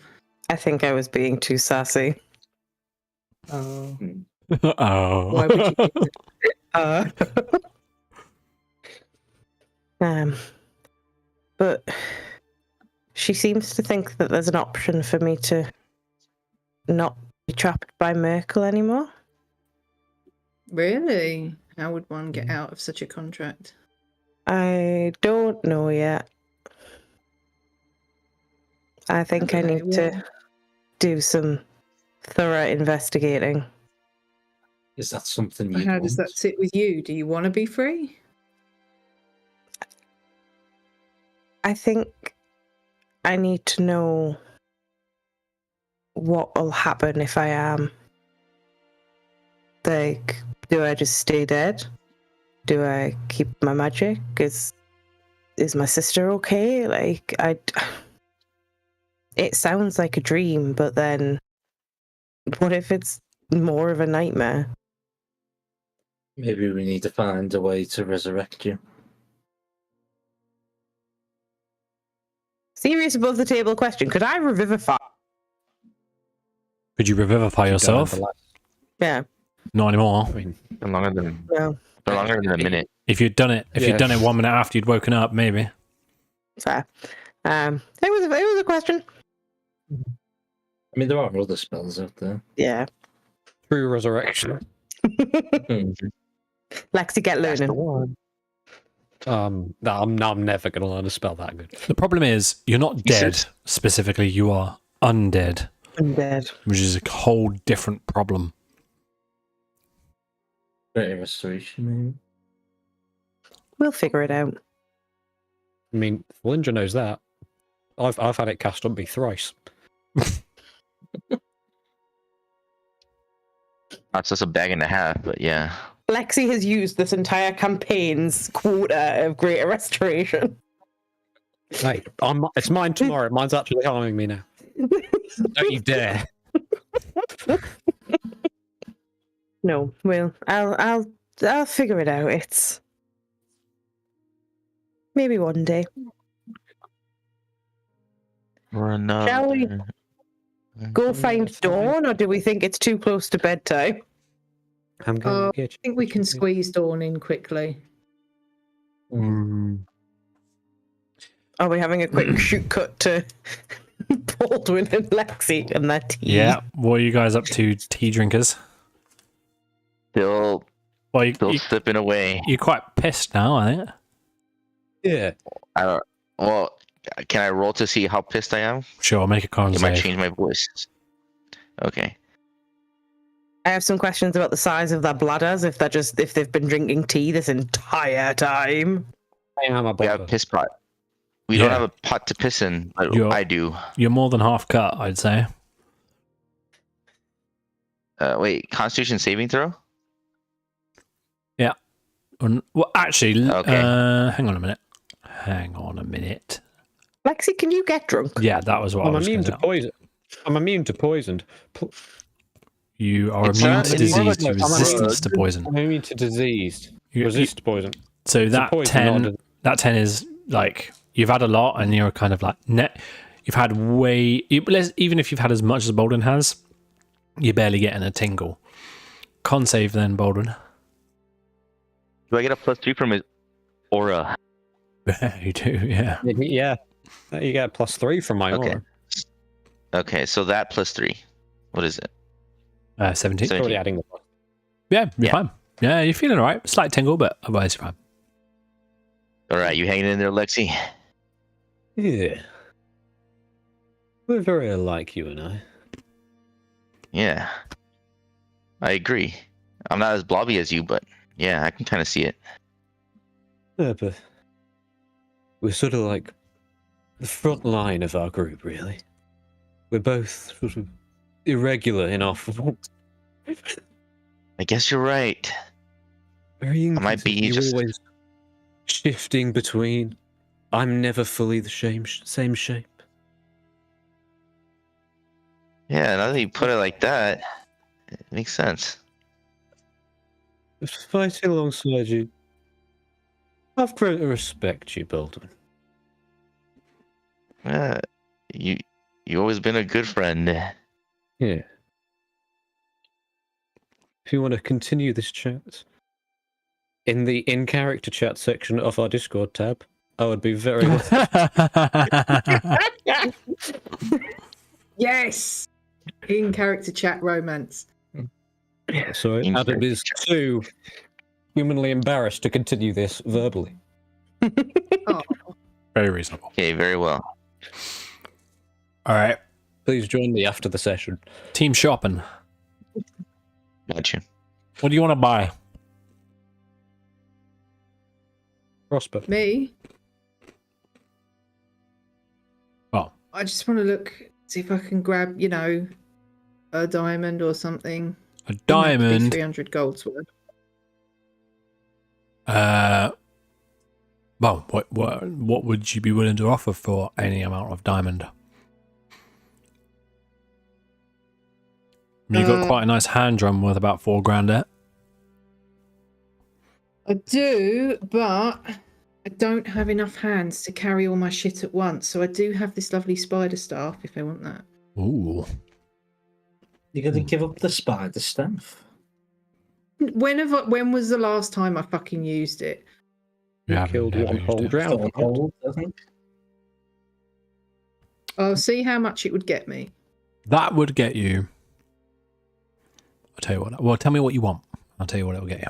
I think I was being too sassy. Oh. Oh. Why would you do that? But she seems to think that there's an option for me to not be trapped by Merkel anymore. Really? How would one get out of such a contract? I don't know yet. I think I need to do some thorough investigating. Is that something you How does that sit with you? Do you want to be free? I think I need to know what will happen if I am. Like, do I just stay dead? Do I keep my magic? Is my sister okay? Like, it sounds like a dream, but then what if it's more of a nightmare? Maybe we need to find a way to resurrect you. Serious above the table question. Could I revivify? Could you revivify yourself? Yeah. Not anymore. I mean, No longer than No. no longer than a minute. If you'd done it, you'd done it 1 minute after you'd woken up, maybe. Fair. It was a question. I mean, there are other spells out there. Yeah. true resurrection. Lexi, get learning. No, I'm never going to learn to spell that good. The problem is, you're not dead specifically, you are undead. Undead. Which is a whole different problem. Greater restoration, maybe. We'll figure it out. I mean, Linda knows that. I've had it cast on me thrice. That's just a bag and a half, but yeah. Lexi has used this entire campaign's quota of greater restoration. Hey, it's mine tomorrow. Mine's actually harming me now. Don't you dare. No, well, I'll figure it out. It's maybe one day. Or another. Shall we? go find Dawn, or do we think it's too close to bedtime? I'm going to I get you. think we can squeeze Dawn in quickly. Are we having a quick shoot cut to Baldwin and Lexi and their tea? Yeah. What are you guys up to, tea drinkers? Still Well, slipping away. you're quite pissed now, I think. Yeah. I don't. Well, can I roll to see how pissed I am? Sure, make a con It might save. change my voice. Okay. I have some questions about the size of their bladders, if they've been drinking tea this entire time. I am a We have a piss pot. We don't have a pot to piss in, but I do. You're more than half cut, I'd say. Wait, Constitution saving throw? Yeah. Well, actually, Okay. hang on a minute. Lexi, can you get drunk? Yeah, that was what I I'm was immune going to to poison. I'm immune to poison. You are It's immune not- to it's more disease, like to I'm resistance to poison. I'm immune to disease. You- Resist poison. So It's a that poison, 10, not a- that 10 is like, you've had a lot and you're kind of like, you've had even if you've had as much as Baldwin has, you're barely getting a tingle. Con save then, Baldwin. Do I get a +3 from his aura? You do, yeah. Yeah. You get +3 from my Okay. aura. Okay, so that +3. What is it? 17. So- Already adding the plus. Yeah, you're Yeah. fine. Yeah, you're feeling all right. Slight tingle, but otherwise you're fine. All right, you hanging in there, Lexi? Yeah. We're very alike, you and I. Yeah. I agree. I'm not as blobby as you, but yeah, I can kind of see it. Yeah, but we're sort of like the front line of our group, really. We're both sort of irregular in our form. I guess you're right. Very I might be inconsistent. You're just- always shifting between. I'm never fully the same shape. Yeah, now that you put it like that, it makes sense. Just fighting alongside you. I've grown to respect you, Baldwin. You always been a good friend. Yeah. If you want to continue this chat in the in-character chat section of our Discord tab, I would be very Yes! In character chat romance. sorry. In Adam character is too humanly embarrassed to continue this verbally. Oh, Very reasonable. Okay, very well. All right. Please join me after the session. Team shopping. Got you. What do you want to buy? Prosper. me? Oh. I just want to look, see if I can grab, a diamond or something. A diamond. 300 gold's worth. Well, what would you be willing to offer for any amount of diamond? You got quite a nice hand drum worth about 4 grand there. I do, but I don't have enough hands to carry all my shit at once. So I do have this lovely spider staff if I want that. Ooh. You got to give up the spider staff. When was the last time I fucking used it? You haven't Killed never one used whole it. drown. Hold, doesn't I'll see how much it would get me. That would get you. I'll tell you what. Well, tell me what you want. I'll tell you what it will get you.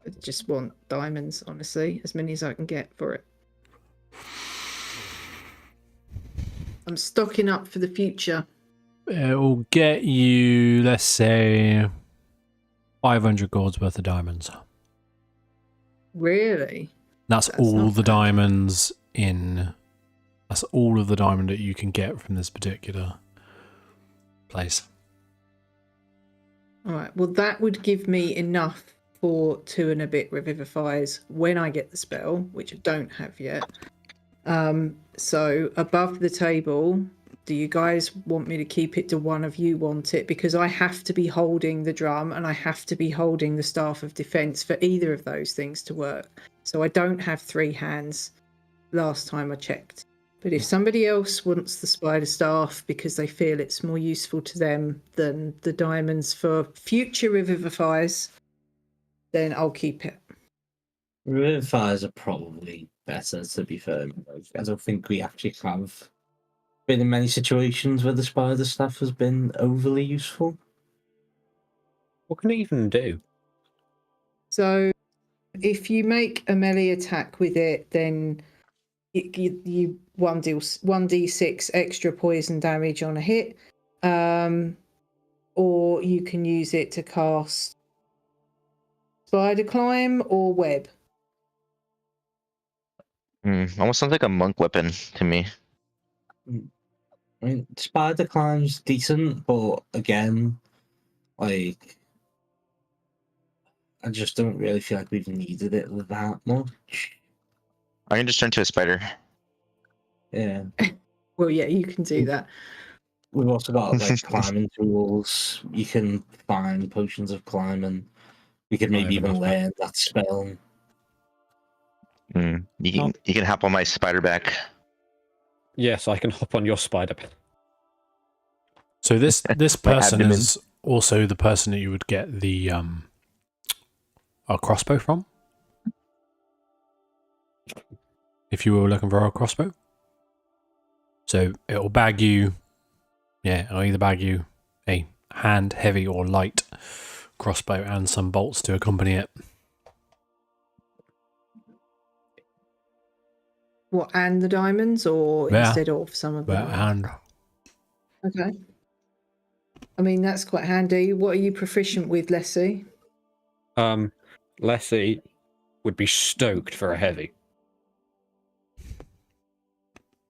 I just want diamonds, honestly, as many as I can get for it. I'm stocking up for the future. It will get you, let's say, 500 golds worth of diamonds. Really? That's That's all not the bad. diamonds in. That's all of the diamond that you can get from this particular place. All right. Well, that would give me enough for 2 and a bit revivifiers when I get the spell, which I don't have yet. So above the table, do you guys want me to keep it to one of you want it? Because I have to be holding the drum and I have to be holding the staff of defense for either of those things to work. So I don't have 3 hands last time I checked. But if somebody else wants the spider staff because they feel it's more useful to them than the diamonds for future revivifiers, then I'll keep it. Revivifiers are probably better, to be fair. I don't think we actually have been in many situations where the spider staff has been overly useful. What can it even do? So if you make a melee attack with it, then you 1d6 extra poison damage on a hit, or you can use it to cast spider climb or web. Almost sounds like a monk weapon to me. I mean, spider climb's decent, but again, like, I just don't really feel like we've needed it that much. I can just turn to a spider. Yeah. Well, yeah, you can do that. We've also got like climbing tools. You can find potions of climbing. We could maybe even learn that spell. You can hop on my spider back. Yes, I can hop on your spider. So this person abdomen. is also the person that you would get the a crossbow from, if you were looking for a crossbow. So it'll bag you, it'll either bag you a hand, heavy or light crossbow and some bolts to accompany it. What, and the diamonds, or Yeah. instead of some of them? And Okay. I mean, that's quite handy. What are you proficient with, Leslie? Leslie would be stoked for a heavy.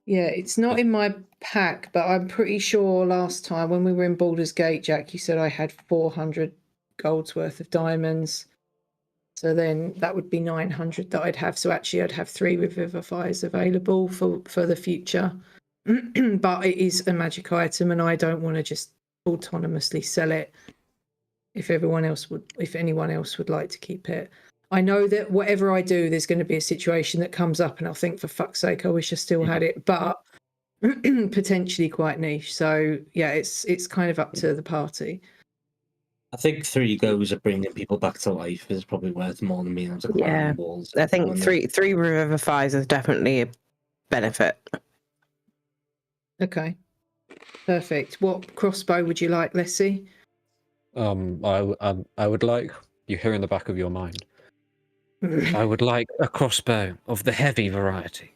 Yeah, it's not in my pack, but I'm pretty sure last time when we were in Baldur's Gate, Jack, you said I had 400 gold's worth of diamonds. So then that would be 900 that I'd have. So actually I'd have 3 revivifiers available for the future. But it is a magic item and I don't want to just autonomously sell it if anyone else would like to keep it. I know that whatever I do, there's going to be a situation that comes up and I'll think, for fuck's sake, I wish I still had it, but potentially quite niche. So yeah, it's kind of up to the party. I think 3 goes of bringing people back to life is probably worth more than being able to climb walls. I think three revivifiers is definitely a benefit. Okay, perfect. What crossbow would you like, Leslie? I would like, you hear in the back of your mind, I would like a crossbow of the heavy variety.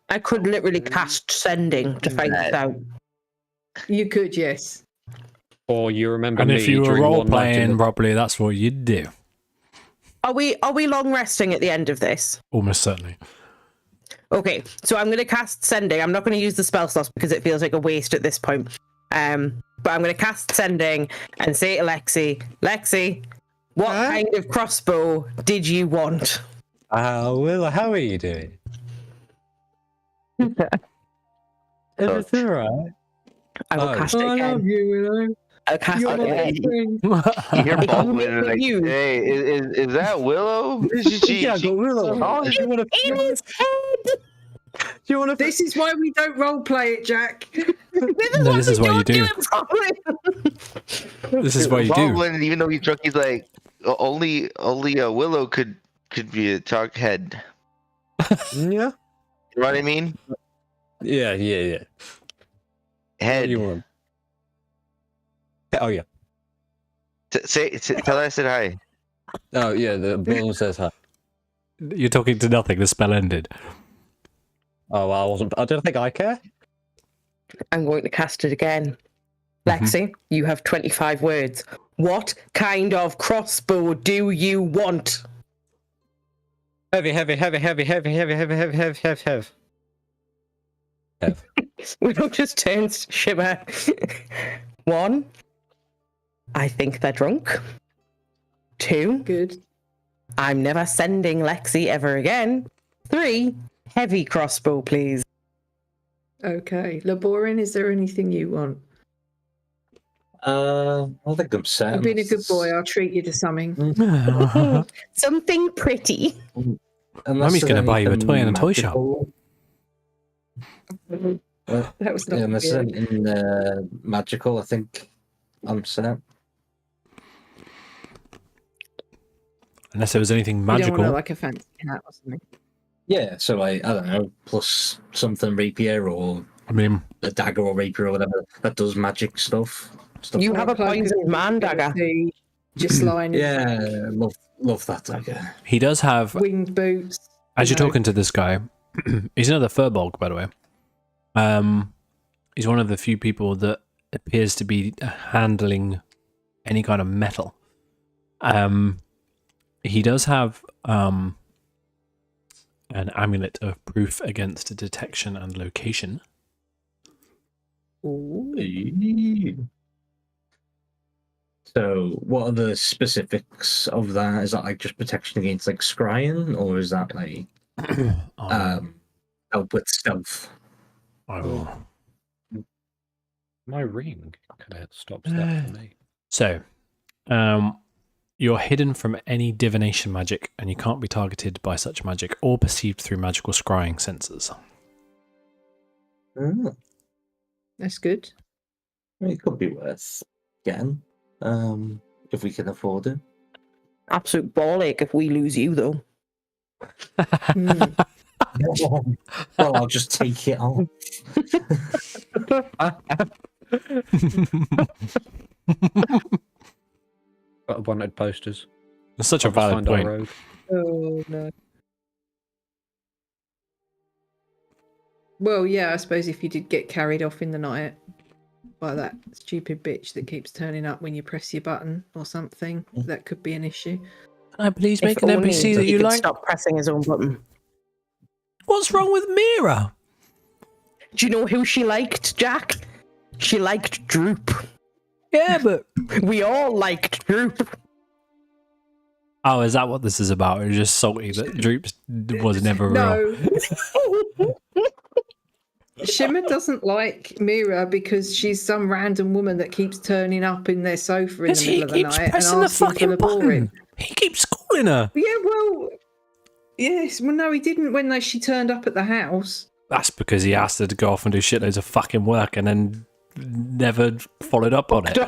I could literally cast sending to find this out. You could, yes. Or you remember and me if you were during role one night in playing the- properly, that's what you'd do. Are we long resting at the end of this? Almost certainly. Okay, so I'm going to cast sending. I'm not going to use the spell slots because it feels like a waste at this point. But I'm going to cast sending and say to Lexi, what kind of crossbow did you want? Will, how are you doing? Everything alright? I will cast it again. you, Willow. I'll cast it again. You hear If you Baldwin make and like, you- hey, is that Willow? Yeah, I got Willow. Oh, Do you want In his head! Do you want to? This is why we don't role play it, Jack. No, this is what you do. This is what you do. Baldwin, even though he's drunk, he's like, only a Willow could be a talk head. Yeah. You know what I mean? Yeah. What Head. do you want? Oh yeah. Tell her I said hi. Oh yeah. The balloon says hi. You're talking to nothing. The spell ended. Oh, well, I wasn't. I don't think I care. I'm going to cast it again. Lexi, you have 25 words. What kind of crossbow do you want? Heavy. We don't just turn shimmer. 1, I think they're drunk. 2, Good. I'm never sending Lexi ever again. 3, heavy crossbow, please. Okay. Laborin, is there anything you want? I think I'm set. I've been a good boy. I'll treat you to something. Something pretty. Unless Mummy's there's gonna buy you a anything toy in a toy shop. magical. That was not Unless weird. in magical, I think I'm set. Unless there was anything You don't magical. want to like a fancy hat or something. Yeah, so I don't know, plus something rapier or I mean, a dagger or rapier or whatever that does magic stuff. You Or have a cloak of poisoned man dagger. invisibility, just lying in Yeah, wait, love that dagger. he does have, winged boots. as you you're know. talking to this guy, he's another furbolg, by the way. He's one of the few people that appears to be handling any kind of metal. He does have an amulet of proof against detection and location. So, what are the specifics of that? Is that like just protection against like scrying, or is that like help with stealth? I will. My ring kind of stops that for me. So, you're hidden from any divination magic, and you can't be targeted by such magic or perceived through magical scrying sensors. That's good. It could be worth getting, if we can afford it. Absolute ball ache if we lose you, though. Well, I'll just take it off. Got wanted posters. It's such a I'll just valid find our point. road. Oh no. Well, yeah, I suppose if you did get carried off in the night by that stupid bitch that keeps turning up when you press your button or something, that could be an issue. Can I please If make an only NPC that he you could like? stop pressing his own button. What's wrong with Mira? Do you know who she liked, Jack? She liked Droop. Yeah, but We all liked Droop. oh, is that what this is about? It's just salty that Droops was never real. No. Shimmer doesn't like Mira because she's some random woman that keeps turning up in their sofa in the Because middle he of the keeps night and pressing the asking for fucking the boring. button. He keeps calling her. Yeah, well, yes. Well, no, he didn't when she turned up at the house. That's because he asked her to go off and do shitloads of fucking work and then never followed up on it.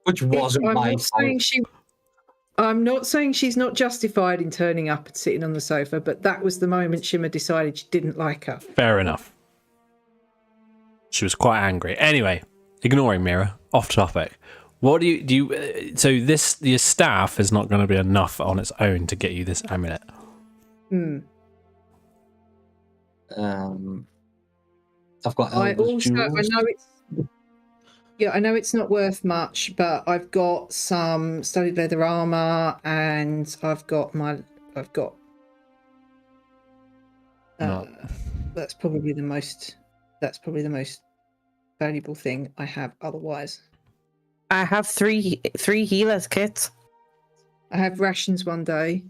Which wasn't my fault. I'm not saying she's not justified in turning up and sitting on the sofa, but that was the moment Shimmer decided she didn't like her. Fair enough. She was quite angry. Anyway, ignoring Mira, off topic. What do you so your staff is not going to be enough on its own to get you this amulet. I've got I Elder's jewels. I know it's not worth much, but I've got some studded leather armor, and I've got that's probably the most valuable thing I have otherwise. I have three healers kits. I have rations one day.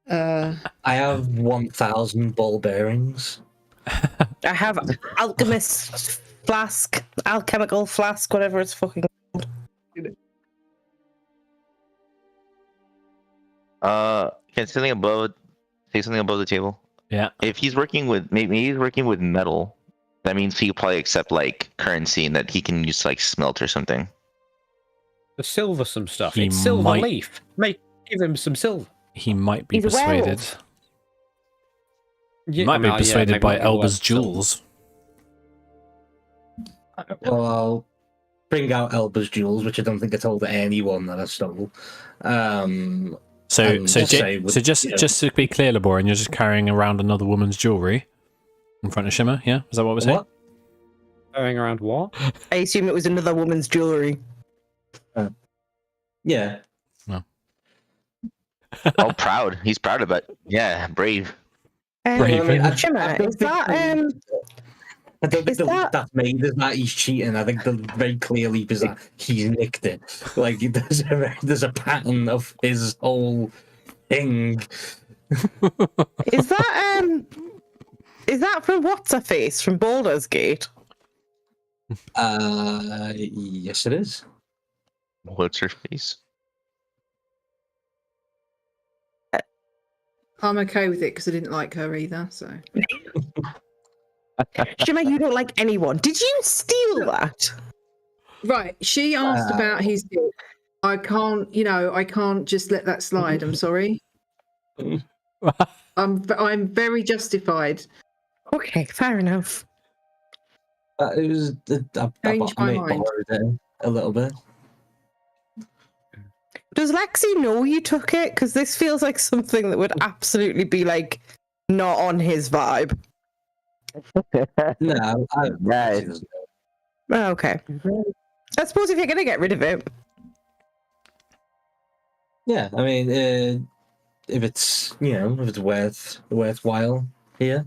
I have 1,000 ball bearings. I have alchemist flask, alchemical flask, whatever it's fucking called. Can say something above the table? Yeah. If he's working with maybe he's working with metal, that means he'll probably accept like currency and that he can use like smelt or something. The silver some stuff. He It's silver might- leaf. Give him some silver. He might be He's a persuaded. werewolf. He might be persuaded by Elba's jewels. Well, I'll bring out Elba's jewels, which I don't think I told anyone that I stole. So And just to be clear, Laboran, you're just carrying around another woman's jewelry in front of Shimmer. Yeah, is that what we're saying? What? Carrying around what? I assume it was another woman's jewelry. Yeah. No. Oh, proud. He's proud of it. Yeah, brave. Brave. Shimmer, is that I don't Is think that- that's made as that he's cheating. I think that very clearly is that he's nicked it. Like there's a pattern of his whole thing. is that from what's her face from Baldur's Gate? Yes, it is. What's her face? I'm okay with it because I didn't like her either. So Shimmer, you don't like anyone. Did you steal that? Right. She asked about his dick. I can't just let that slide. I'm sorry. I'm very justified. Okay, fair enough. It was. I Changed my mind. borrowed it a little bit. Does Lexi know you took it? Because this feels like something that would absolutely be like not on his vibe. No, Nice. Okay. I suppose if you're gonna get rid of it, yeah. I mean, if it's worthwhile here.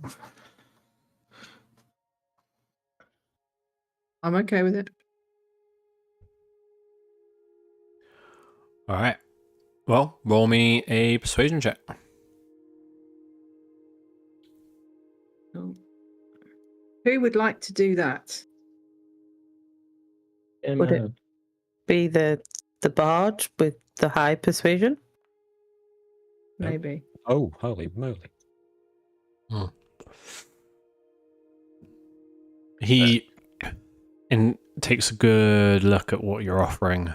I'm okay with it. All right. Well, roll me a persuasion check. Who would like to do that? Would it be the bard with the high persuasion? Maybe. Oh, holy moly. He takes a good look at what you're offering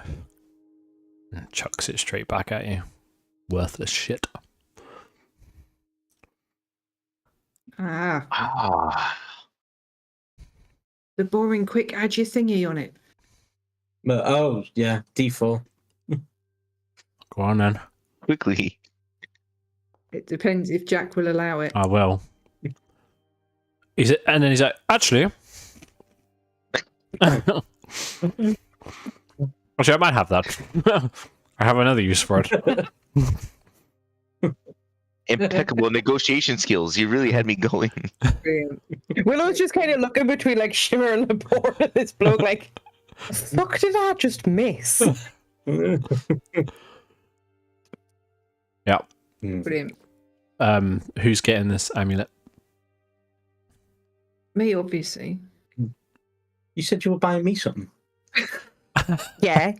and chucks it straight back at you. Worthless shit. The boring quick add your thingy on it. Oh yeah, D4. Go on then. Quickly. Oh, It depends if Jack will allow it. I will. And then he's like, actually, actually, I might have that. I have another use for it. Impeccable negotiation skills. You really had me going. Brilliant. Willow's just kind of looking between like Shimmer and Laporte at this bloke like, the fuck did I just miss? Yeah. Brilliant. Who's getting this amulet? Me, obviously. You said you were buying me something. Yeah.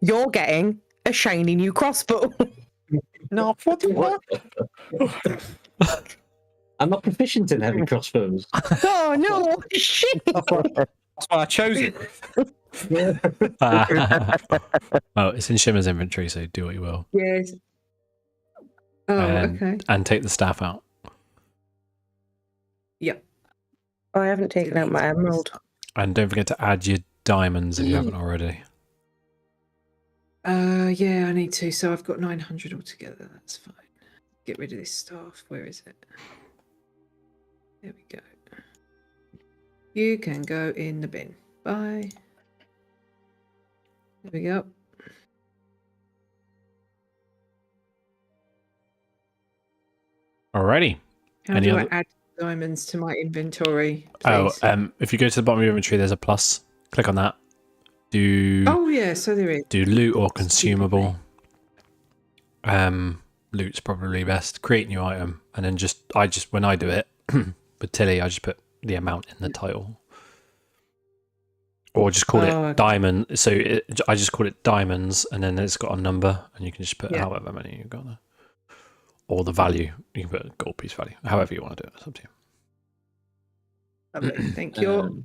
You're getting a shiny new crossbow. No, what? I'm not proficient in heavy crossbows. Oh no! Shit! That's why I chose it. Well, it's in Shimmer's inventory, so do what you will. Yes. Oh, okay. And take the staff out. Yep. Oh, I haven't taken out my emerald. And don't forget to add your diamonds if you haven't already. Yeah, I need to. So I've got 900 altogether. That's fine. Get rid of this staff. Where is it? There we go. You can go in the bin. Bye. There we go. Alrighty. How do I add diamonds to my inventory, please? If you go to the bottom of your inventory, there's a plus. Click on that. Oh yeah, so there is. Do loot or consumable. Loot's probably best. Create new item, and then when I do it with Tilly, I just put the amount in the title, or just call it diamond. So I just call it diamonds, and then it's got a number, and you can just put however many you've got there, or the value. You can put a gold piece value, however you want to do it. It's up to you. Lovely. Thank you.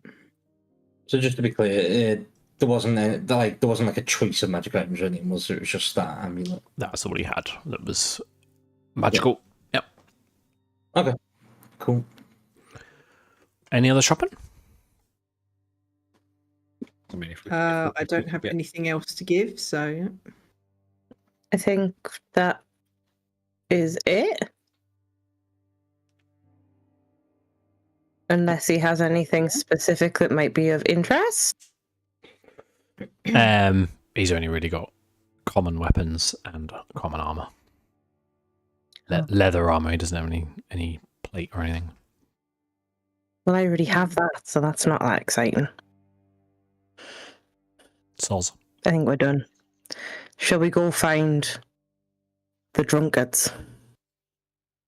So just to be clear, there wasn't like a choice of magic items or anything, was there? It was just that amulet. That's all he had. That was magical. Yep. Okay. Cool. Any other shopping? I mean, I don't have anything else to give, so I think that is it. Unless he has anything specific that might be of interest. He's only really got common weapons and common armor. Leather armor. He doesn't have any plate or anything. Well, I already have that, so that's not that exciting. Soz. I think we're done. Shall we go find the drunkards?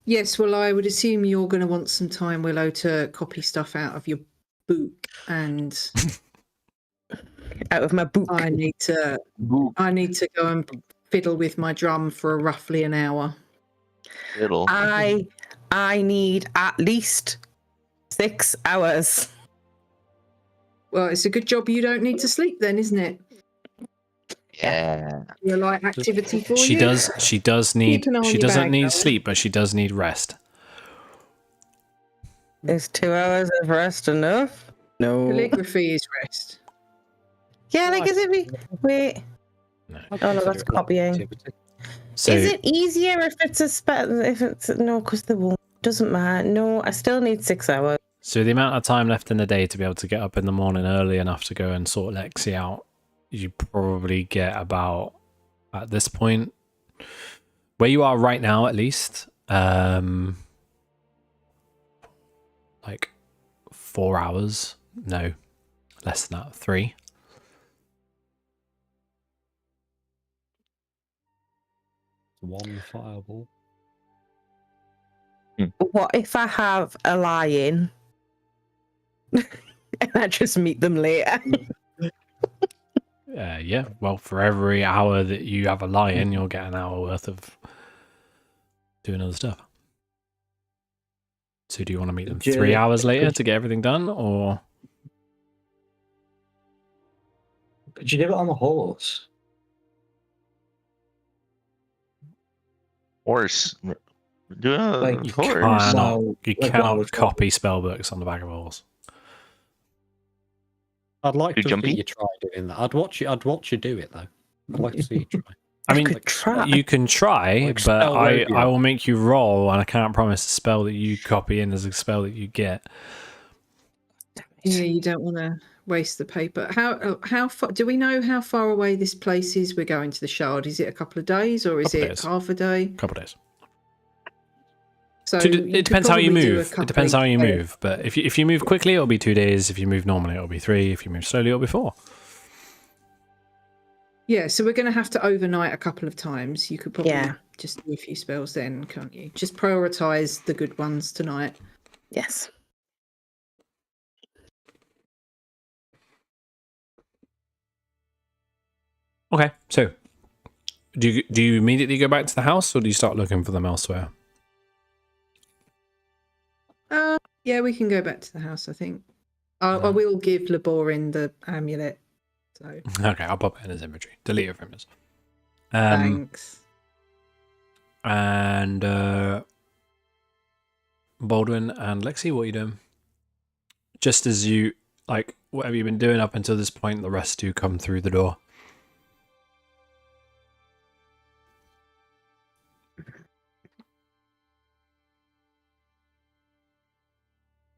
yes. Well, I would assume you're going to want some time, Willow, to copy stuff out of your book, and out of my book. I need to go and fiddle with my drum for roughly an hour. Fiddle. I need at least 6 hours. Well, it's a good job you don't need to sleep then, isn't it? Yeah. A light activity for She you. does. She does need. an eye on She your doesn't bag, need Alan. sleep, but she does need rest. Is 2 hours of rest enough? No. Calligraphy is rest. Yeah, like, is it... Wait. No. Oh, no, that's copying. So Is it easier if it's a spell? If it's... No, because the won't. Doesn't matter. No, I still need 6 hours. So the amount of time left in the day to be able to get up in the morning early enough to go and sort Lexi out, you probably get about, at this point, where you are right now at least, like 4 hours. No, less than that, 3. One fireball. What if I have a lie-in and I just meet them later? Yeah, well, for every hour that you have a lie in, you'll get an hour worth of doing other stuff. So do you want to meet them 3 hours later to get everything done, or? Could you do it on a horse? Horse. Do a Like, You horse. cannot, Well, you like cannot Wild copy spell books on the back of a horse. I'd like Too to jumpy? see you try doing that. I'd watch you do it though. I'd like to see you try. I mean, could try. you can try, Like but spell I rodeo. will make you roll, and I can't promise the spell that you copy in as a spell that you get. Yeah, you don't want to waste the paper. How far? Do we know how far away this place is? We're going to the Shard. Is it a couple of days or is Couple it days. half a day? Couple days. So It you depends could how you probably do a move. It couple depends how each you day. move. But if you move quickly, it'll be 2 days. If you move normally, it'll be 3. If you move slowly, it'll be 4. Yeah, so we're going to have to overnight a couple of times. You could probably Yeah. just do a few spells then, can't you? Just prioritize the good ones tonight. Yes. Okay, so do you immediately go back to the house, or do you start looking for them elsewhere? Yeah, we can go back to the house, I think. I will give Laborin the amulet. So Okay, I'll pop it in his inventory. Delete it from his. thanks. And Baldwin and Lexi, what are you doing? Just as you, like, what have you been doing up until this point? The rest do come through the door.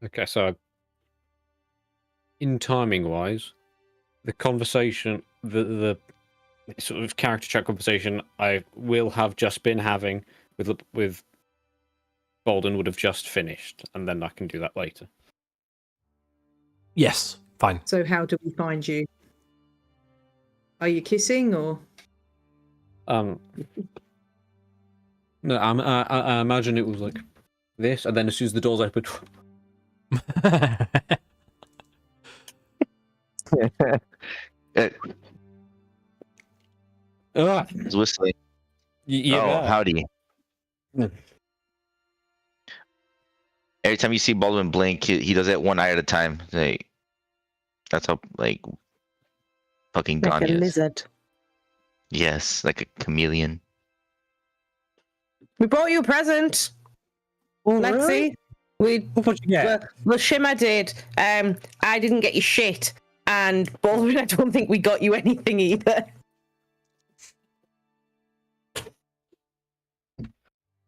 Okay, so in timing wise, the conversation, the sort of character check conversation I will have just been having with Bolden would have just finished, and then I can do that later. Yes, fine. So how do we find you? Are you kissing or? No, I imagine it was like this, and then as soon as the doors opened, He's whistling. yeah. Oh, howdy. Hmm. Every time you see Baldwin blink, he does it one eye at a time. Like, that's how, like, fucking Like gone a he is. lizard. Yes, like a chameleon. We brought you a present. Lexi. What you get? Well, Shimmer did. I didn't get you shit. And Baldwin, I don't think we got you anything either.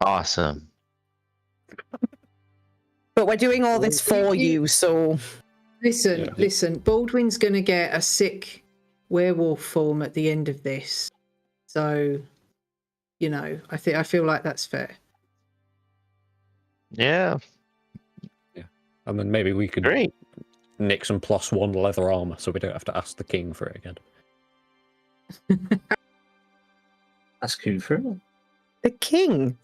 Awesome. But we're doing all this for you, so... Listen. Baldwin's going to get a sick werewolf form at the end of this. So, you know, I feel like that's fair. Yeah. And then maybe we could Great. nick some +1 leather armor, so we don't have to ask the king for it again. That's cool for him. The king?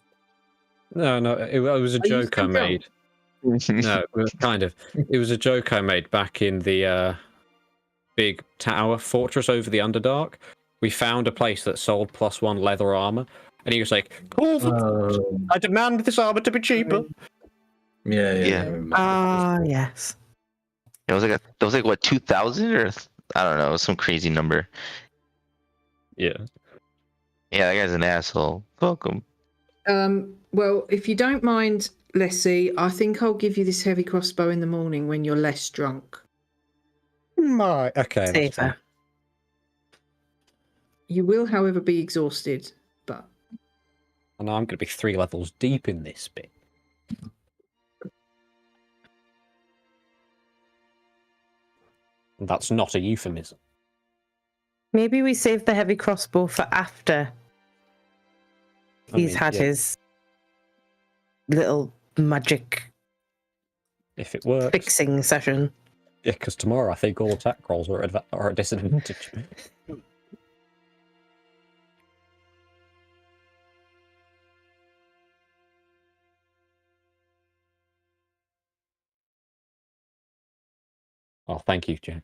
No, it was a Are you joke I still going? made. No, it was kind of. It was a joke I made back in the big tower fortress over the Underdark. We found a place that sold +1 leather armor, and he was like, "Oh, I demand this armor to be cheaper." Yeah. Yeah. I remember. Ah, yes. It was like what 2,000 or I don't know, some crazy number. Yeah. Yeah, that guy's an asshole. Fuck him. Well, if you don't mind, Leslie, I think I'll give you this heavy crossbow in the morning when you're less drunk. My okay. That's fine. Safer. You will, however, be exhausted, but And I'm going to be 3 levels deep in this bit. And that's not a euphemism. Maybe we save the heavy crossbow for after he's had his little magic If it works. fixing session. Yeah, because tomorrow I think all attack rolls are at disadvantage. Oh, thank you, Jack.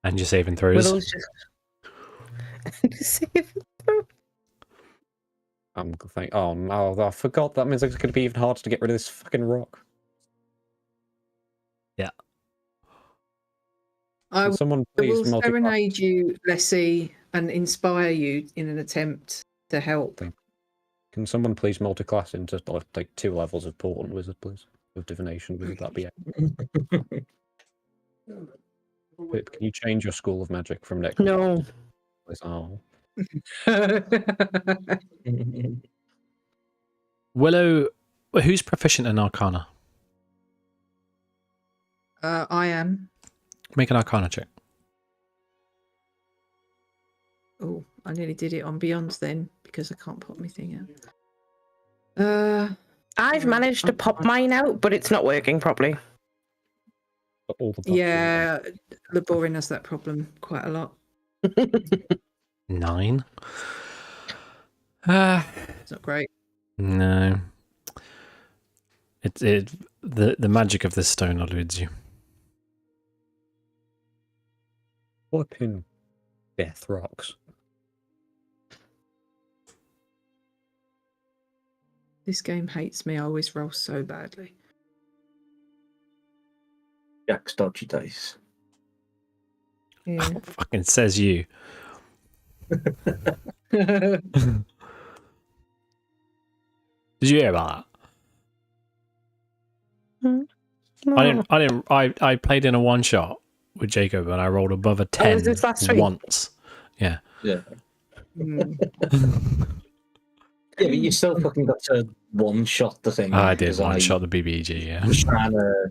And your saving throws. Willow's just saving throw. I'm thinking, oh no, I forgot. That means it's going to be even harder to get rid of this fucking rock. Yeah. I Can someone will please serenade you, Leslie, and inspire you in an attempt to help. Can someone please multiclass into like 2 levels of Portent Wizard, please? Of Divination Wizard, that'd be it. Pip, can you change your School of Magic from next? No. Oh. Willow, who's proficient in Arcana? I am. Make an Arcana check. Oh, I nearly did it on Beyond then because I can't pop my thing out. I've managed to pop mine out, but it's not working properly. All the Yeah, Laborin has that problem quite a lot. 9. It's not great. No. The magic of this stone eludes you. Flipping death rocks. This game hates me. I always roll so badly. Jack's dodgy dice. Yeah. Fucking says you. Did you hear about that? No. I played in a one shot with Jacob and I rolled above a 10 was this last week? once. Yeah. Yeah. Mm. Yeah, but you still fucking got to one-shot the thing. I did because one shot the BBG, yeah. I was trying to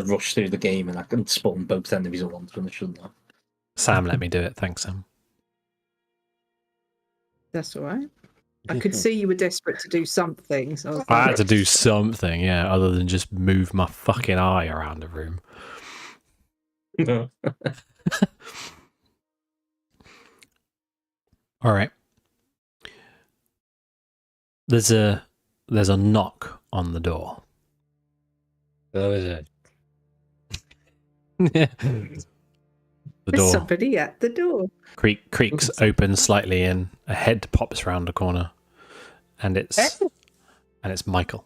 rush through the game and I can spawn both enemies at once when I shouldn't have. Sam let me do it. Thanks, Sam. That's all right. I could see you were desperate to do something. So I was I like, had to do something, yeah, other than just move my fucking eye around the room. All right. There's a knock on the door. Oh, is it? The there's door somebody at the door. creaks open slightly and a head pops around the corner. And it's Michael.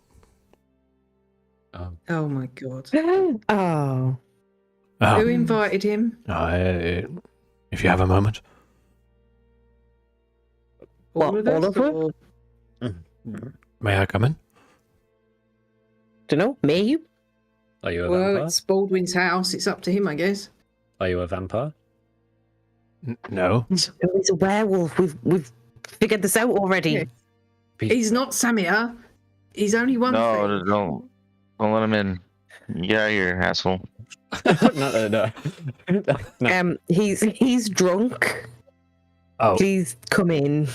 Oh my god. Oh. Who invited him? If you have a moment. What, of all us, of them? or- May I come in? Dunno, may you? Are you a Well, vampire? it's Baldwin's house. It's up to him, I guess. Are you a vampire? No. Oh, he's a werewolf. We've figured this out already. Yeah. He's not Samir. He's only one No, thing. don't let him in. Get out of here, asshole. No. He's drunk. Oh. Please come in.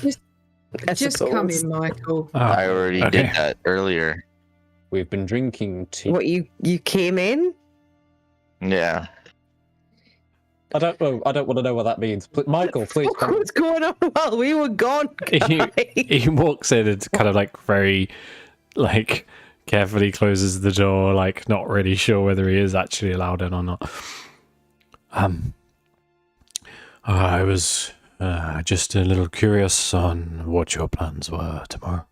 I Just suppose. come in, Michael. Oh, I already okay. did that earlier. We've been drinking tea. What, you came in? Yeah. I don't know. I don't want to know what that means. Michael, please come. What's going on while we were gone? guys? He walks in and kind of like very like carefully closes the door, like not really sure whether he is actually allowed in or not. I was Just a little curious on what your plans were tomorrow.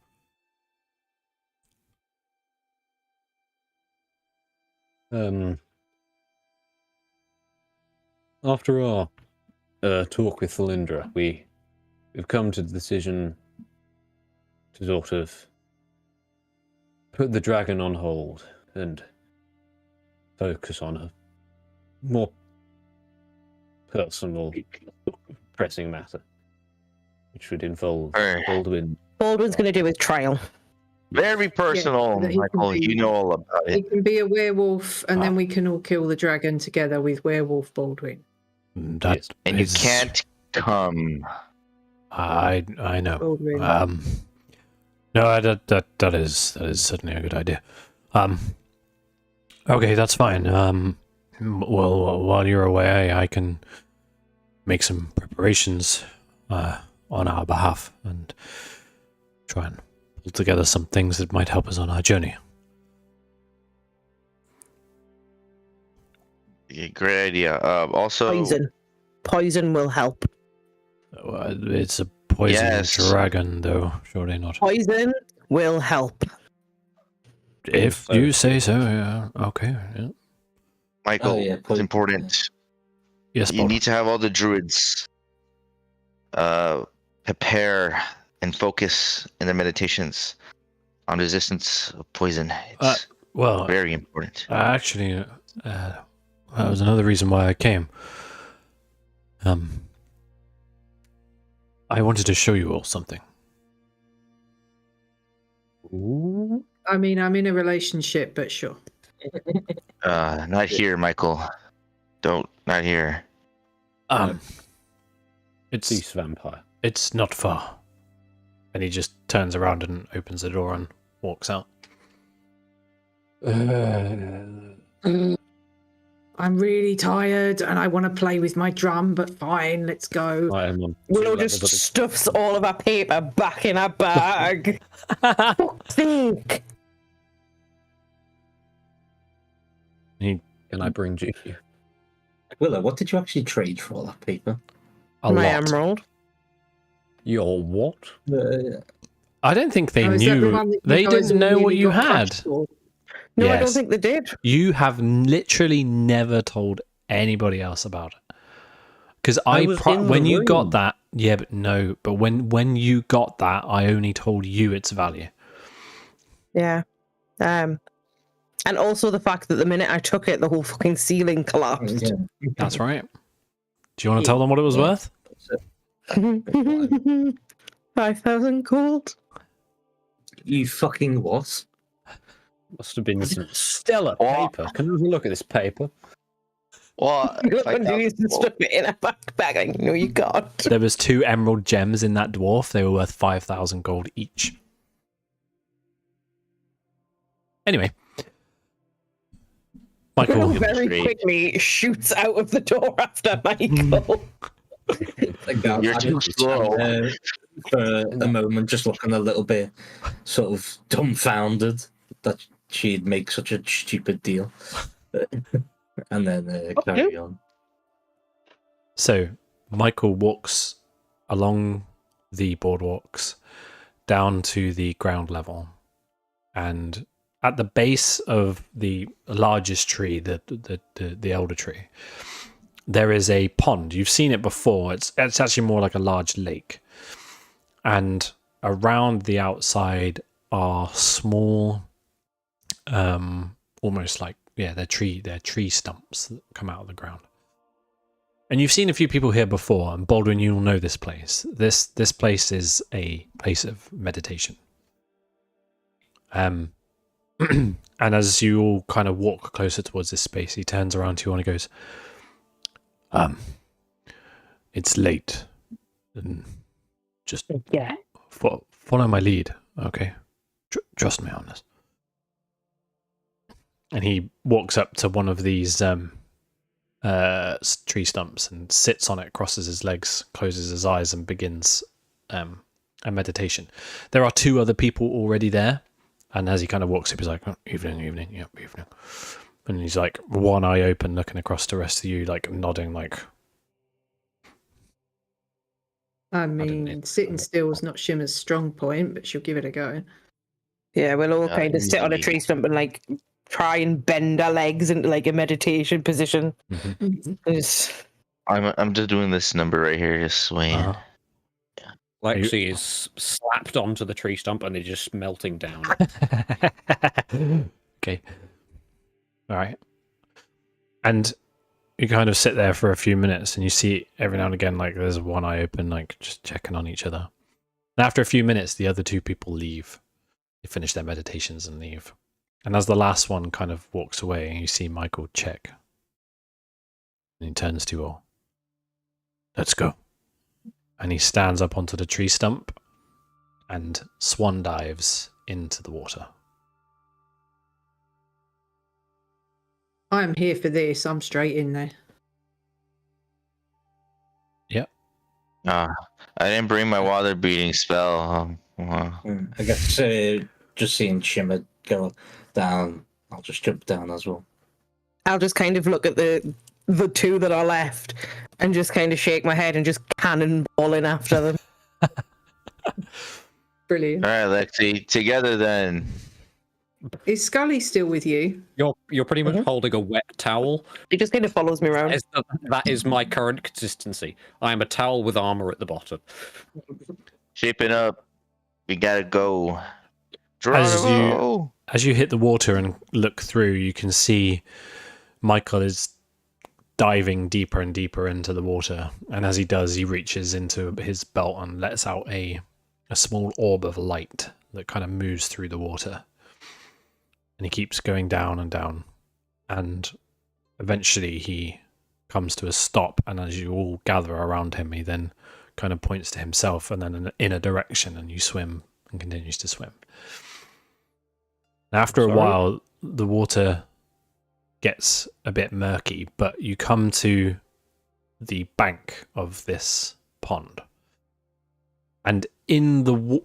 After our talk with Felindra, we've come to the decision to sort of put the dragon on hold and focus on a more personal, pressing matter, which would involve Baldwin. Baldwin's going to do his trial. Very personal, that he can Michael. be- You know all about He it. can be a werewolf, and then we can all kill the dragon together with werewolf Baldwin. That Yes. And is- you can't come. I know. Baldwin. No, that is certainly a good idea. Okay, that's fine. Well, while you're away, I can make some preparations on our behalf and try and pull together some things that might help us on our journey. Yeah, great idea. Also, Poison will help. It's a poison Yes. dragon, though. Surely not. Poison will help. If you say so, yeah. Okay. Yeah. Michael, Oh, yeah, it's important. Yes, You Baldwin. need to have all the druids prepare and focus in their meditations on resistance of poison. It's Well, very important. actually, that was another reason why I came. I wanted to show you all something. Ooh. I mean, I'm in a relationship, but sure. Not here, Michael. Not here. Beast vampire. It's not far. And he just turns around and opens the door and walks out. I'm really tired, and I want to play with my drum, but fine, let's go. I am on Willow two just levels of- stuffs all of our paper back in our bag. Fuck's sake. Can I bring you? Willow, what did you actually trade for all that paper? A My lot. emerald. Your what? I don't think they Oh, is that the knew. one that you They guys didn't know what really you got had. cashed for? No, I don't Yes. think they did. You have literally never told anybody else about it. Because I was in the when you room. got that, yeah, but no, but when you got that, I only told you its value. Yeah. And also the fact that the minute I took it, the whole fucking ceiling collapsed. Yeah. That's right. Do you want to tell them what it was Yeah. worth? 5,000 gold. You fucking what? Must have been some stellar paper. Can I have a look at this paper? Well, You're like, going to use to stuff it in a backpack. No, you can't. There was 2 emerald gems in that dwarf. They were worth 5,000 gold each. Anyway. Willow Michael, very Great. quickly shoots out of the door after Michael. You're too slow. For a moment, just looking a little bit sort of dumbfounded that she'd make such a stupid deal. And then carry on. so Michael walks along the boardwalks down to the ground level, and at the base of the largest tree, the elder tree, there is a pond. You've seen it before. It's actually more like a large lake, and around the outside are small, almost like they're tree stumps that come out of the ground. And you've seen a few people here before, and Baldwin, you'll know this place. This place is a place of meditation. And as you all kind of walk closer towards this space, he turns around to you and he goes, it's late. And just follow my lead, okay? Trust me on this. And he walks up to one of these tree stumps and sits on it, crosses his legs, closes his eyes, and begins a meditation. There are 2 other people already there, and as he kind of walks up, he's like, evening, yep, evening. And he's like, one eye open, looking across the rest of you, like nodding, like, I didn't mean, need sitting to- still is not Shimmer's strong point, but she'll give it a go. Yeah, we'll all kind of sit on a easily. tree stump and like try and bend our legs into like a meditation position. Just- I'm just doing this number right here, just swaying. Uh-huh. Lexi is slapped onto the tree stump and is just melting down. Okay. All right. And you kind of sit there for a few minutes and you see every now and again, like there's one eye open, like just checking on each other. And after a few minutes, the other two people leave. They finish their meditations and leave. And as the last one kind of walks away, you see Michael check. And he turns to you all. Let's go. And he stands up onto the tree stump and swan dives into the water. I'm here for this. I'm straight in there. Yep. I didn't bring my water breathing spell. I guess just seeing Shimmer go down, I'll just jump down as well. I'll just kind of look at the two that are left and just kind of shake my head and just cannonball in after them. Brilliant. All right, Lexi, together then. Is Scully still with you? You're pretty much holding a wet towel. He just kind of follows me around. That is my current consistency. I am a towel with armor at the bottom. Shaping up. We gotta go. As Geronimo! As you hit the water and look through, you can see Michael is diving deeper and deeper into the water. And as he does, he reaches into his belt and lets out a small orb of light that kind of moves through the water. And he keeps going down and down. And eventually he comes to a stop. And as you all gather around him, he then kind of points to himself and then in a direction, and you swim and continues to swim. After a while, the water gets a bit murky, but you come to the bank of this pond, and in the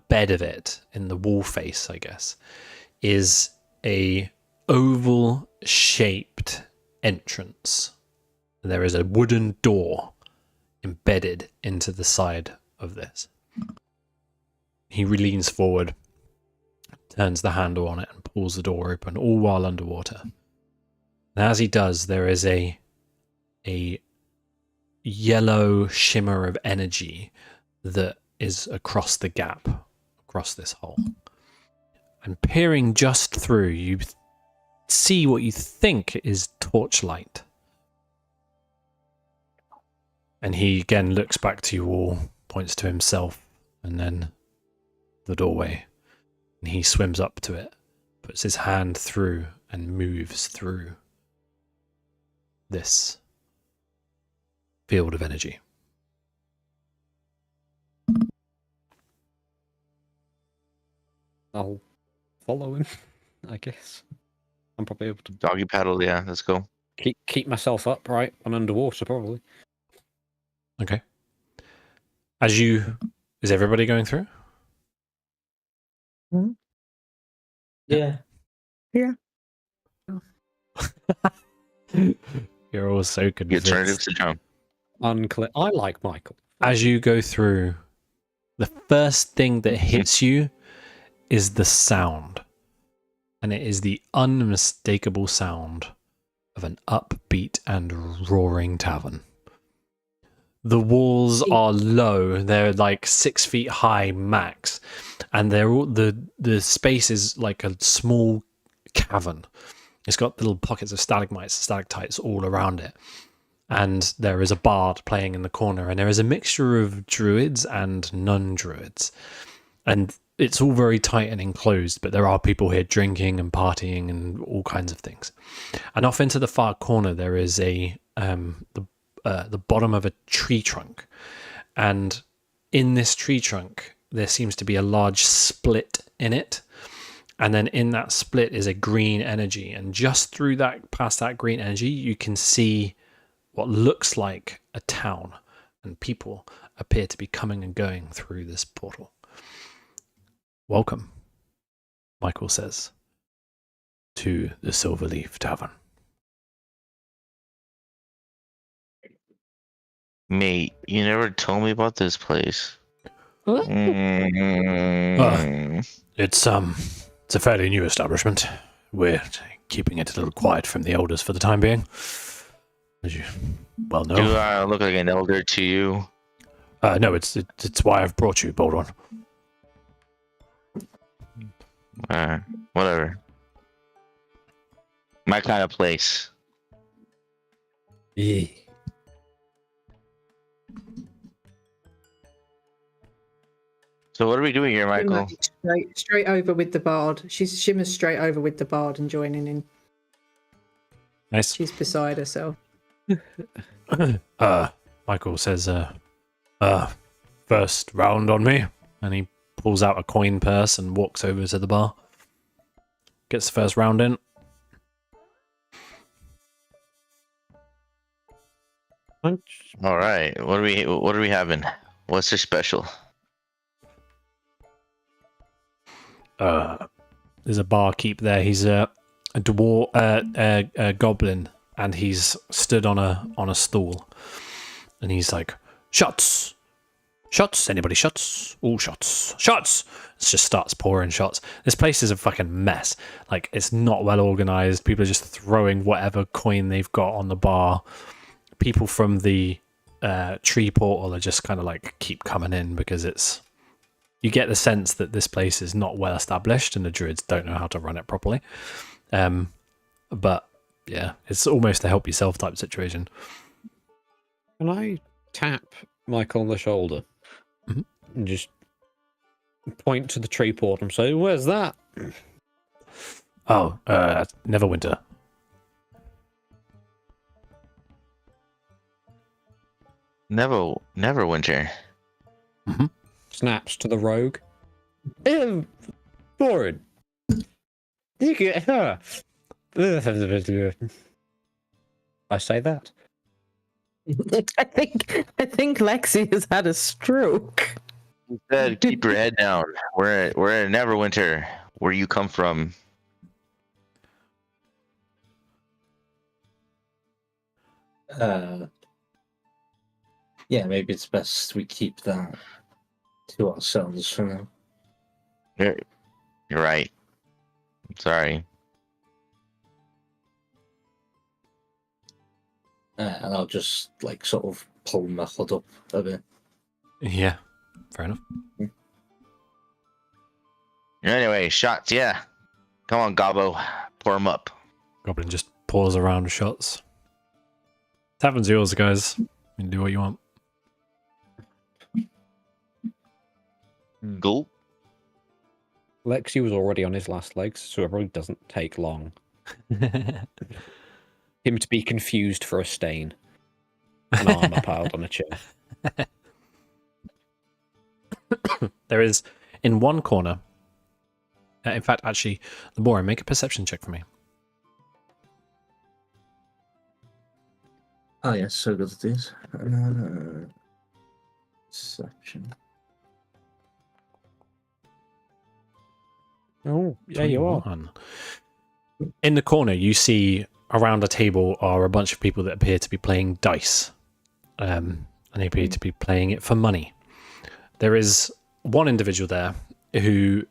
bed of it, in the wall face, I guess, is a oval shaped entrance. There is a wooden door embedded into the side of this. He leans forward, turns the handle on it, and pulls the door open, all while underwater. And as he does, there is a yellow shimmer of energy that is across the gap, across this hole. And peering just through, you see what you think is torchlight. And he again looks back to you all, points to himself, and then the doorway. And he swims up to it, puts his hand through, and moves through this field of energy. I'll follow him, I guess. I'm probably able to Doggy paddle, yeah, let's go. keep myself upright and underwater, probably. Okay. Is everybody going through? Yeah. You're all so The convinced. alternatives to jump. Unclear. I like Michael. As you go through, the first thing that hits you is the sound. And it is the unmistakable sound of an upbeat and roaring tavern. The walls are low. They're like 6 feet high max. And they're all, the space is like a small cavern. It's got little pockets of stalagmites and stalactites all around it. And there is a bard playing in the corner. And there is a mixture of druids and non-druids. And it's all very tight and enclosed, but there are people here drinking and partying and all kinds of things. And off into the far corner, there is the bottom of a tree trunk. And in this tree trunk, there seems to be a large split in it. And then in that split is a green energy. And just through that, past that green energy, you can see what looks like a town. And people appear to be coming and going through this portal. Welcome, Michael says, to the Silverleaf Tavern. Mate, you never told me about this place. It's a fairly new establishment. We're keeping it a little quiet from the elders for the time being. As you well know. Do I look like an elder to you? No, it's why I've brought you, Bold One. Whatever. My kind of place. Yeah. So what are we doing here, Michael? Straight over with the bard. She shimmers straight over with the bard and joining in. Nice. She's beside herself. Michael says, first round on me, and he pulls out a coin purse and walks over to the bar. Gets the first round in. All right. What are we having? What's so special? There's a barkeep there. He's a dwarf, a goblin, and he's stood on a stool, and he's like, shots. Anybody shots? All shots. It just starts pouring shots. This place is a fucking mess. Like, it's not well organized. People are just throwing whatever coin they've got on the bar. People from the tree portal are just kind of like keep coming in because it's. You get the sense that this place is not well established and the druids don't know how to run it properly. But yeah, it's almost a help yourself type situation. Can I tap Michael on the shoulder and just point to the tree port and say, "Where's that?" Oh, Neverwinter. Neverwinter. Mm-hmm. Snaps to the rogue. Boring. You get her. I say that. I think Lexi has had a stroke. Instead, keep your head down. We're at Neverwinter. Where you come from? Yeah, maybe it's best we keep that to ourselves for now. You're right. I'm sorry. And I'll just like sort of pull my hood up a bit. Yeah, fair enough. Anyway, shots. Yeah, come on, Gobbo, pour them up. Goblin just pours around with shots. Tavern's yours, guys. You can do what you want. Gulp. Lexi was already on his last legs, so it probably doesn't take long. Him to be confused for a stain. An armor piled on a chair. There is, in one corner, in fact, actually, Labora, make a perception check for me. Oh yes, so good it is. Perception. Oh, yeah, you are. 21. In the corner, you see around a table are a bunch of people that appear to be playing dice. And they appear to be playing it for money. There is one individual there who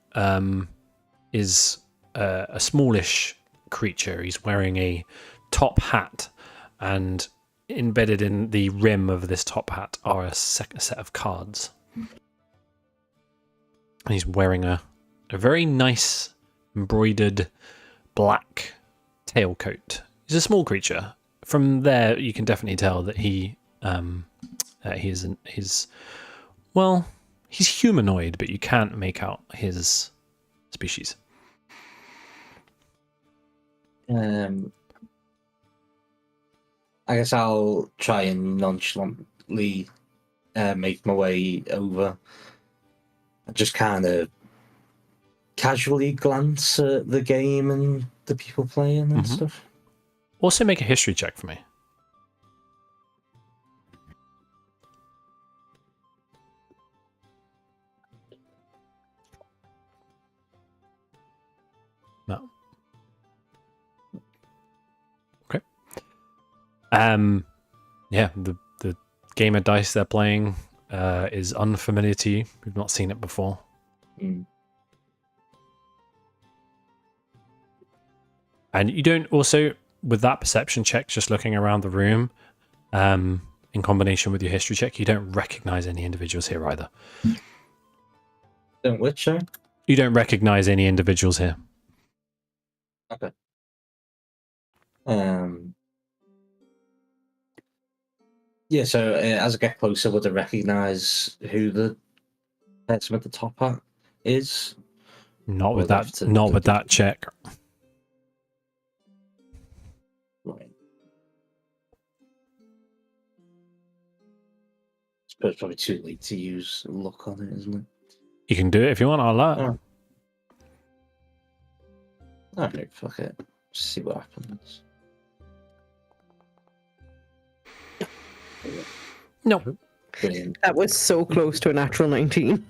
is a smallish creature. He's wearing a top hat, and embedded in the rim of this top hat are a set of cards. And he's wearing a very nice embroidered black tailcoat. He's a small creature. From there, you can definitely tell that he's humanoid, but you can't make out his species. I guess I'll try and nonchalantly make my way over. Just kind of casually glance at the game and the people playing and stuff. Also make a history check for me. No. Okay. Yeah, the game of dice they're playing is unfamiliar to you. We've not seen it before. Mm. And you don't also, with that perception check, just looking around the room, in combination with your history check, you don't recognize any individuals here either. Don't which, sorry? You don't recognize any individuals here. Okay. Yeah, so as I get closer, would I recognise who the person with the top hat is? Not with Or left that. to- Not with that check. Right. I suppose it's probably too late to use luck on it, isn't it? You can do it if you want. I'll let. Oh. Alright, fuck it. See what happens. No. Brilliant. That was so close to a natural 19.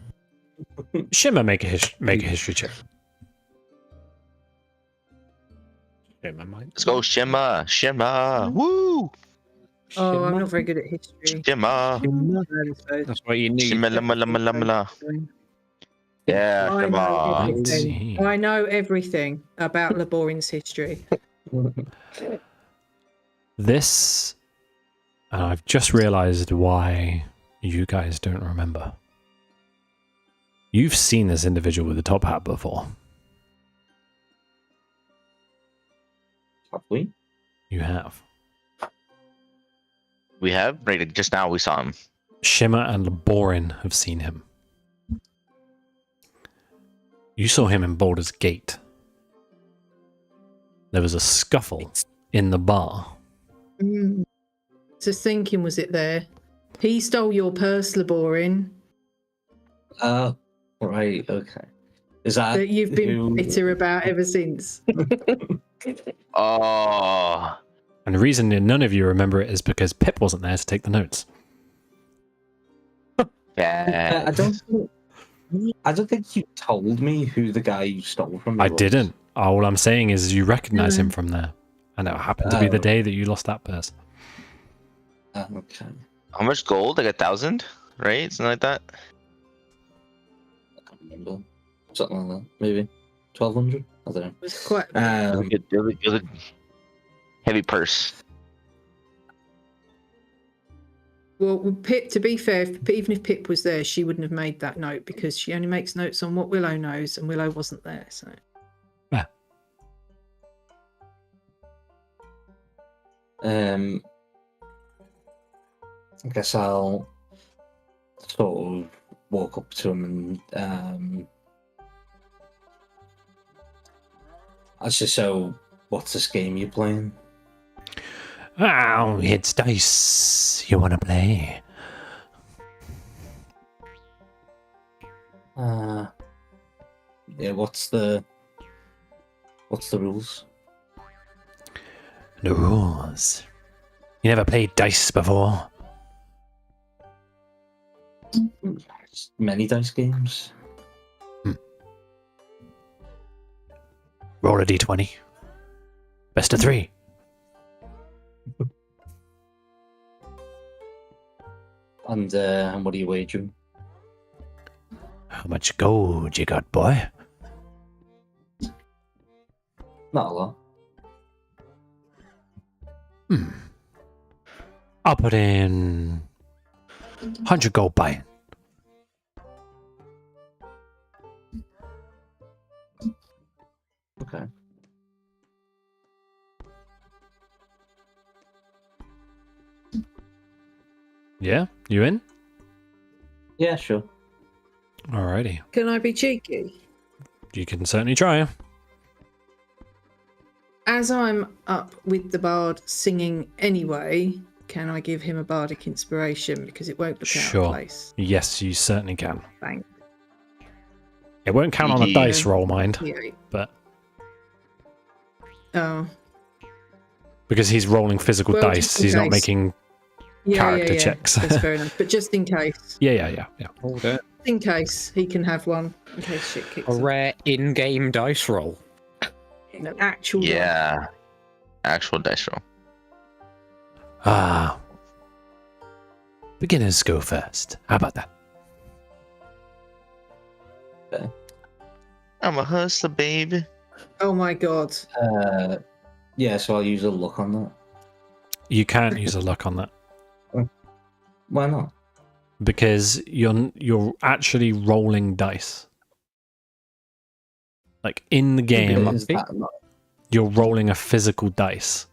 Shimmer, make a history check. Shimmer might. Let's go, Shimmer. Shimmer. Woo! Oh, I'm not very good at history. Shimmer. That's what you need. Shimmer, lama, lama, lama, la. Yeah, I know Shimmer. everything. I know everything about Laborin's history. This, and I've just realized why you guys don't remember. You've seen this individual with the top hat before. Have we? You have. We have? Right, just now we saw him. Shimmer and Laborin have seen him. You saw him in Baldur's Gate. There was a scuffle in the bar. Just thinking, was it there? He stole your purse, Laborin, Oh, right, okay. Is that you've been who- bitter about ever since. Oh. And the reason that none of you remember it is because Pip wasn't there to take the notes. Yeah. I don't think you told me who the guy you stole from. I was. didn't. All I'm saying is you recognize him from there. And it happened to be the Oh. day that you lost that purse. Okay. How much gold? Like 1,000? Right? Something like that? I can't remember. Something like that. Maybe 1,200. I don't know. It was quite. It was a heavy purse. Well, Pip, to be fair, even if Pip was there, she wouldn't have made that note because she only makes notes on what Willow knows, and Willow wasn't there. So I guess I'll sort of walk up to him and I say, so what's this game you playing? Oh, it's dice. You want to play? Yeah, what's the rules? The rules. You never played dice before? Many dice games. Roll a d20. Best of 3. And what are you wagering? How much gold you got, boy? Not a lot. I'll put in 100 gold buy-in. Okay. Yeah? You in? Yeah, sure. Alrighty. can I be cheeky? You can certainly try. As I'm up with the bard singing anyway, can I give him a bardic inspiration because it won't look out Sure. of place? Yes, you certainly can. Thanks. It won't count on a Yeah. dice roll, mind, Yeah. but Oh. because he's rolling physical Well, dice, just in he's not case. making character checks. That's fair enough. But just in case, Yeah. Hold it. in case he can have one, in case shit kicks A off. rare in-game dice roll. No, actual. Yeah. Actual dice roll. Ah. Beginners go first. How about that? I'm a hustler, baby. Oh my god. Yeah, so I'll use a luck on that. You can't use a luck on that Why not? because you're actually rolling dice. Like in the game, Is that not? you're rolling a physical dice.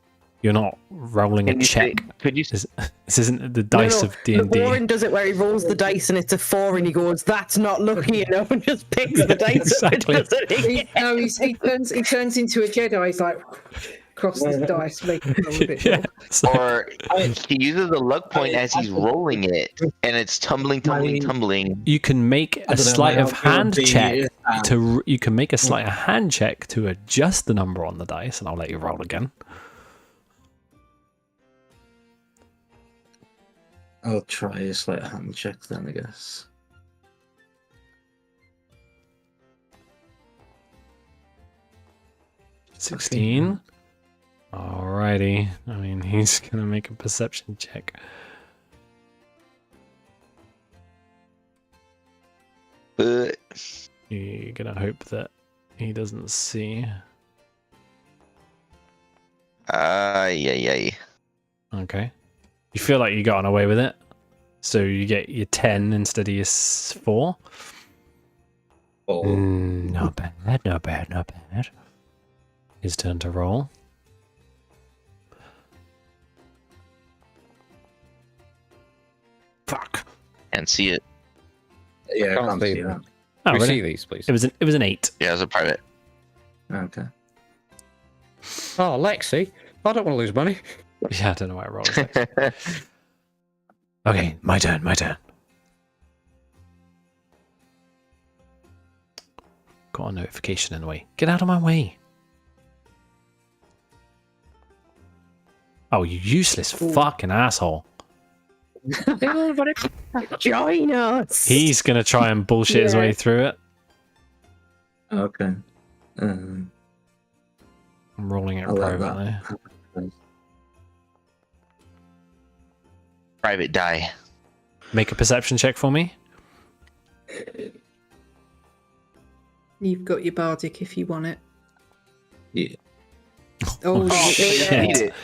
You're not rolling a Can you check. say- Could you? This isn't the dice of The D&D. Warren does it where he rolls the dice and it's a 4 and he goes, "That's not lucky enough," and just picks the dice up. Exactly. And does it again. No, he turns into a Jedi. He's like, cross this dice, make it roll a bit Yeah, more. it's like- Or he uses the luck point as he's rolling it, and it's tumbling. you can make a don't know, sleight my of hand outfield check be, you can make a sleight of hand check to adjust the number on the dice, and I'll let you roll again. I'll try a sleight of hand check then, I guess. $16. Alrighty. I mean, he's gonna make a perception check. You're gonna hope that he doesn't see. Yeah. Okay. You feel like you got away with it, so you get your 10 instead of your 4. Oh, Not bad, not bad, not bad. His turn to roll. Fuck. And see it. yeah, I Can't can't see see them. that. Oh, Can we really? see these, please? It was an 8. Yeah, as a private. Okay. Oh, Lexi, I don't want to lose money. Yeah, I don't know why I rolled. Okay, my turn, my turn. Got a notification in the way. Get out of my way. Oh, you useless fucking asshole. Join us. He's gonna try and bullshit his way through it. Okay. I'm rolling it I'll let that privately. happen. Private die. Make a perception check for me. You've got your bardic if you want it. Yeah. Oh, shit. You don't need it.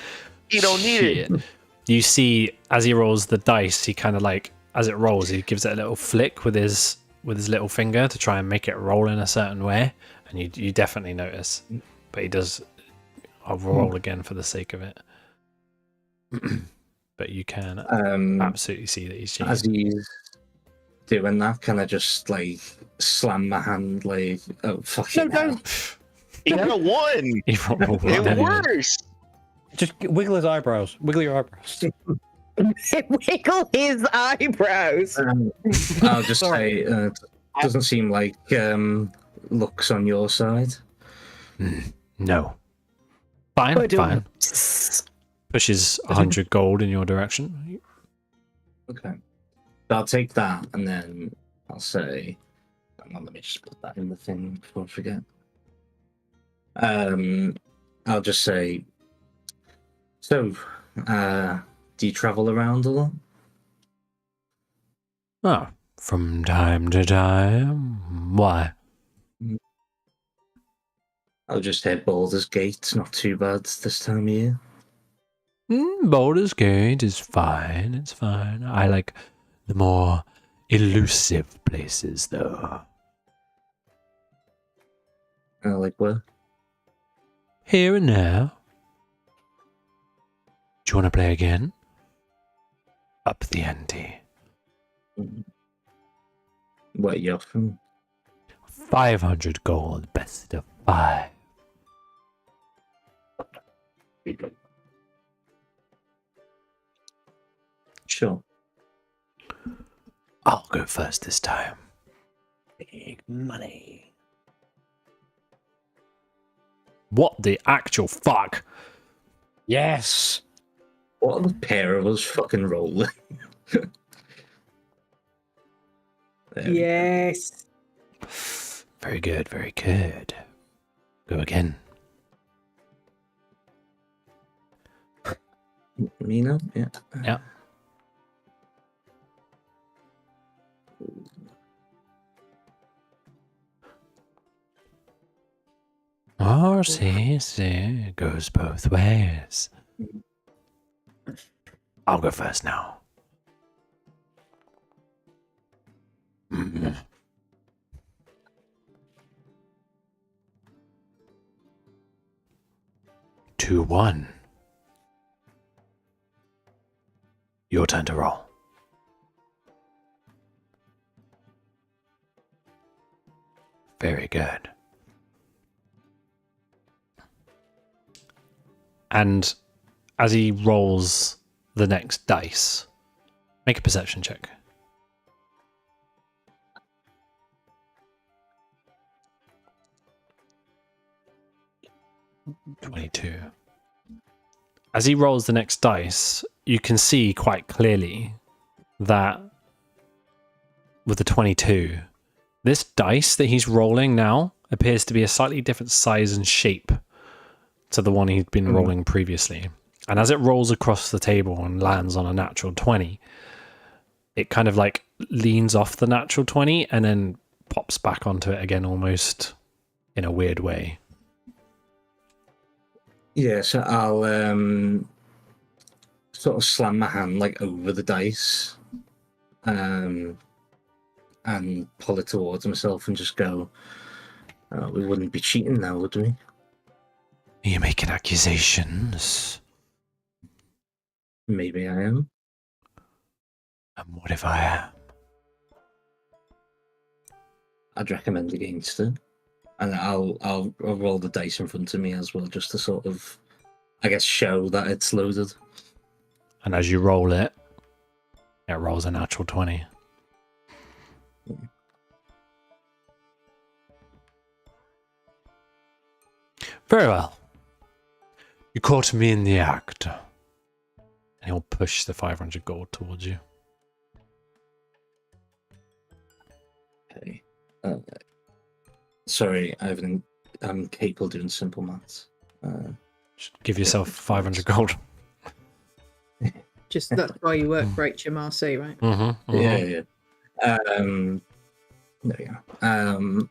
You don't need it. Shit. You see, as he rolls the dice, he kind of like, as it rolls, he gives it a little flick with his little finger to try and make it roll in a certain way, and you definitely notice. But he does. I'll roll again for the sake of it. But you can absolutely see that he's As cheating. he's doing that, can I just like slam my hand like, oh fucking hell. He got a 1. He rolled one It anyway. works. Just wiggle his eyebrows. Wiggle your eyebrows. Wiggle his eyebrows. I'll just say, doesn't seem like luck's on your side. No. Fine, I don't- fine. Pushes 100 gold in your direction. Okay. I'll take that and then I'll say, hang on, let me just put that in the thing before I forget. I'll just say, so, do you travel around a lot? Oh, from time to time. Why? I'll just hit Baldur's Gate, not too bad this time of year. Baldur's Gate is fine. It's fine. I like the more elusive places, though. Like where? Here and there. Do you want to play again? Up the ante. Where you from? 500 gold, best of 5. Sure. I'll go first this time. Big money. What the actual fuck? Yes. What are the pair of us fucking rolling? There we go. yes. Very good, very good. Go again. Me now? Yeah. Yeah. Oh, see, it goes both ways. I'll go first now. Mm. 2-1. Your turn to roll. Very good. And as he rolls the next dice, make a perception check. (22). As he rolls the next dice, you can see quite clearly that with the 22, this dice that he's rolling now appears to be a slightly different size and shape to the one he'd been rolling previously. And as it rolls across the table and lands on a natural 20, it kind of like leans off the natural 20 and then pops back onto it again almost in a weird way. Yeah, so I'll sort of slam my hand like over the dice and pull it towards myself and just go, we wouldn't be cheating now, would we? Are you making accusations? Maybe I am. And what if I am? I'd recommend against it. And I'll roll the dice in front of me as well, just to sort of, I guess, show that it's loaded. And as you roll it, it rolls a natural 20. Very well. You caught me in the act. And he'll push the 500 gold towards you. Okay. Sorry, I'm capable of doing simple maths. Just give yourself 500 gold. Just that's why you work for HMRC, right? Mm-hmm, Yeah. There we go.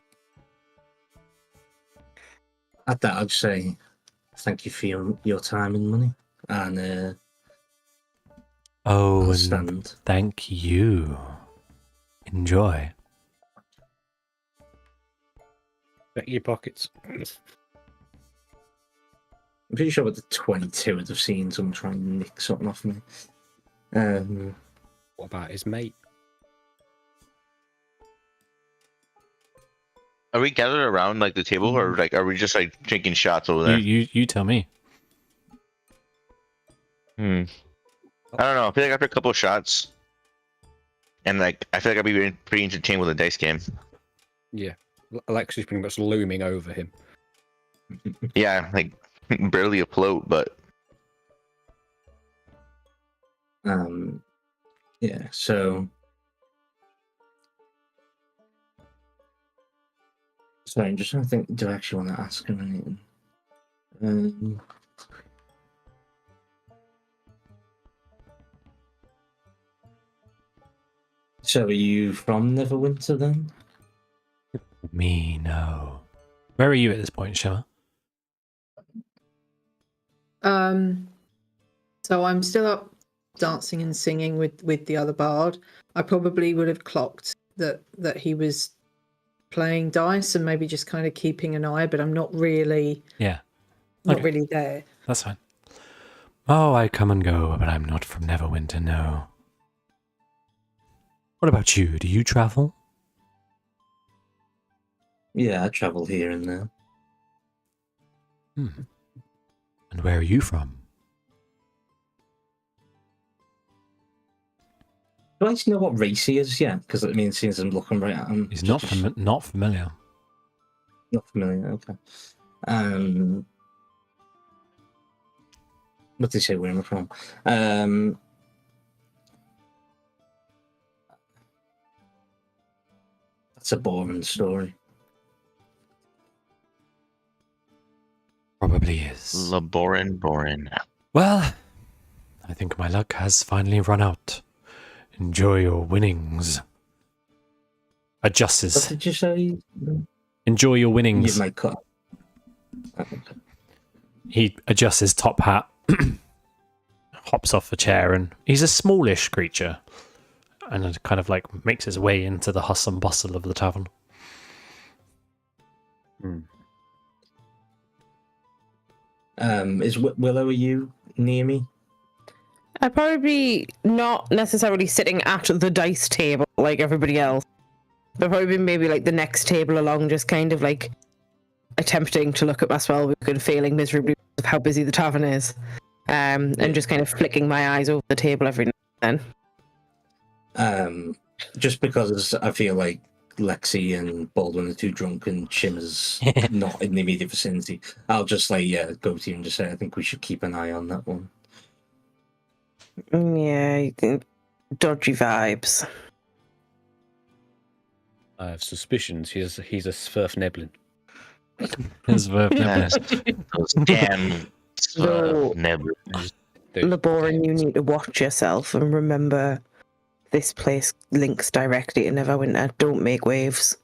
At that, I'd say thank you for your time and money. And Oh, I'll and stand. thank you. Enjoy. Check your pockets. I'm pretty sure with the 22 I'd have seen someone try and nick something off me. What about his mate? Are we gathered around like the table, or like are we just like drinking shots over there? You tell me. I don't know. I feel like after a couple of shots, and like I feel like I'd be pretty entertained with a dice game. Yeah. Alexi's pretty much looming over him. Yeah, like barely afloat, but yeah. So, sorry, I'm just trying to think. Do I actually want to ask him anything? So, are you from Neverwinter then? Me, no. Where are you at this point, Shimmer? So I'm still up dancing and singing with the other bard. I probably would have clocked that he was playing dice and maybe just kind of keeping an eye, but I'm not really really there. That's fine. Oh, I come and go, but I'm not from Neverwinter, no. What about you? Do you travel? Yeah, I travel here and there. And where are you from? Do I actually know what race he is? Yeah, because I mean, since I'm looking right at him, He's not familiar. Not familiar. Okay. What did he say? Where am I from? That's a boring story. Probably is. boring. Well, I think my luck has finally run out. Enjoy your winnings. Adjusts. What did you say? Enjoy your winnings. You might cut. He adjusts his top hat, hops off a chair, and he's a smallish creature, and it kind of like makes his way into the hustle and bustle of the tavern. Is Willow, are you near me? I'd probably not necessarily sitting at the dice table like everybody else, but probably maybe like the next table along, just kind of like attempting to look at my spellbook and failing miserably with how busy the tavern is, and just kind of flicking my eyes over the table every now and then. Just because I feel like Lexi and Baldwin are too drunk and Shimmer's not in the immediate vicinity, I'll just go to you and just say I think we should keep an eye on that one. Yeah, you think dodgy vibes. I have suspicions. He's a Sverfneblin. His verb Yes. Those damn So, Neblins. Laborin, you need to watch yourself and remember this place links directly to Neverwinter. Don't make waves.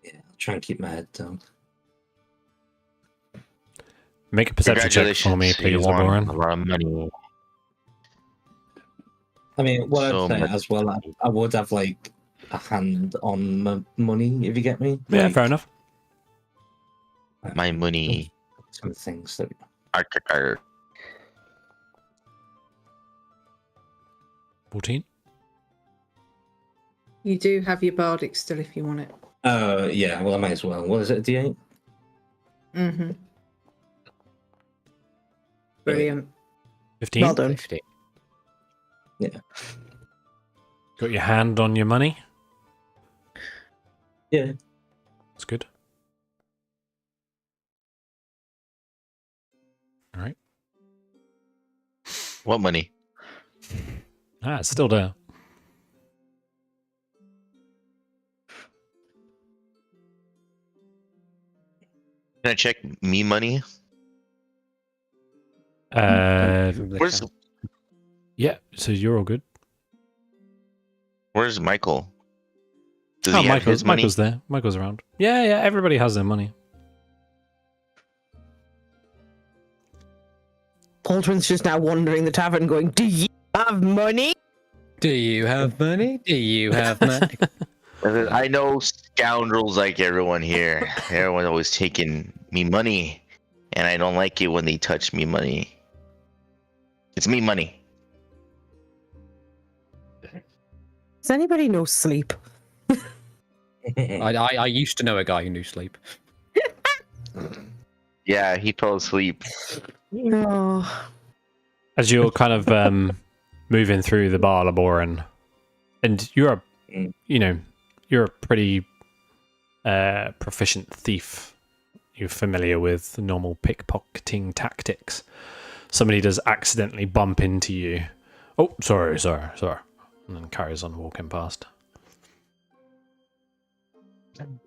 Yeah, I'll try and keep my head down. Make a perception check for me, please, You won Laborin. a lot of money. I mean, what So I'd say much. as well, I would have like a hand on my money, if you get me. Yeah, Like, fair enough. My money. Some things that. Arr. 14. You do have your bardic still if you want it. Yeah. Well, I might as well. What is it? A D8? Mm-hmm. Brilliant. 15. Well done. 50. Got your hand on your money. Yeah. That's good. All right. What money? It's still there. Can I check me money? Where's Yeah, so you're all good. Where's Michael? Does Oh, he have his money? Michael's there. Michael's around. Yeah, everybody has their money. Baldwin's just now wandering the tavern going, do you have money? Do you have money? Do you have money? I know scoundrels like everyone here. Everyone's always taking me money, and I don't like it when they touch me money. It's me money. Does anybody know sleep? I used to know a guy who knew sleep. Yeah, he fell asleep. Oh. As you're kind of moving through the bar, Laborin, and you're a pretty proficient thief. You're familiar with normal pickpocketing tactics. Somebody does accidentally bump into you. Oh, sorry. And then carries on walking past.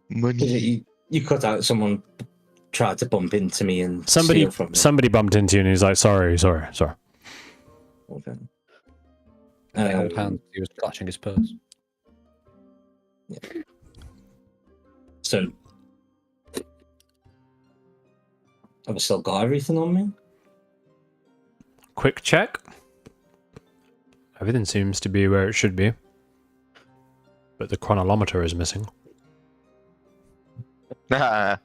Money. You cut out. Someone tried to bump into me and Somebody steal from me. somebody bumped into you and he's like, sorry. Okay. Old hand, he was clutching his purse. So, have I still got everything on me? Quick check. Everything seems to be where it should be. But the chronolometer is missing. No.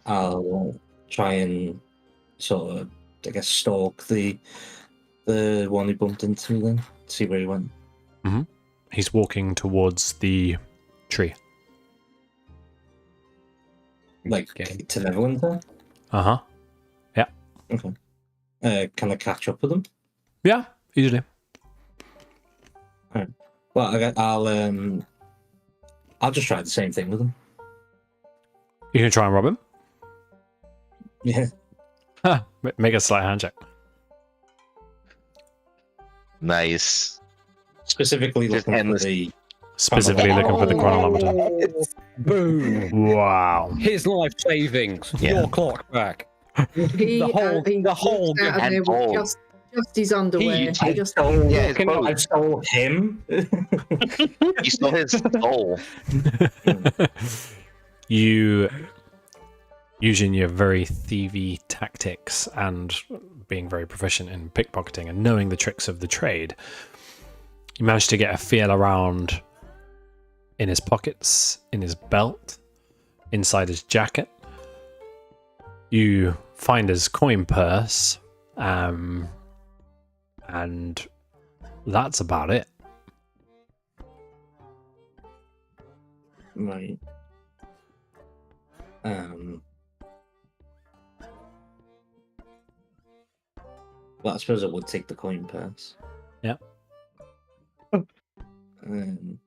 I'll try and sort of, I guess, stalk the one who bumped into me then, see where he went. Mm-hmm. He's walking towards the tree. Like, to Neverwinter? Uh-huh. Yeah. Okay. Can I catch up with him? Yeah, easily. Alright. Well, I'll just try the same thing with him. You can try and rob him. Yeah. Make a sleight hand check. Nice. Specifically Just looking for endless. the... Specifically looking for the chronolometer. Boom! Wow. His life savings. Yeah. Your clock back. He, The whole he the whole walks out of and there with old. just just his underwear. I Just stole, Yeah, his I clothes. stole him. You stole his soul. You, using your very thievy tactics and being very proficient in pickpocketing and knowing the tricks of the trade, you manage to get a feel around in his pockets, in his belt, inside his jacket. You find his coin purse, and that's about it. Right. Well, I suppose I would take the coin purse. Yeah. Um,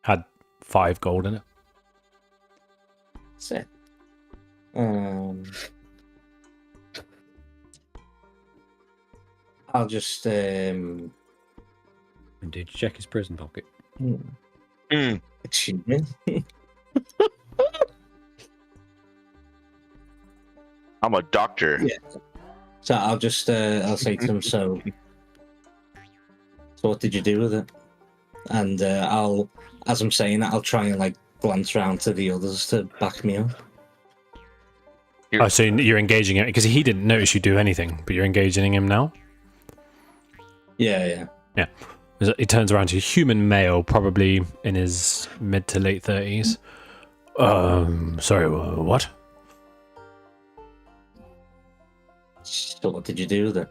Had 5 gold in it. Set. I'll just And did you check his prison pocket? excuse me. I'm a doctor. Yeah. So I'll just I'll say to him, so what did you do with it? And I'll, as I'm saying that, I'll try and like glance around to the others to back me up. Oh, so you're engaging him because he didn't notice you do anything, but you're engaging him now? Yeah. He turns around to a human male, probably in his mid to late 30s. Sorry, what? So what did you do with it?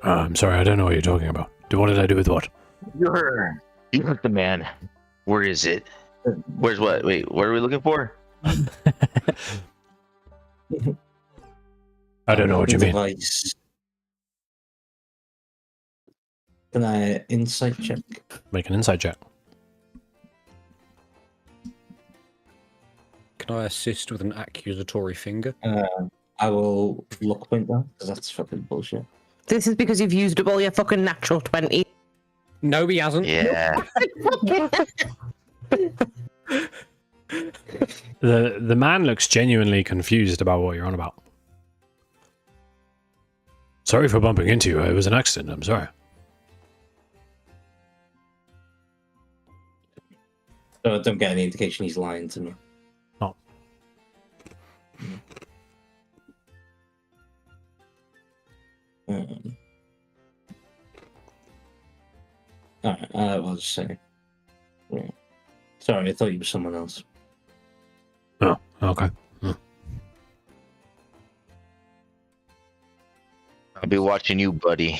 I'm sorry, I don't know what you're talking about. What did I do with what? You're the man. Where is it? Where's what? Wait, what are we looking for? I don't know what you mean. Device. Can I insight check? Make an inside check. Can I assist with an accusatory finger? I will luck point down because that's fucking bullshit. This is because you've used up all your fucking natural 20. No, he hasn't. Yeah. The man looks genuinely confused about what you're on about. Sorry for bumping into you. It was an accident. I'm sorry. So I don't get any indication he's lying to me. Oh. Alright, I'll just say. Yeah. Sorry, I thought you were someone else. Oh, okay. I'll be watching you, buddy.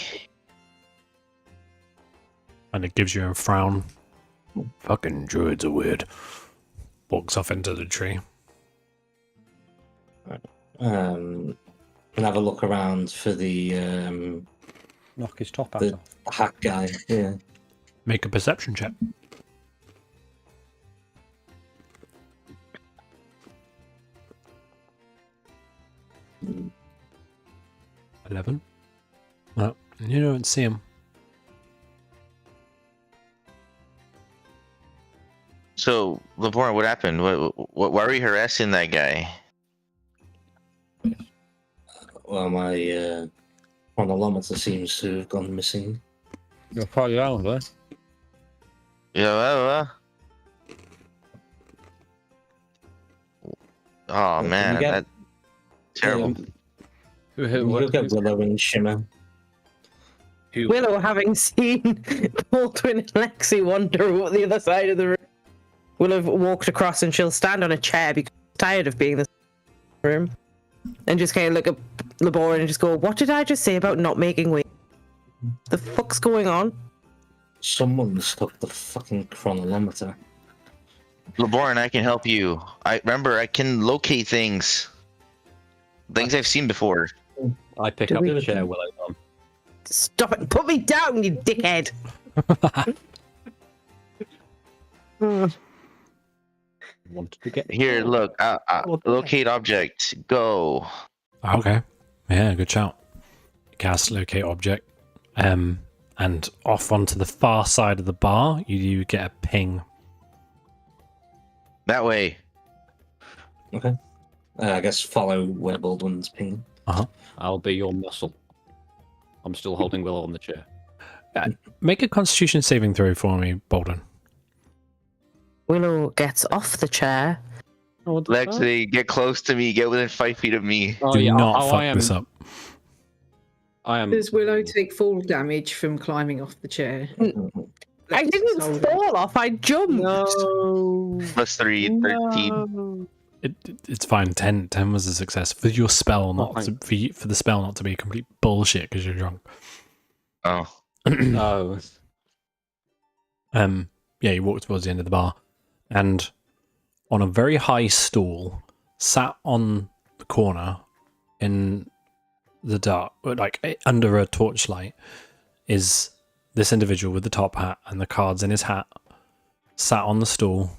And it gives you a frown. Fucking druids are weird. Walks off into the tree. Can have a look around for the Knock his top out. the hack guy. Yeah. Make a perception check. Mm. 11. Well, you don't see him. So, LeBron, what happened? Why are we harassing that guy? Well, my chronolometer seems to have gone missing. You're probably out, eh? Yeah, well. Oh, Can man. you get- That's terrible. We'll get Willow and Shimmer. Willow, having seen Baldwin and Lexi wander up the other side of the room, will have walked across and she'll stand on a chair because she's tired of being in the room and just kind of look at Labora and just go, what did I just say about not making weight? The fuck's going on? Someone's took the fucking chronolometer. LeBron, I can help you. I can locate things. Things I've seen before. I pick Do up we- the chair Willow's on. Stop it. Put me down, you dickhead. Wanted to get Here, look. Locate object. Go. Okay. Yeah, good shout. Cast locate object. And off onto the far side of the bar, you get a ping. That way. Okay. I guess follow where Baldwin's pinging. I'll be your muscle. I'm still holding Willow on the chair. Make a Constitution saving throw for me, Bolden. Willow gets off the chair. Lexi, get close to me. Get within 5 feet of me. Oh, Do yeah, not I fuck am, this up. I am. Does Willow take full damage from climbing off the chair? I didn't Hold on. fall off. I jumped. No. +3, 13. It's fine. 10 was a success for your spell, not for the spell not to be complete bullshit because you're drunk. Oh. No. Yeah, you walk towards the end of the bar, and on a very high stool, sat on the corner in the dark, like under a torchlight, is this individual with the top hat and the cards in his hat, sat on the stool,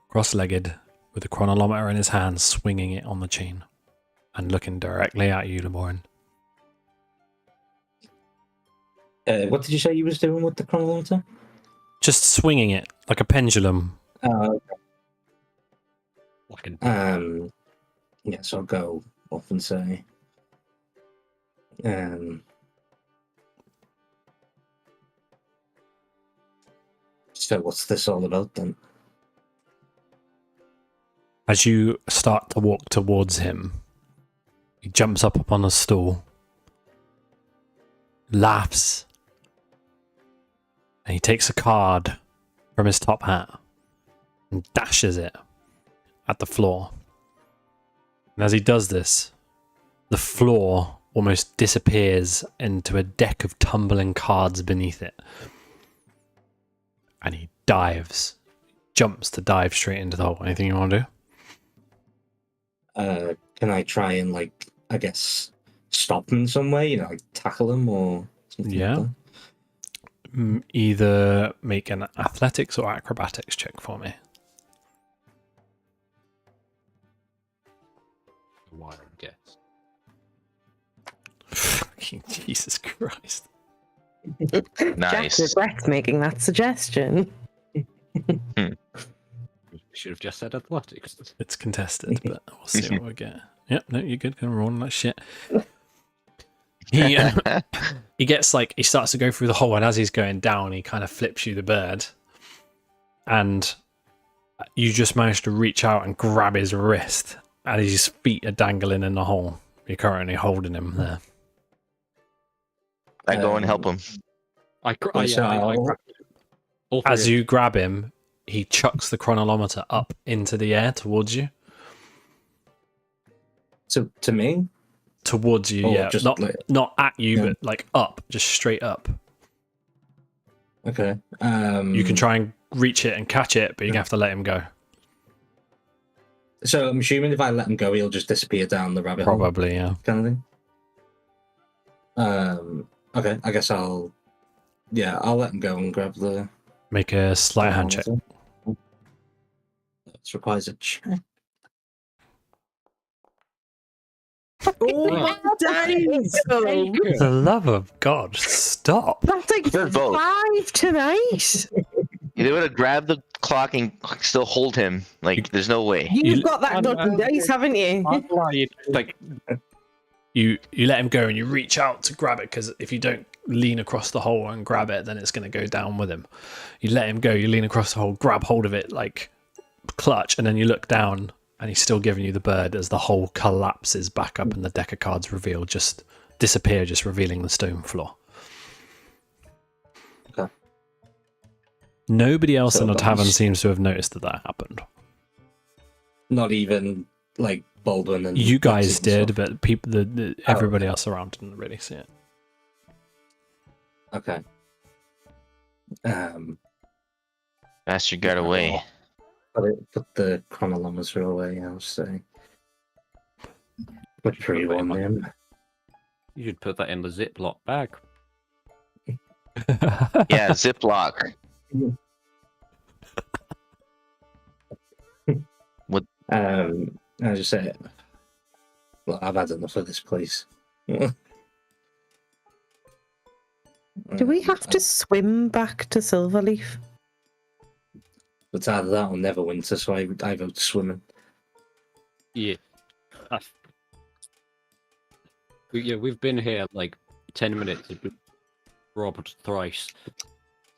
cross-legged, with the chronolometer in his hand, swinging it on the chain, and looking directly at you, Lemorin. What did you say you was doing with the chronometer? Just swinging it like a pendulum. Yes, I'll go off and say, so what's this all about then? As you start to walk towards him, he jumps up on a stool, laughs, and he takes a card from his top hat and dashes it at the floor. And as he does this, the floor almost disappears into a deck of tumbling cards beneath it. And he jumps to dive straight into the hole. Anything you want to do? Can I try and, like, I guess, stop him in some way? You know, like tackle him or something? Yeah. Like that? Either make an athletics or acrobatics check for me. Wild guess. Fucking Jesus Christ. Nice. Jack regrets making that suggestion. Should have just said athletics. It's contested, but we'll see what we get. Yep, no, you're good. Gonna roll on that shit. He gets he starts to go through the hole, and as he's going down, he kind of flips you the bird, and you just manage to reach out and grab his wrist, and his feet are dangling in the hole. You're currently holding him there. I go and help him. As you grab him, he chucks the chronometer up into the air towards you. So to me? Towards you, Or yeah. just Not at you, yeah. but up, just straight up. Okay. You can try and reach it and catch it, but you have to let him go. So I'm assuming if I let him go, he'll just disappear down the rabbit hole. Probably, yeah. Kind of thing. Okay, I guess I'll let him go and grab the... Make a sleight of hand check. This requires a check. Oh, days! For the love of God, stop. That's like They're both. 5 tonight. You would have grabbed the clock and still hold him. Like, there's no way. You've got that dodgy dice, haven't you? You let him go and you reach out to grab it, because if you don't lean across the hole and grab it, then it's going to go down with him. You let him go, you lean across the hole, grab hold of it, like clutch, and then you look down and he's still giving you the bird as the hole collapses back up and the deck of cards disappear, just revealing the stone floor. Okay. Nobody else So in the that tavern was- seems to have noticed that happened. Not even, like, Baldwin and... You guys and did, stuff. but everybody else around didn't really see it. Okay. Bastard got away. Put the chronometer away, I'll say. Put pretty one in. You should put that in the Ziploc bag. Yeah, Ziploc. I just say, well, I've had enough of this place. Do we have to swim back to Silverleaf? It's either that or Neverwinter, so I vote swimming. Yeah. Yeah, we've been here like 10 minutes have been robbed thrice.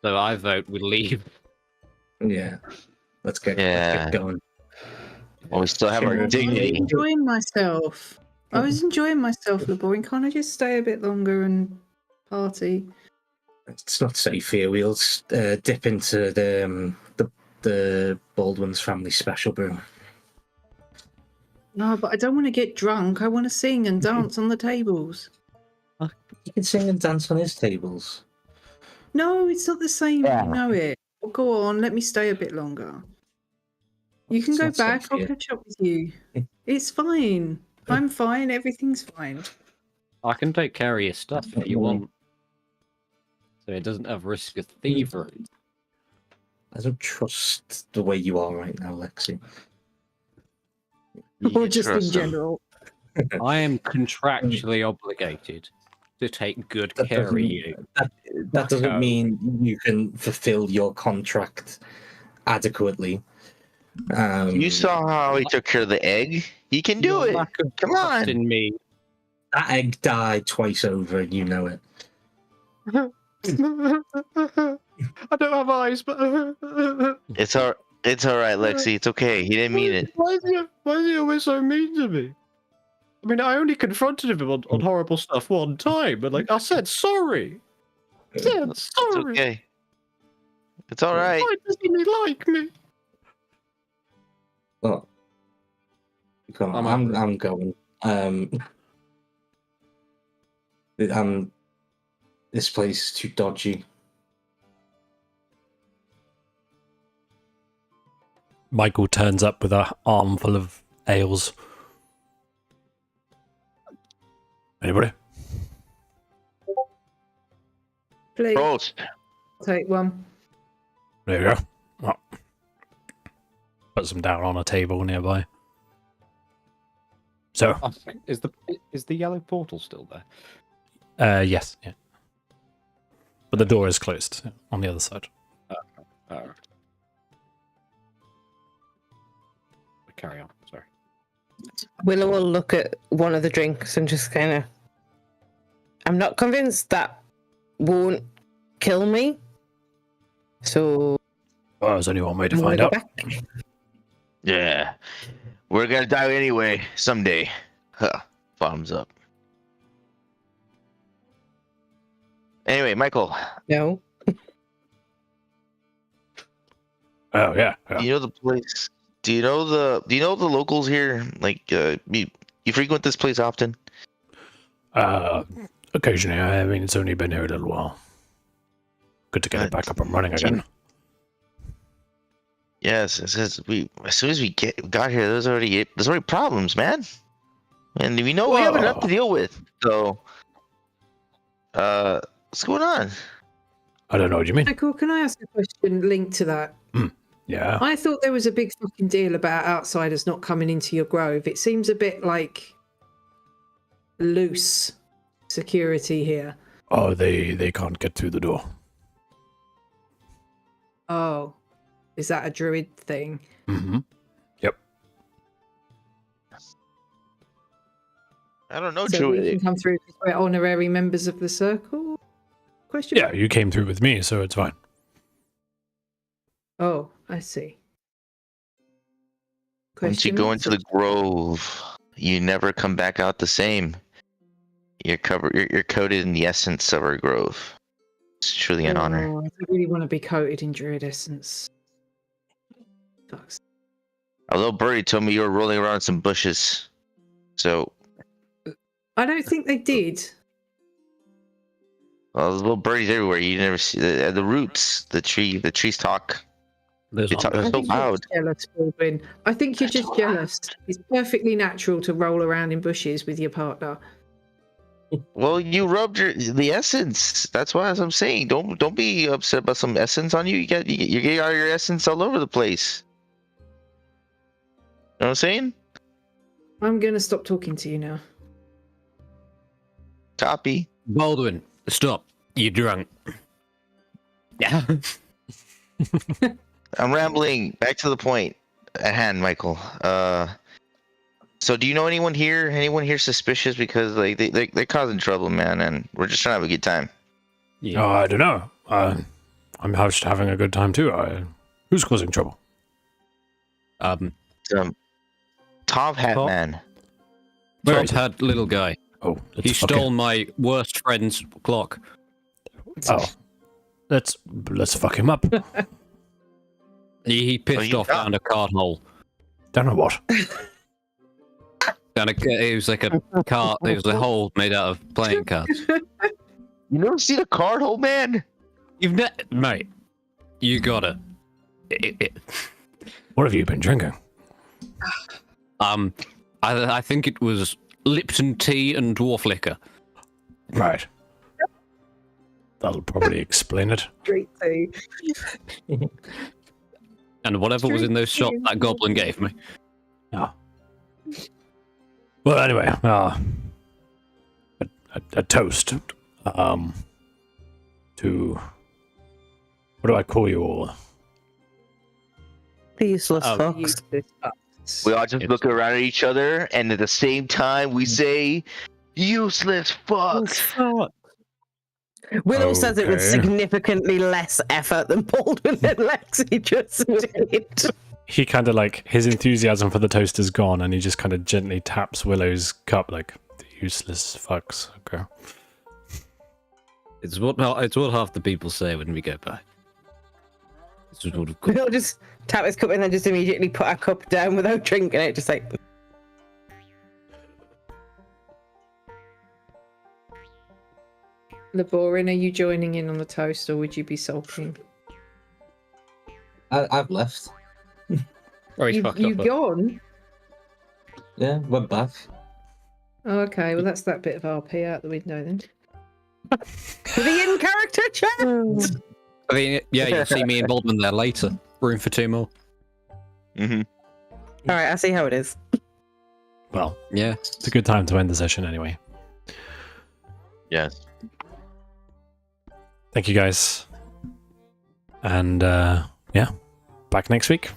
So I vote we leave. Yeah. Let's get Yeah. going. Well, we still have our Sure. I was dignity. enjoying myself. I was enjoying myself, LeBoy. Can't I just stay a bit longer and party? It's not safe here. We'll dip into the Baldwin's family special brew. No, but I don't want to get drunk. I want to sing and dance on the tables. You can sing and dance on his tables. No, it's not the same. Yeah. You know it. Well, go on. Let me stay a bit longer. You can It's go not safe back. I'll here. catch up with you. It's fine. I'm fine. Everything's fine. I can take care of your stuff if you want. So it doesn't have risk of thievery. I don't trust the way you are right now, Lexi. Or just in Trust him. general. I am contractually obligated to take good That care of doesn't- you. That doesn't Bucko. mean you can fulfill your contract adequately. You saw how he took care of the egg. He can do Your it. lack of Come trust on. in me. that egg died twice over, and you know it. I don't have eyes, but It's all right, Lexi. It's okay. He didn't mean it. Why is he always so mean to me? I mean, I only confronted him on horrible stuff one time, but I said sorry. I said It's sorry. okay. It's all right. Why doesn't he like me? Look, come on, I'm going. This place is too dodgy. Michael turns up with an armful of ales. Anybody? Please Prost. take one. There you go. Oh. Put some down on a table nearby. So, Is the yellow portal still there? yes, yeah. But the door is closed on the other side. Carry on. Sorry. Willow will look at one of the drinks and just kind of. I'm not convinced that won't kill me. So. Well, there's only one way to I'm gonna find go out. back. Yeah. We're gonna die anyway someday. Huh. Thumbs up. Anyway, Michael, No. Oh, yeah. do you know the place? Do you know the locals here? Like, you frequent this place often? Occasionally. I mean, it's only been here a little while. Good to get it back up and running again. Yes, it says as soon as we got here, there's already problems, man. And we know we have enough to deal with. So, what's going on? I don't know what you mean. Michael, can I ask a question linked to that? Yeah. I thought there was a big fucking deal about outsiders not coming into your grove. It seems a bit like loose security here. Oh, they can't get through the door. Oh, is that a druid thing? Mm-hmm. Yep. I don't know, So we Druid. can come through because we're honorary members of the circle? Question Yeah, mark? you came through with me, so it's fine. Oh, I see. Once you Question go mark? into the grove, you never come back out the same. You're coated in the essence of our grove. It's truly an honor. Oh, I don't really want to be coated in druid essence. Fuck's. A little birdie told me you were rolling around in some bushes. So, I don't think they did. well, there's little birdies everywhere. You never see the roots. The trees talk. There's They talk. They're I so think you're loud. just jealous, Baldwin. I think you're just jealous. It's perfectly natural to roll around in bushes with your partner. Well, you rubbed the essence. That's why I'm saying. Don't be upset about some essence on you. You get all your essence all over the place. You know what I'm saying? I'm going to stop talking to you now. Copy. Baldwin, stop. You're drunk. Yeah. I'm rambling. Back to the point at hand, Michael. So, do you know anyone here? Anyone here suspicious? Because like they're causing trouble, man, and we're just trying to have a good time. Oh, I don't know. I'm just having a good time too. Who's causing trouble? Top Hat Top? Man. Where Top is he? hat little guy. Oh, He stole my worst friend's clock. Oh, let's fuck him up. He pissed off down a cart hole. Don't know what. It was like a cart. It was a hole made out of playing cards. You never seen a card hole, man? Mate, you got it. What have you been drinking? I think it was Lipton tea and dwarf liquor. Right. That'll probably explain it. Street tea. And whatever was in those shops that goblin gave me. Oh. Well, anyway, a toast. To what do I call you all? Useless fox. Useless fucks. We all just look around at each other, and at the same time, we say, "Useless fucks." Willow says it with Okay. significantly less effort than Baldwin and Lexi just did. He kind of like, his enthusiasm for the toast is gone, and he just kind of gently taps Willow's cup like, useless fucks. Okay. It's what half the people say when we go by. It's just what of course. We'll just tap his cup and then just immediately put our cup down without drinking it. Just like, Laborin, are you joining in on the toast or would you be sulking? I've left. Or he's You've fucked up. gone? Yeah, went back. Oh, okay, well that's that bit of RP out the window then. the in character chat. I mean, yeah, you'll see me and Baldwin there later. Room for 2 more. Mm-hmm. All right, I see how it is. Well, Yeah. it's a good time to end the session anyway. Yes. Thank you guys. And yeah, back next week.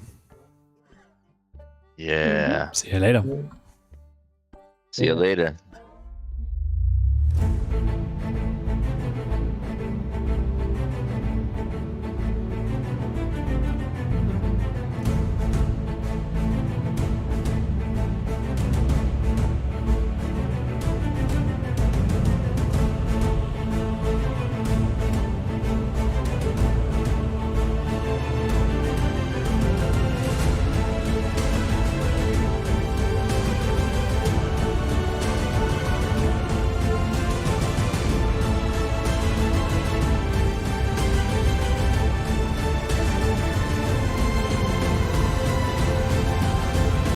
Yeah. See you later. See you later.